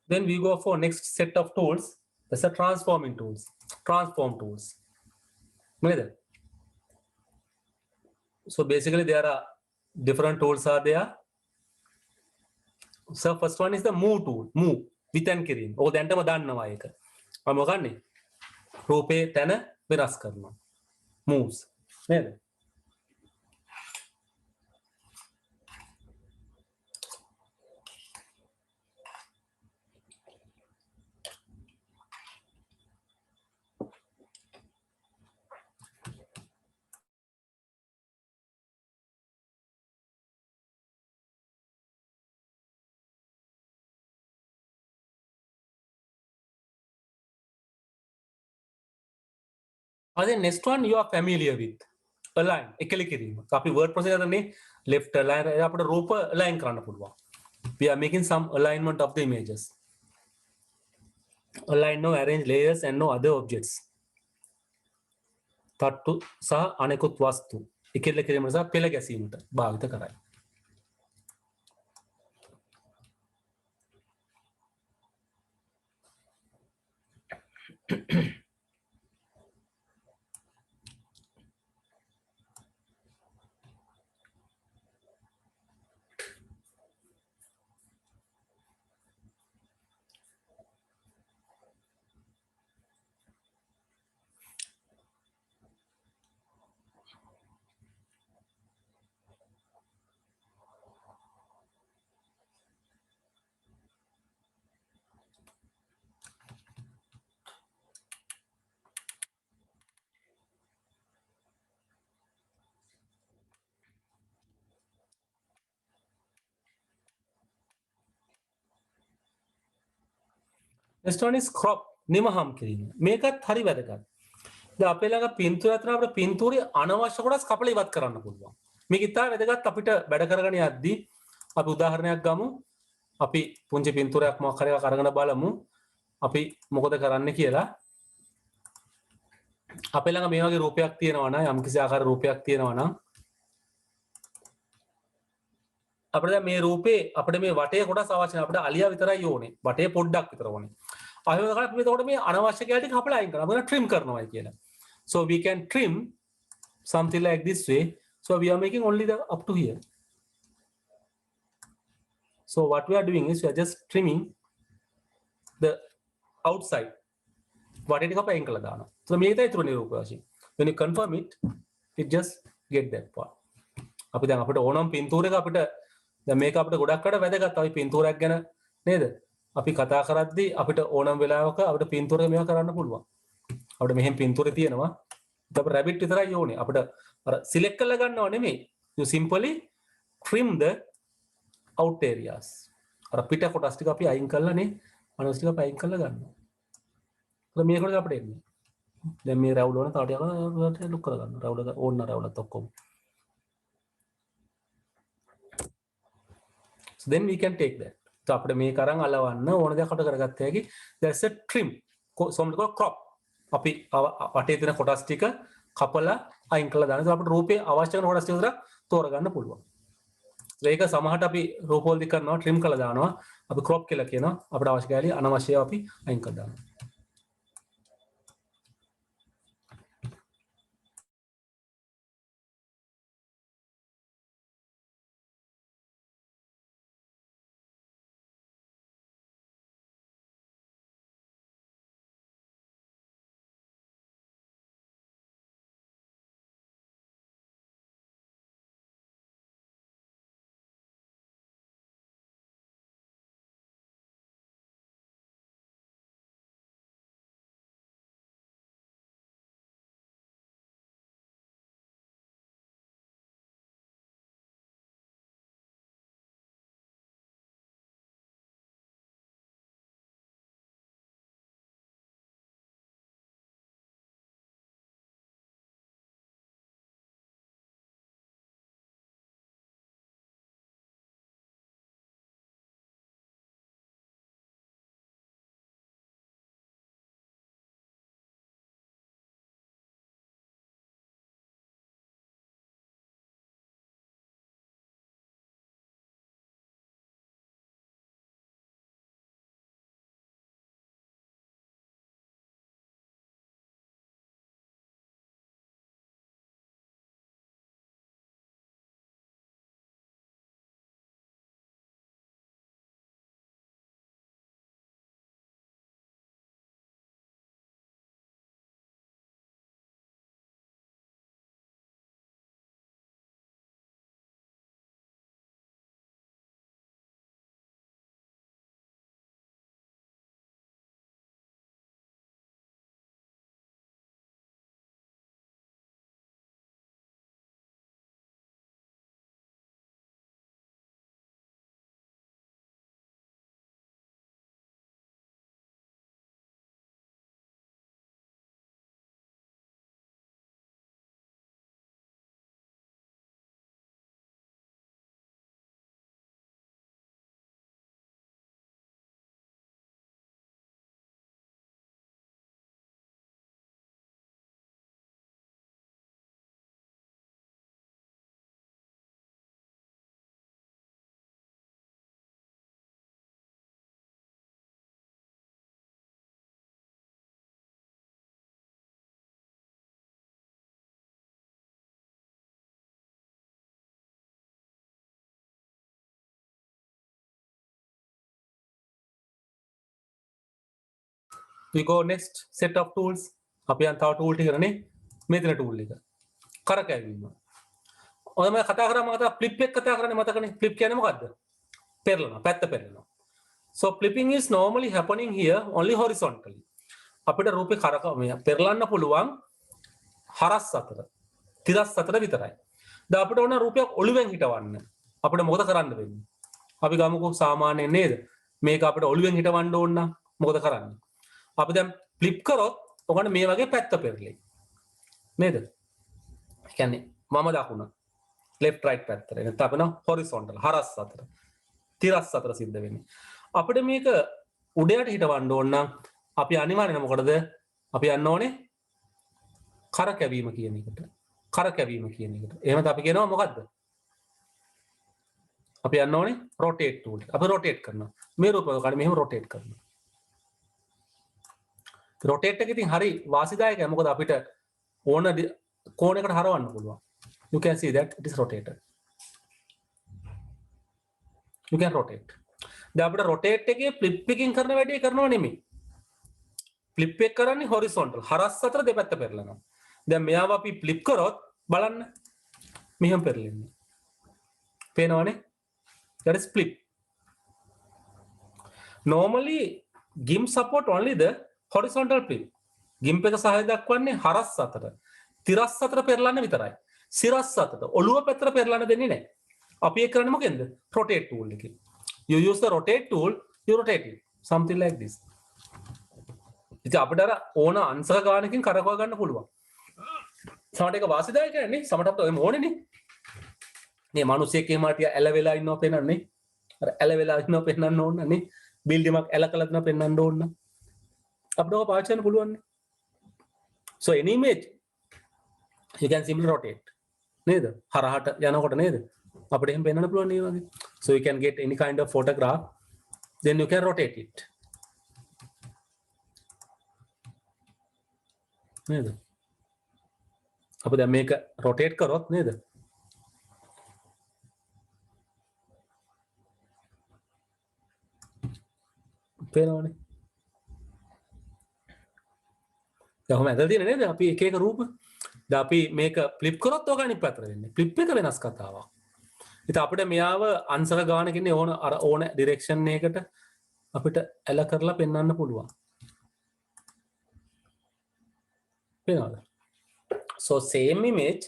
Then we go for next set of tools. That's the transforming tools. Transform tools. So basically there are different tools are there. So first one is the move tool. Move with and kirim. Oh, then තම දන්නවා ඒක. මම මොකන්නේ? රූපේ තන වෙනස් කරනවා. Moves. නේද? then next one you are familiar with. Align. එකලි කිරීම. අපි word processor කරන්නේ left align අපිට රූප align කරන්න පුළුවන්. We are making some alignment of the images. Align no arrange layers and no other objects. තට්ටු සහ අනෙකුත් වස්තු එකල කිරීම සහ පෙළ ගැසීමට භාවිත කරයි. next one is crop නිමහම් කිරීම. මේකත් හරි වැදගත්. දැන් අපේ ළඟ පින්තූරය අතර අපිට පින්තූරේ අනවශ්‍ය කොටස් කපලා ඉවත් කරන්න පුළුවන්. මේක ඉතාල වැදගත් අපිට වැඩ කරගෙන යද්දී අපි උදාහරණයක් ගමු. අපි පුංචි පින්තූරයක් මොකක් හරි එකක් අරගෙන බලමු. අපි මොකද කරන්න කියලා. අපේ ළඟ මේ වගේ රූපයක් තියෙනවා නම් යම්කිසි ආකාර රූපයක් තියෙනවා නම් අපිට දැන් මේ රූපේ අපිට මේ වටේ කොටස් අවශ්‍ය නැහැ. අපිට අලියා විතරයි ඕනේ. වටේ පොඩ්ඩක් විතර ඕනේ. ආයෙත් අපි එතකොට මේ අනවශ්‍ය කැලේ ටික කපලා අයින් කරනවා. අපිට trim කරනවායි කියලා. So we can trim something like this way. So we are making only the up to here. So what we are doing is we are just trimming the outside. What it is අප අයින් කළා දානවා. So මේක තමයි ඊතුරු නිරූපය වශයෙන්. When you confirm it, it just get that part. අපි දැන් අපිට ඕනම් පින්තූරයක අපිට දැන් මේක අපිට ගොඩක් අට වැදගත්. අපි පින්තූරයක් ගැන නේද? අපි කතා කරද්දී අපිට ඕනම් වෙලාවක අපිට පින්තූරයක මේවා කරන්න පුළුවන්. අපිට මෙහෙම පින්තූරේ තියෙනවා. අපිට රැබිට් විතරයි ඕනේ. අපිට අර සිලෙක්ට් කරලා ගන්නව නෙමෙයි. You simply trim the out areas. අර පිට කොටස් ටික අපි අයින් කරලානේ අනවශ්‍ය ටික අපි අයින් කරලා ගන්නවා. ඒක මේකට අපිට එන්නේ. දැන් මේ රැවුල වල තව ටිකක් ලොක් කරගන්න. රැවුල ඕන්න රැවුලත් ඔක්කොම. So then we can take that. So අපිට මේක අරන් අලවන්න ඕන දෙයක් කට කරගත්ත හැකි. That's a trim. something called crop. අපි වටේ තියෙන කොටස් ටික කපලා අයින් කරලා දානවා. So අපිට රූපේ අවශ්‍ය කරන කොටස් ටික විතර තෝරගන්න පුළුවන්. ඒක සමහරට අපි රූපවලදී කරනවා trim කරලා දානවා. අපි crop කියලා කියනවා. අපිට අවශ්‍ය කැලේ අනවශ්‍යව අපි අයින් කරලා දානවා. We go next set of tools. අපි යන් තව tool ටිකනේ මේ තියෙන tool එක. කරකැවීම. ඔය මම කතා කරා මම flip එක කතා කරන්නේ මතකනේ. flip කියන්නේ මොකද්ද? පෙරලනවා. පැත්ත පෙරලනවා. So flipping is normally happening here only horizontally. අපිට රූපේ කරකවීම පෙරලන්න පුළුවන් හරස් අතර. තිරස් අතර විතරයි. දැන් අපිට ඕන රූපයක් ඔළුවෙන් හිටවන්න. අපිට මොකද කරන්න වෙන්නේ? අපි ගමුකෝ සාමාන්‍යයෙන් නේද? මේක අපිට ඔළුවෙන් හිටවන්න ඕන නම් මොකද කරන්නේ? අපි දැන් ෆ්ලිප් කරොත් ඔගන්න මේ වගේ පැත්ත පෙරලෙයි. නේද? ඒ කියන්නේ මම දකුණ left right පැත්තට. එතන අපේ නම් horizontal හරස් අතර. තිරස් අතර සිද්ධ වෙන්නේ. අපිට මේක උඩයට හිටවන්න ඕන නම් අපි අනිවාර්යයෙන්ම මොකටද? අපි යන්න ඕනේ කරකැවීම කියන එකට. කරකැවීම කියන එකට. එහෙනම් අපි කියනවා මොකද්ද? අපි යන්න ඕනේ rotate tool. අපි rotate කරනවා. මේ රූපය ගන්න මෙහෙම rotate කරනවා. rotate එක ඉතින් හරි වාසිදායකයි. මොකද අපිට ඕන කෝණයකට හරවන්න පුළුවන්. You can see that it is rotated. You can rotate. දැන් අපිට rotate එකේ flip එකකින් කරන වැඩේ කරනව නෙමෙයි. flip එක කරන්නේ horizontal. හරස් අතර දෙපැත්ත පෙරලනවා. දැන් මෙයාව අපි flip කරොත් බලන්න මෙහෙම පෙරලෙන්නේ. පේනවනේ? That is flip. Normally GIMP support only the horizontal flip. GIMP එක සහය දක්වන්නේ හරස් අතර. තිරස් අතර පෙරලන්න විතරයි. සිරස් අතට ඔළුව පැත්තට පෙරලන්න දෙන්නේ නැහැ. අපි ඒක කරන්නේ මොකෙන්ද? rotate tool එකකින්. You use the rotate tool, you rotate it. Something like this. ඉතින් අපිට අර ඕන අංශක ගානකින් කරකව ගන්න පුළුවන්. සමහරට ඒක වාසිදායකයි නේ. සමහරට ඔය මොනේනේ. මේ මිනිස්සෙක් එහෙම හිටිය ඇල වෙලා ඉන්නව පෙන්නන්නේ. අර ඇල වෙලා ඉන්නව පෙන්නන්න ඕන නේ. බිල්ඩිමක් ඇල කළා දෙනවා පෙන්නන්න ඕන. අපිට ඔක පාවිච්චි කරන්න පුළුවන් නේ. So any image you can simply rotate. නේද? හරහට යනකොට නේද? අපිට එහෙම පෙන්වන්න පුළුවන් මේ වගේ. So you can get any kind of photograph, then you can rotate it. නේද? අපි දැන් මේක rotate කරොත් නේද? පේනවනේ. දැන් ඔහම ඇදලා තියෙන නේද? අපි එක එක රූප. දැන් අපි මේක ෆ්ලිප් කරොත් ඔක අනිත් පැත්තට වෙන්නේ. ෆ්ලිප් එක වෙනස් කතාවක්. ඉතින් අපිට මෙයාව අංශක ගානකින් ඕන අර ඕන ඩිරෙක්ෂන් එකකට අපිට ඇල කරලා පෙන්වන්න පුළුවන්. පේනවද? So same image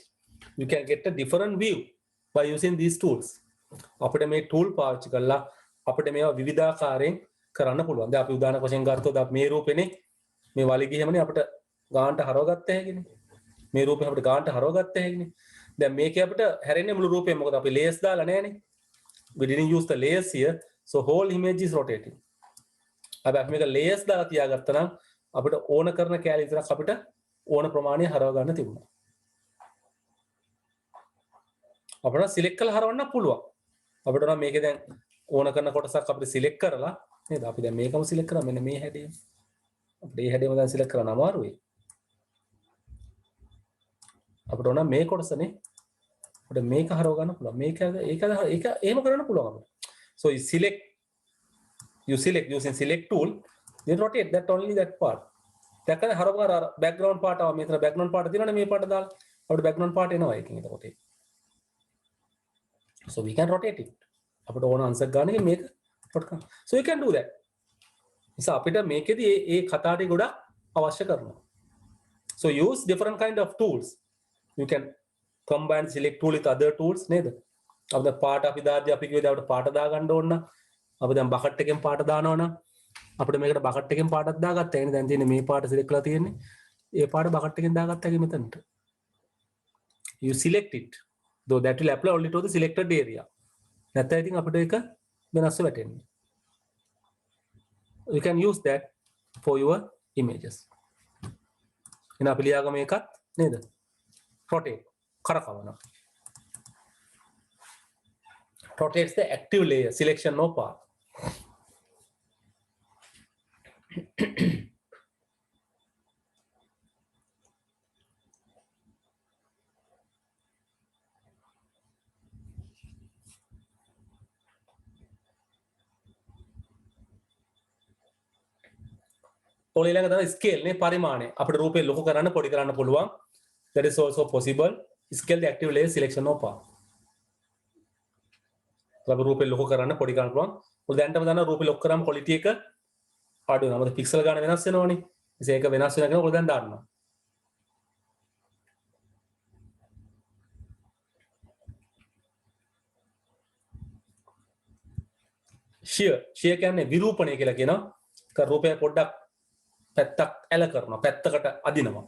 you can get a different view by using these tools. අපිට මේ tool පාවිච්චි කරලා අපිට මේවා විවිධාකාරයෙන් කරන්න පුළුවන්. දැන් අපි උදාහරණ වශයෙන් ගත්තොත් අපි මේ රූපෙනේ මේ වලිගය හැමනේ අපිට ගානට හරවගත්ත හැකිනේ. මේ රූපේ අපිට ගානට හරවගත්ත හැකිනේ. දැන් මේකේ අපිට හැරෙන්නේ මුළු රූපෙම. මොකද අපි layers දාලා නැහනේ. We didn't use the layers here. So whole image is rotating. අපි මේක layers දාලා තියාගත්තා නම් අපිට ඕන කරන කැලේ විතරක් අපිට ඕන ප්‍රමාණය හරව ගන්න තිබුණා. අපිට select කරලා හරවන්න පුළුවන්. අපිට නම් මේකේ දැන් ඕන කරන කොටසක් අපිට select කරලා නේද? අපි දැන් මේකම select කරා මෙන්න මේ හැඩයම. අපිට මේ හැඩයම දැන් select කරන්න අමාරුයි. අපිට ඕන මේ කොටසනේ අපිට මේක හරව ගන්න පුළුවන්. මේක ඒක එහෙම කරන්න පුළුවන් අපිට. So you select using select tool, then rotate that only that part. දැක්කද හරව ගන්න අර background part ආව මෙතන background part තියෙනවනේ මේ part දාලා. අපිට background part එනවා ඒකෙන් එතකොට. So we can rotate it. අපිට ඕන අංශක ගන්න මේක rotate කරන්න. So you can do that. නිසා අපිට මේකෙදි ඒ කතා ටික ගොඩක් අවශ්‍ය කරනවා. So use different kind of tools. You can combine select tool with other tools නේද? අපි දැන් පාට අපි දාද්දී අපි කිව්වේ අපිට පාට දා ගන්න ඕන නම් අපි දැන් බකට් එකෙන් පාට දානවා නම් අපිට මේකට බකට් එකෙන් පාටක් දාගත්තා. එන්නේ දැන් තියෙන්නේ මේ පාට select කරලා තියෙන්නේ. ඒ පාට බකට් එකෙන් දාගත්තා කිය මෙතනට. You select it. Though that will apply only to the selected area. නැත්නම් ඉතින් අපිට ඒක වෙනස්ව වැටෙන්නේ. You can use that for your images. එන අපි ලියාගම එකත් නේද? rotate කරකවනවා. Rotates the active layer selection no path. ඊළඟ තමයි scale නේ පරිමාණය. අපිට රූපේ ලොකු කරන්න පොඩි කරන්න පුළුවන්. That is also possible. Scale the active layer selection of path. අපි රූපේ ලොකු කරන්න පොඩි කරන්න පුළුවන්. ඔය දැන්ටම දන්නා රූපේ ලොකු කරාම quality එක අඩු වෙනවා. මොකද pixel ගන්න වෙනස් වෙනවනේ. ඉතින් ඒක වෙනස් වෙන කෙනෙක් ඔය දැන් දාන්නවා. shear කියන්නේ විරූපණය කියලා කියනවා. රූපය පොඩ්ඩක් පැත්තක් ඇල කරනවා පැත්තකට අදිනවා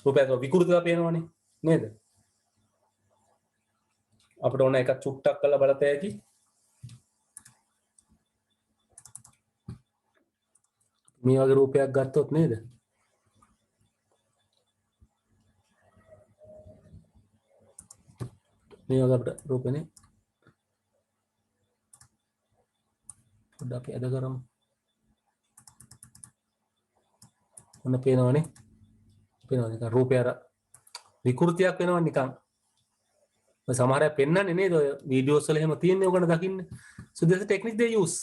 රූපය විකෘතිලා පේනවනේ නේද අපිට ඕන එකක් චුට්ටක් කරලා බලත හැකි මේ වගේ රූපයක් ගත්තොත් නේද මේ වගේ අපිට රූපනේ පොඩ්ඩක් ඇද කරමු ඔන්න පේනවනේ නිකන් රූපය අර විකෘතියක් වෙනවා නිකන් සමහර අය පෙන්නන්නේ නේද ඔය වීඩියෝස් වල එහෙම තියෙන්නේ ඔකට දකින්න so there's a technique they use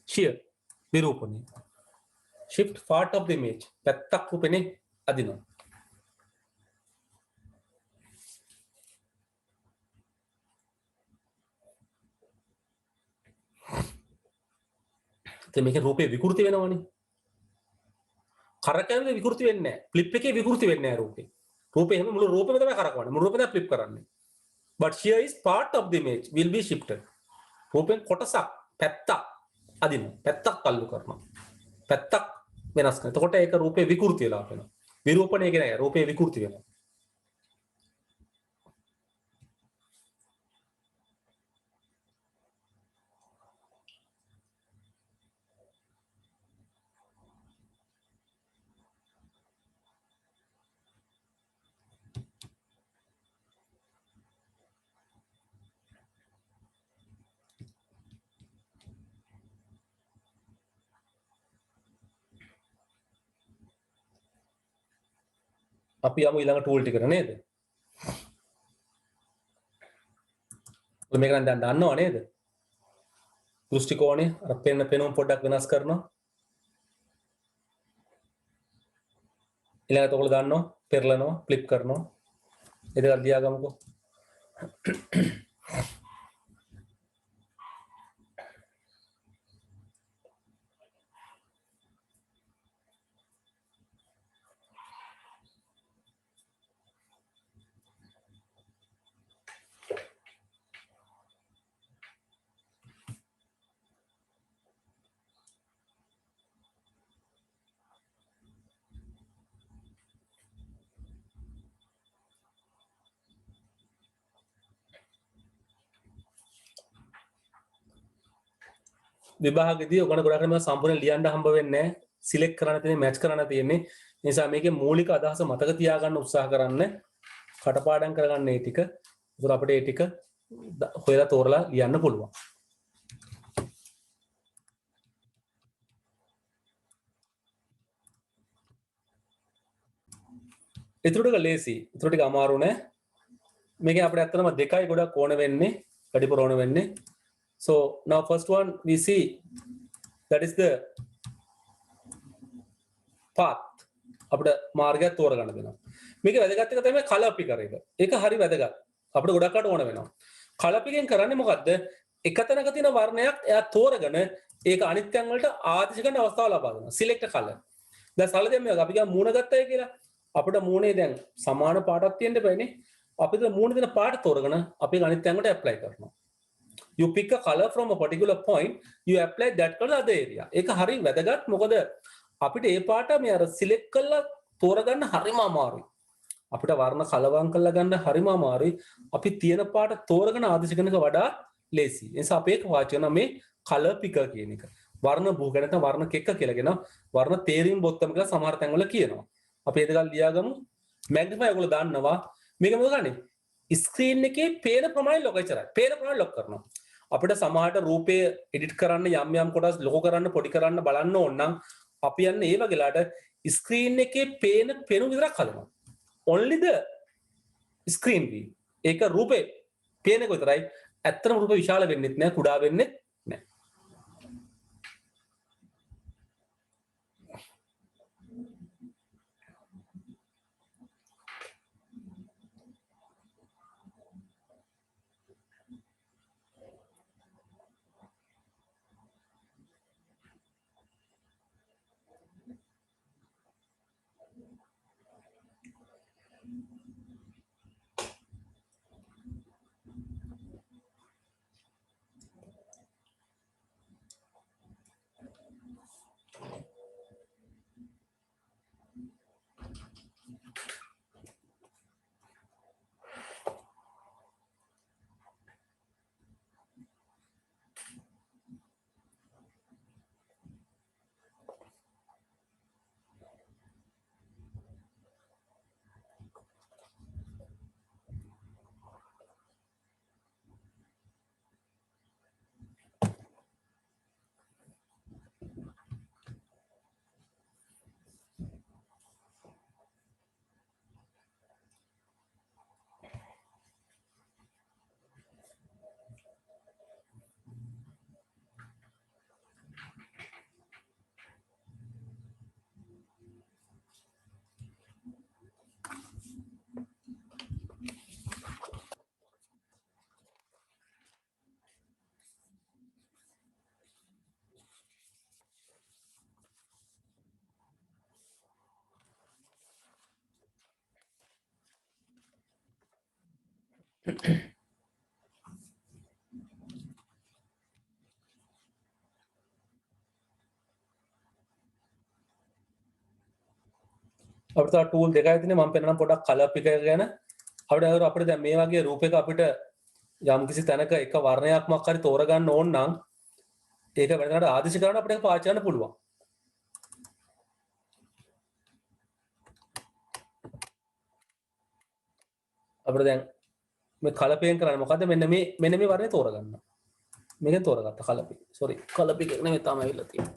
shear විරූපණය shift part of the image පැත්තක් රූපෙනේ අදිනවා ඉතින් මේකේ රූපේ විකෘති වෙනවනේ කරකැවෙන්නේ විකෘති වෙන්නේ නැහැ ෆ්ලිප් එකේ විකෘති වෙන්නේ නැහැ රූපේ රූපේ එහෙම මුළු රූපෙම තමයි කරකවන්නේ මුළු රූපෙම තමයි ෆ්ලිප් කරන්නේ but here is part of the image will be shifted රූපෙන් කොටසක් පැත්තක් අදිනවා පැත්තක් තල්ලු කරනවා පැත්තක් වෙනස් කරනවා එතකොට ඒක රූපේ විකෘති වෙලා වෙනවා විරූපණය කියන්නේ රූපේ විකෘති වෙනවා අපි යමු ඊළඟ ටූල් ටිකට නේද ඔය මේක නම් දැන් දන්නව නේද දෘෂ්ටි කෝණය අර පෙනුම පොඩ්ඩක් වෙනස් කරනවා ඊළඟට ඔයගොල්ලෝ දන්නවා පෙරලනවා ෆ්ලිප් කරනවා ඒක ලියා ගමුකෝ විභාගෙදී ඔයගොල්ලෝ ගොඩක් වෙලාවට සම්පූර්ණ ලියන්න හම්බ වෙන්නේ නැහැ. සිලෙක්ට් කරන්න තියෙන්නේ මැච් කරන්න තියෙන්නේ. ඒ නිසා මේකේ මූලික අදහස මතක තියාගන්න උත්සාහ කරන්න. කටපාඩම් කරගන්න මේ ටික. ඒකට අපිට මේ ටික හොයලා තෝරලා ලියන්න පුළුවන්. ඊටු ටික ලේසි. ඊටු ටික අමාරු නෑ. මේකේ අපිට ඇත්තටම දෙකයි ගොඩක් ඕන වෙන්නේ. වැඩිපුර ඕන වෙන්නේ. So now first one we see that is the path අපිට මාර්ගයක් තෝරගන්න දෙනවා මේක වැදගත් එක තමයි color picker එක ඒක හරි වැදගත් අපිට ගොඩක් අට ඕන වෙනවා color picking කරන්නේ මොකද්ද එක තැනක තියෙන වර්ණයක් එයා තෝරගෙන ඒක අනිත් තැන් වලට ආදේශ කරන අවස්ථාව ලබා දෙනවා select color දැන් සල්ල දෙන්න මේක අපි ගා මූණ ගත්තයි කියලා අපිට මූණේ දැන් සමාන පාටක් තියෙන්න බෑනේ අපිට මූණේ දෙන පාට තෝරගෙන අපි අනිත් තැන් වලට apply කරනවා you pick a color from a particular point you apply that color other area ඒක හරි වැදගත් මොකද අපිට ඒ පාට මේ අර සිලෙක්ට් කරලා තෝරගන්න හරිම අමාරුයි අපිට වර්ණ කලවම් කරලා ගන්න හරිම අමාරුයි අපි තියෙන පාට තෝරගෙන ආදේශ කරනක වඩා ලේසි ඒ නිසා අපි ඒක වාචි කරනවා මේ color picker කියන එක වර්ණ භූක නැත්නම් වර්ණ කෙක්ක කියලා කියනවා වර්ණ තේරීම් බොත්තම කියලා සමහර තැන්වල කියනවා අපි ඒක ගාලා ලියාගමු මැග්නිෆයි ඔයගොල්ලෝ දන්නවා මේක මොකද ගන්නේ ස්ක්‍රීන් එකේ පේන ප්‍රමාණය ලොක් කරයි පේන ප්‍රමාණය ලොක් කරනවා අපිට සමහරට රූපය එඩිට් කරන්න යම් යම් කොටස් ලොකු කරන්න පොඩි කරන්න බලන්න ඕන නම් අපි යන්නේ ඒ වගේලාට ස්ක්‍රීන් එකේ පේන පෙනුම විතරක් හදනවා only the screen view ඒක රූපේ පේනක විතරයි ඇත්තටම රූප විශාල වෙන්නෙත් නෑ කුඩා වෙන්නෙත් නෑ අපිට තව ටූල් දෙකයි තියෙන්නේ මම පෙන්නනම් පොඩක් කලර් පිකර් ගැන අපිට දැන් මේ වගේ රූපයක අපිට යම්කිසි තැනක එක වර්ණයක්මක් හරි තෝරගන්න ඕන නම් ඒක වෙනකට ආදේශ කරන අපිට පාවිච්චි කරන්න පුළුවන්. අපිට දැන් මේ කලර් පේන් කරන්නේ මොකද්ද මෙන්න මේ වර්ණය තෝරගන්න. මේකෙන් තෝරගත්ත colour pick. Sorry colour pick එක නෙමෙයි තමයි ඇවිල්ලා තියෙන්නේ.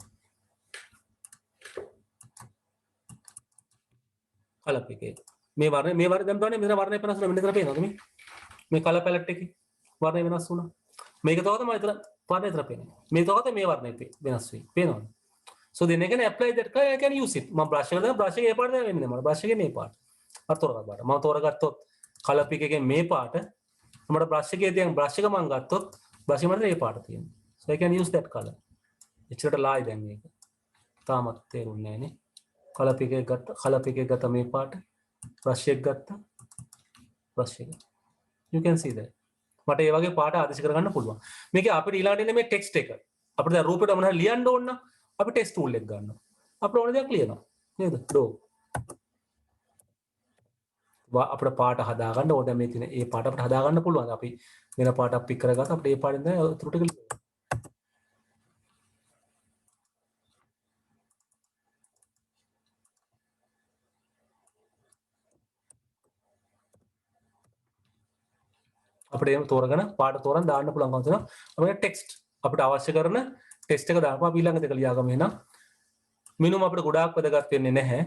කලර් පික් එක. මේ වර්ණය දැන් බලන්න මෙතන වර්ණය වෙනස් වෙනවා. මෙන්න එතන පේනවද මේ කලර් පැලට් එකේ වර්ණය වෙනස් වුණා. මේක තව තමයි එතන වර්ණය එතන පේන්නේ. මේ තව මේ වර්ණය වෙනස් වෙයි. පේනවද? So then I can apply that color, I can use it. මම brush එක දාලා brush එකේ මේ පාට නෙමෙයි මම brush එකේ මේ පාට. අර තෝරගත්ත පාට. මම තෝරගත්තොත් color pick එකේ මේ පාට මට brush එකේ තියන් brush එක මම ගත්තොත් brush එක මට මේ පාට තියෙනවා. So I can use that color. එච්චරට ලායි දැන් මේක. තාමත් තේරුන්නේ නැහැ නේ. color pick එක ගත්ත මේ පාට brush එක ගත්ත brush එක. You can see that. මට ඒ වගේ පාට ආදේශ කරගන්න පුළුවන්. මේකේ අපිට ඊළඟට එන්නේ මේ text එක. අපිට දැන් රූපෙට මොනවා ලියන්න ඕන නම් අපි ටෙක්ස්ට් ටූල් එක ගන්නවා. අපිට ඕන දෙයක් ලියනවා. නේද? ඩෝ. අපිට පාට හදා ගන්න ඕන දැන් මේ තියෙන ඒ පාට අපිට හදා ගන්න පුළුවන්. අපි වෙන පාටක් පික් කරගත්තා අපිට ඒ පාටෙන් දැන් උතුරු ටික ලියනවා. අපිට එහෙම තෝරගෙන පාට තෝරන් දාන්න පුළුවන්කම තියෙනවා. අපිට ටෙක්ස්ට් අපිට අවශ්‍ය කරන ටෙක්ස්ට් එක දාපුවා අපි ඊළඟ දෙක ලියාගමු එහෙනම්. මිනුම අපිට ගොඩාක් වැදගත් වෙන්නේ නැහැ.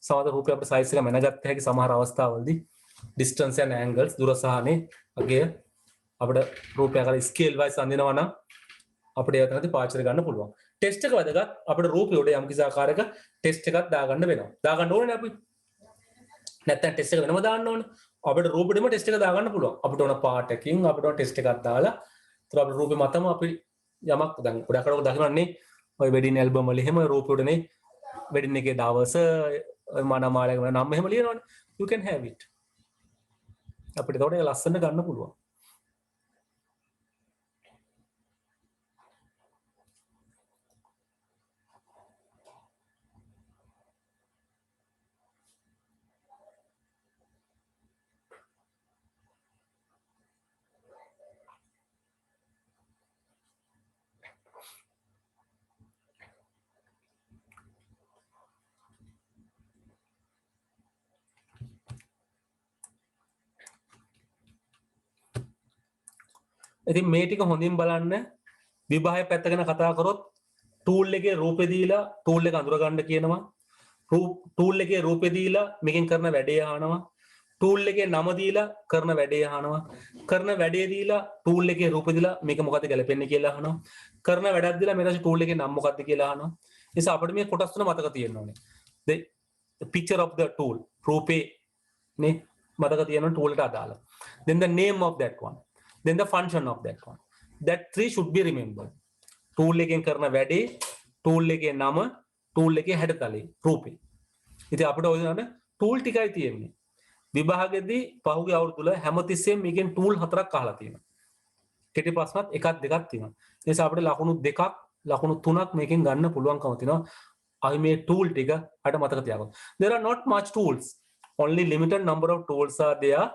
සමහර රූපය අපිට සයිස් එක මැනගත්ත හැකි සමහර අවස්ථාවලදී distance and angles දුර සහනේ වගේ අපිට රූපයක් අර ස්කේල් වයිස් අඳිනවා නම් අපිට ඒක නැති පාවිච්චි ගන්න පුළුවන්. ටෙක්ස්ට් එක වැදගත් අපිට රූපය උඩ යම් කිසි ආකාරයක ටෙක්ස්ට් එකක් දාගන්න වෙනවා. දාගන්න ඕනේ අපි. නැත්නම් ටෙක්ස්ට් එක වෙනම දාන්න ඕනේ. අපිට රූපෙදම ටෙක්ස්ට් එක දාගන්න පුළුවන්. අපිට ඕන පාටකින් අපිට ඕන ටෙක්ස්ට් එකක් දාලා ඒතර අපිට රූපෙ මතම අපි යමක් දැන් ගොඩක් අය දකින්නන්නේ ඔය වෙඩින් ඇල්බම් වල එහෙම රූපෙ උඩනේ වෙඩින් එකේ දවස මනමාලයක නම් එහෙම ලියනවනේ. You can have it. අපිට ඒකට ඒක ලස්සන ගන්න පුළුවන්. ඉතින් මේ ටික හොඳින් බලන්න විභාගය පැත්ත ගැන කතා කරොත් ටූල් එකේ රූපේ දීලා ටූල් එක අඳුර ගන්න කියනවා ටූල් එකේ රූපේ දීලා මේකෙන් කරන වැඩේ අහනවා ටූල් එකේ නම දීලා කරන වැඩේ අහනවා කරන වැඩේ දීලා ටූල් එකේ රූපේ දීලා මේක මොකද්ද ගැලපෙන්නේ කියලා අහනවා කරන වැඩක් දීලා ඊට පස්සේ ටූල් එකේ නම මොකද්ද කියලා අහනවා ඒ නිසා අපිට මේ කොටස් තුන මතක තියෙන්න ඕනේ the picture of the tool රූපේ නේ මතක තියෙන්න ටූල් එකට අදාළ then the name of that one then the function of that one. That three should be remembered. Tool එකෙන් කරන වැඩේ, tool එකේ නම, tool එකේ හැඩතලේ, රූපේ. ඉතින් අපිට ඔය දන්න tool ටිකයි තියෙන්නේ. විභාගෙදී පහුගිය අවුරුදු වල හැමතිස්සෙම මේකෙන් tool හතරක් අහලා තියෙනවා. කෙටි ප්‍රශ්නත් එකක් දෙකක් තියෙනවා. ඒ නිසා අපිට ලකුණු දෙකක්, ලකුණු තුනක් මේකෙන් ගන්න පුළුවන්කම තියෙනවා. අපි මේ tool ටික අට මතක තියාගන්න. There are not much tools. Only limited number of tools are there.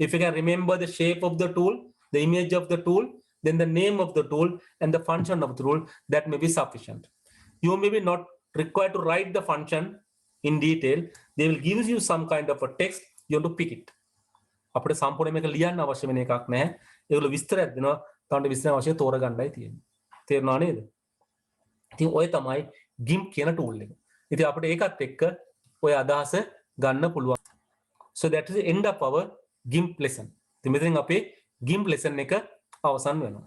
If you can remember the shape of the tool, the image of the tool, then the name of the tool and the function of the tool, that may be sufficient. You may be not required to write the function in detail. They will give you some kind of a text. You have to pick it. අපිට සම්පූර්ණ මේක ලියන්න අවශ්‍ය වෙන එකක් නැහැ. ඒගොල්ලෝ විස්තරයක් දෙනවා. තමන්ට විස්තර අවශ්‍ය තෝරගන්නයි තියෙන්නේ. තේරුණා නේද? ඉතින් ඔය තමයි GIMP කියන tool එක. ඉතින් අපිට ඒකත් එක්ක ඔය අදහස ගන්න පුළුවන්. So that is the end of our GIMP lesson. ඉතින් මෙතනින් අපේ GIMP lesson එක අවසන් වෙනවා.